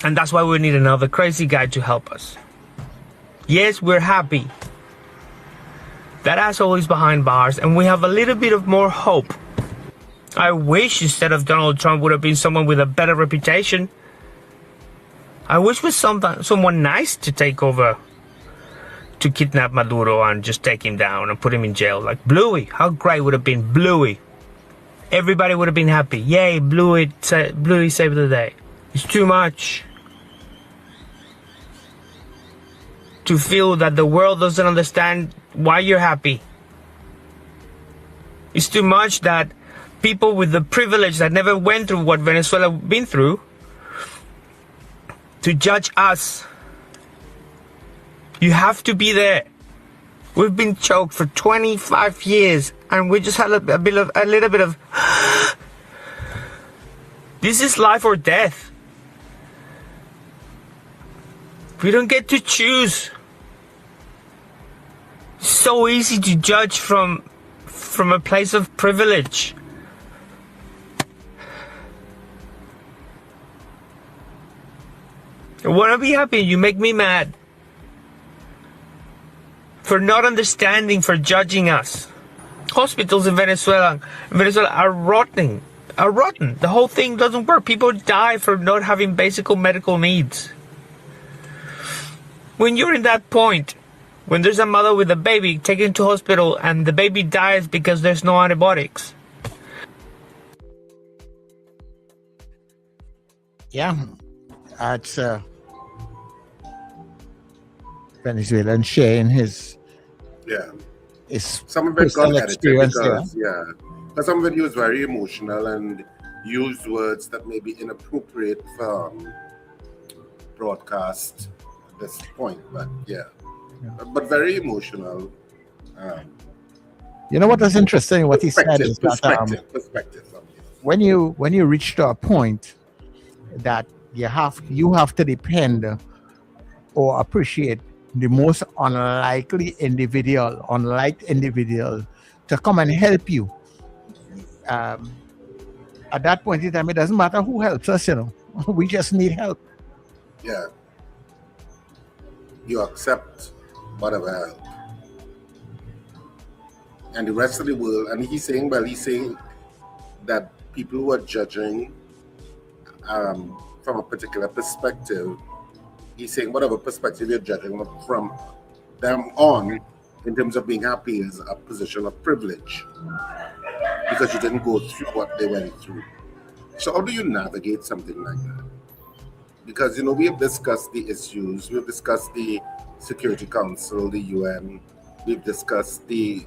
And that's why we need another crazy guy to help us. Yes, we're happy that asshole is behind bars and we have a little bit of more hope. I wish instead of Donald Trump would have been someone with a better reputation. I wish it was someone nice to take over, to kidnap Maduro and just take him down and put him in jail. Like Bluey. How great would have been Bluey? Everybody would have been happy. Yay, Bluey saved the day. It's too much to feel that the world doesn't understand why you're happy. It's too much that people with the privilege that never went through what Venezuela been through to judge us. You have to be there. We've been choked for 25 years and we just had a little bit of this is life or death. We don't get to choose. It's so easy to judge from a place of privilege. I want to be happy. You make me mad. For not understanding, for judging us. Hospitals in Venezuela are rotten. The whole thing doesn't work. People die for not having basic medical needs. When you're in that point, when there's a mother with a baby taken to hospital and the baby dies because there's no antibiotics. Yeah, it's Venezuelan sharing his some of it got edited experience, because but some of it was very emotional and used words that may be inappropriate for broadcast at this point, but but very emotional. You know what was interesting? What he said is that perspective. when you reach to a point that you have to depend or appreciate the most unliked individual to come and help you. At that point in time, it doesn't matter who helps us, we just need help. Yeah. You accept whatever help. And the rest of the world, and he's saying that people who are judging from a particular perspective, he's saying whatever perspective you're judging from them on, in terms of being happy, is a position of privilege because you didn't go through what they went through. So how do you navigate something like that? Because we have discussed the issues, we've discussed the Security Council, the UN, we've discussed the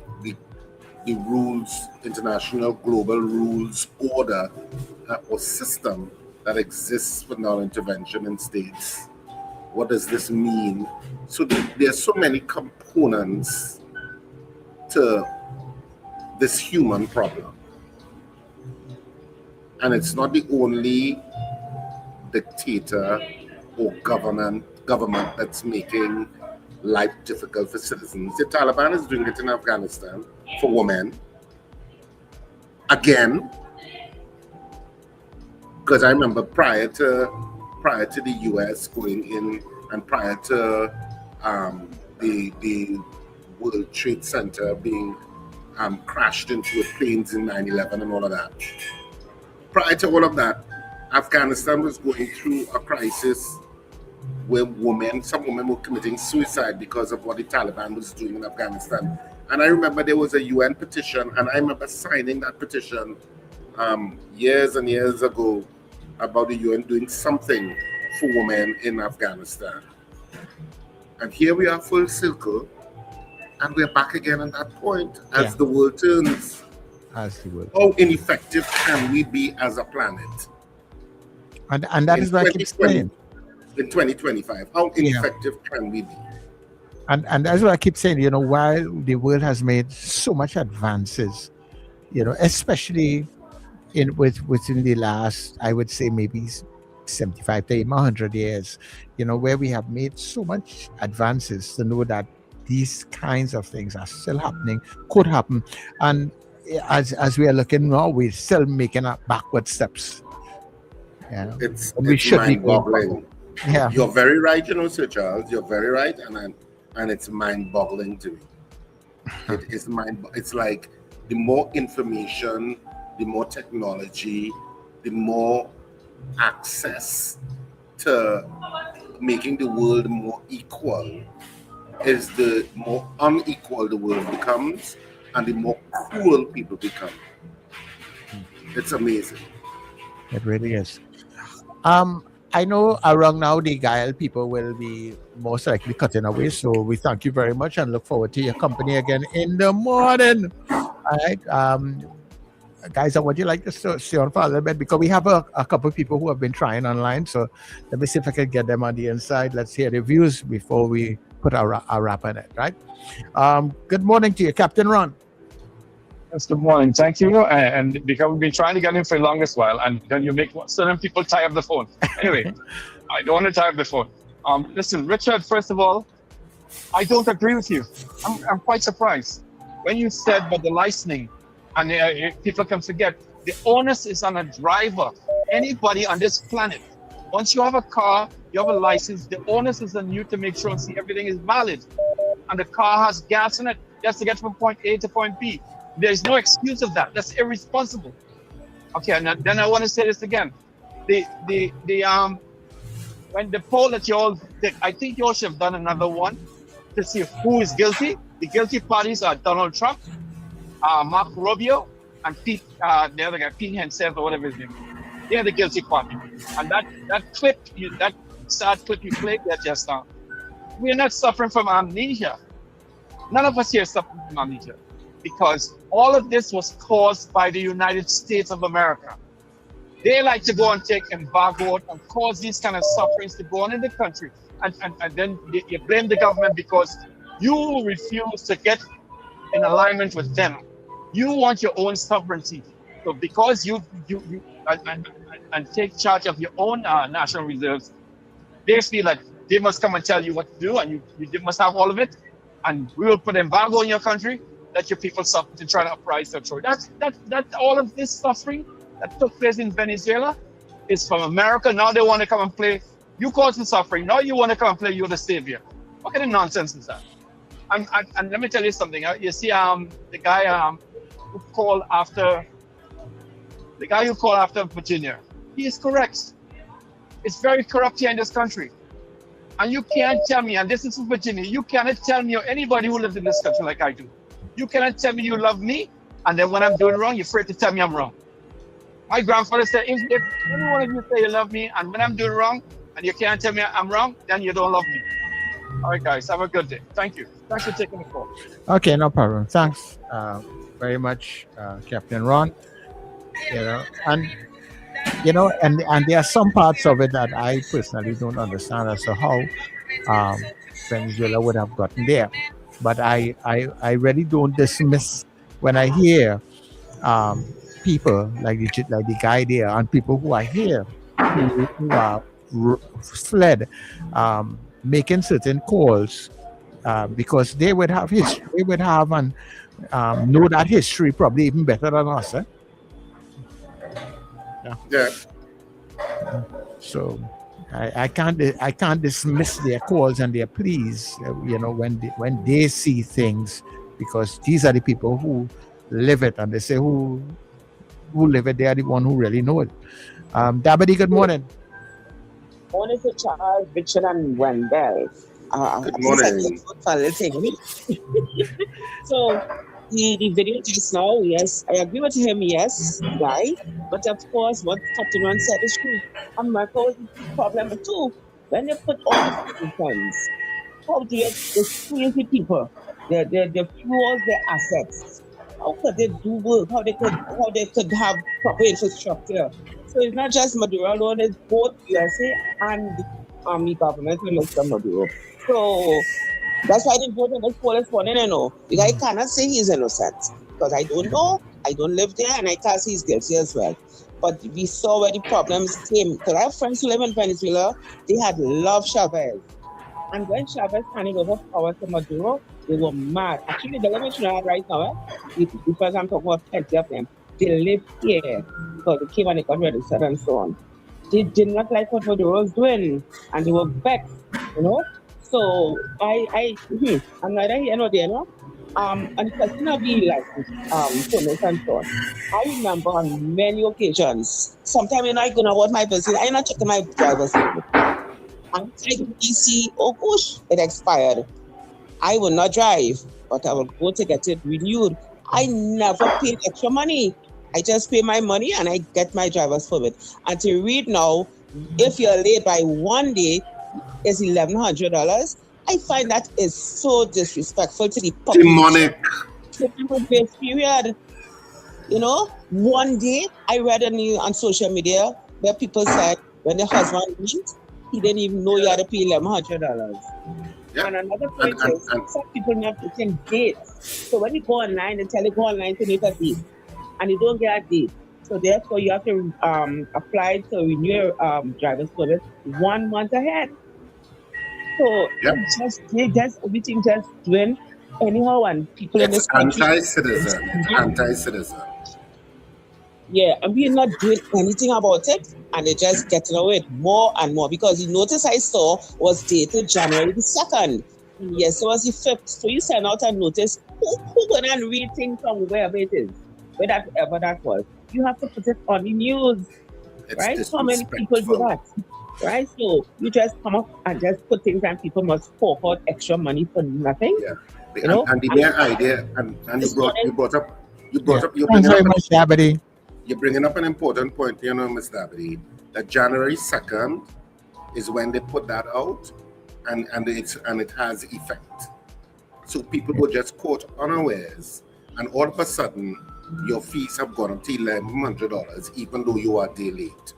rules, international global rules order or system that exists for non-intervention in states. What does this mean? So there are so many components to this human problem. And it's not the only dictator or government that's making life difficult for citizens. The Taliban is doing it in Afghanistan for women. Again, because I remember prior to the US going in and prior to the World Trade Center being crashed into with planes in 9/11 and all of that. Prior to all of that, Afghanistan was going through a crisis where some women were committing suicide because of what the Taliban was doing in Afghanistan. And I remember there was a UN petition, and I remember signing that petition years and years ago about the UN doing something for women in Afghanistan. And here we are full circle, and we're back again at that point as the world turns. How ineffective can we be as a planet? And that is what I keep saying. In 2025, how ineffective can we be? And that's what I keep saying, while the world has made so much advances, especially within the last, I would say maybe 75 to even 100 years, where we have made so much advances to know that these kinds of things are still happening, could happen. And as we are looking now, we're still making backward steps. It's should be mind-boggling. Yeah. You're very right, Sir Charles. You're very right, and it's mind-boggling to me. It's like the more information, the more technology, the more access to making the world more equal, is the more unequal the world becomes, and the more cruel people become. It's amazing. It really is. I know around now the Guile people will be most likely cutting away, so we thank you very much and look forward to your company again in the morning. All right, guys, I want you like to stay on for a little bit because we have a couple of people who have been trying online, so let me see if I can get them on the inside. Let's hear the views before we put our wrap on it, right? Good morning to you, Captain Ron. Yes, good morning. Thank you. And because we've been trying to get him for the longest while, and then you make certain people tie up the phone. Anyway, I don't want to tie up the phone. Listen, Richard, first of all, I don't agree with you. I'm quite surprised. When you said about the licensing, and people can forget, the onus is on a driver. Anybody on this planet, once you have a car, you have a license, the onus is on you to make sure and see everything is valid. And the car has gas in it, just to get from point A to point B. There's no excuse of that. That's irresponsible. Okay, and then I want to say this again. When the poll that you all did, I think you all should have done another one to see who is guilty. The guilty parties are Donald Trump, Mark Rubio, and Pete, the other guy, Pete Hegseth or whatever his name is. They're the guilty party. And that clip, that sad clip you played there just now, we're not suffering from amnesia. None of us here suffer from amnesia, because all of this was caused by the United States of America. They like to go and take embargo and cause these kind of sufferings to go on in the country. And then you blame the government because you refuse to get in alignment with them. You want your own sovereignty. So because you take charge of your own national reserves, they feel like they must come and tell you what to do, and you must have all of it. And we will put embargo in your country, let your people suffer to try to uprise their throat. That's all of this suffering that took place in Venezuela is from America. Now they want to come and play. You caused the suffering. Now you want to come and play you're the savior. What kind of nonsense is that? And let me tell you something. You see, the guy who called after Virginia, he is correct. It's very corrupt here in this country. And you can't tell me, and this is from Virginia, you cannot tell me or anybody who lives in this country like I do. You cannot tell me you love me, and then when I'm doing wrong, you're afraid to tell me I'm wrong. My grandfather said, if any one of you say you love me, and when I'm doing wrong, and you can't tell me I'm wrong, then you don't love me. All right, guys, have a good day. Thank you. Thanks for taking the call. Okay, no problem. Thanks very much, Captain Ron. And there are some parts of it that I personally don't understand as to how Venezuela would have gotten there. But I really don't dismiss when I hear people like the guy there, and people who are here who are fled, making certain calls because they would have history. They would have and know that history probably even better than us. Yeah. So I can't dismiss their calls and their pleas, when they see things, because these are the people who live it, and they say who live it, they are the one who really know it. Dabadi, good morning. Morning to Charles, Richard, and Wendell. Good morning. So the video just now, yes, I agree with him, yes, right? But of course, what Captain Ron said is true. America was the problem too. When they put all the funds, how do you crazy people? They fuel their assets. How could they do work? How they could have proper infrastructure? So it's not just Maduro alone, it's both USA and the army government with Mr. Maduro. So that's why they voted this poll this morning, because I cannot say he's innocent. Because I don't know, I don't live there, and I can't say he's guilty as well. But we saw where the problems came. Because I have friends who live in Venezuela, they had loved Chavez. And when Chavez handed over power to Maduro, they were mad. Actually, the government right now, because I'm talking about plenty of them, they live here because they came and they got registered and so on. They did not like what Maduro was doing, and they were vexed, So I'm neither here nor there, and the question of the permits and so on. I remember on many occasions, sometimes when I go about my business, I'm not checking my driver's license. I'm trying to see, oh gosh, it expired. I will not drive, but I will go to get it renewed. I never paid extra money. I just pay my money and I get my driver's permit. And to read now, if you're late by 1 day, it's $1,100. I find that is so disrespectful to the public. Demonic. Grace period. 1 day, I read on social media where people said when the husband went, he didn't even know you had to pay $1,100. Yeah. And another point is some people not putting dates. So when you go online, they tell you go online to make a date, and you don't get a date. So therefore, you have to apply to renew your driver's permit 1 month ahead. So they just everything just doing anyhow, and people in this country anti-citizen. It's anti-citizen. Yeah, and we're not doing anything about it, and they're just getting away with more and more, because the notice I saw was dated January the 2nd. Yes, it was the 5th. So you send out a notice. Who gonna and read things from wherever it is, wherever that was? You have to put it on the news, right? How many people do that, right? So you just come up and just put things, and people must fork out extra money for nothing. Yeah, you know? And the mere idea, and you brought up. Thanks very much, Dabity. You're bringing up an important point, Ms. Dabity, that January 2nd is when they put that out, and it has effect. So people were just caught unawares, and all of a sudden, your fees have gone up to $1,100, even though you are a day late.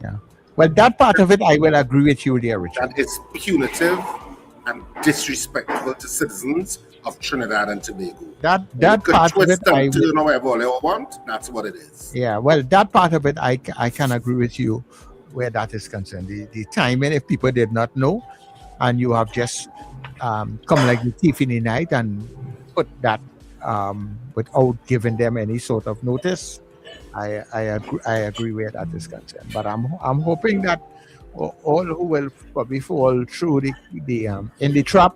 Yeah. Well, that part of it, I will agree with you there, Richard. That is punitive and disrespectful to citizens of Trinidad and Tobago. That part of it, I will. Whatever they want, that's what it is. Yeah, well, that part of it, I can agree with you where that is concerned. The timing, if people did not know, and you have just come like the thief in the night and put that without giving them any sort of notice, I agree where that is concerned. But I'm hoping that all who will probably fall through the in the trap,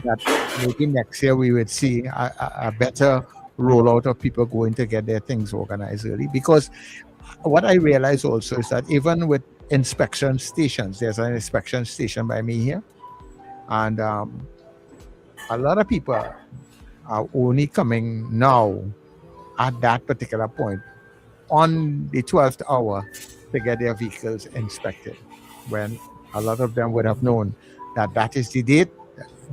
that maybe next year we would see a better rollout of people going to get their things organized early. Because what I realize also is that even with inspection stations, there's an inspection station by me here, and a lot of people are only coming now at that particular point on the 12th hour to get their vehicles inspected, when a lot of them would have known that is the date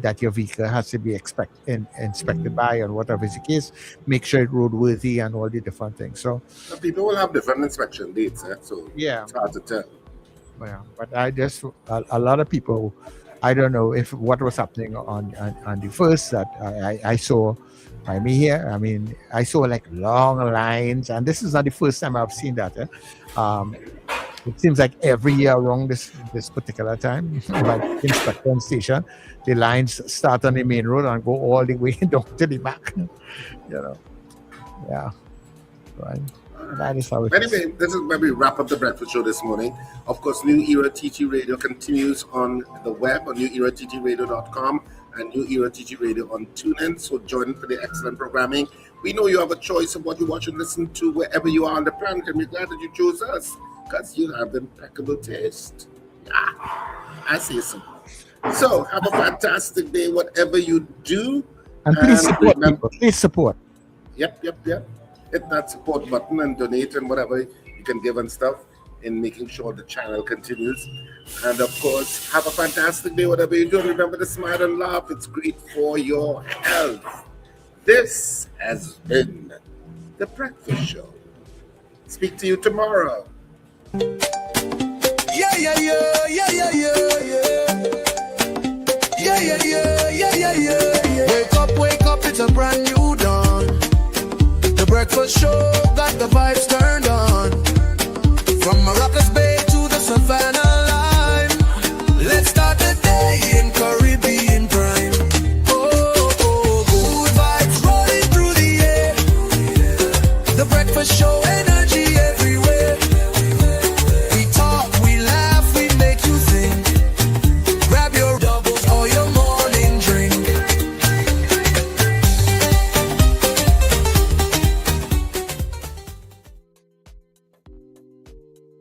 that your vehicle has to be inspected by, or whatever is the case, make sure it's roadworthy and all the different things. So people will have different inspection dates, so it's hard to tell. Yeah, but I just a lot of people, I don't know if what was happening on the first that I saw by me here. I mean, I saw like long lines, and this is not the first time I've seen that. It seems like every year around this particular time, like inspection station, the lines start on the main road and go all the way down to the back. Yeah, right. That is how it is. Anyway, this is where we wrap up the breakfast show this morning. Of course, New Era TT Radio continues on the web on newerattradio.com and New Era TT Radio on TuneIn. So join in for the excellent programming. We know you have a choice of what you watch and listen to wherever you are on the planet, and we're glad that you chose us, because you have impeccable taste. Yeah, I say so. So have a fantastic day, whatever you do. And please support people. Please support. Yep. Hit that support button and donate and whatever you can give and stuff in making sure the channel continues. And of course, have a fantastic day, whatever you do. Remember to smile and laugh. It's great for your health. This has been The Breakfast Show. Speak to you tomorrow. Yeah. Wake up, it's a brand new dawn. The Breakfast Show got the vibes turned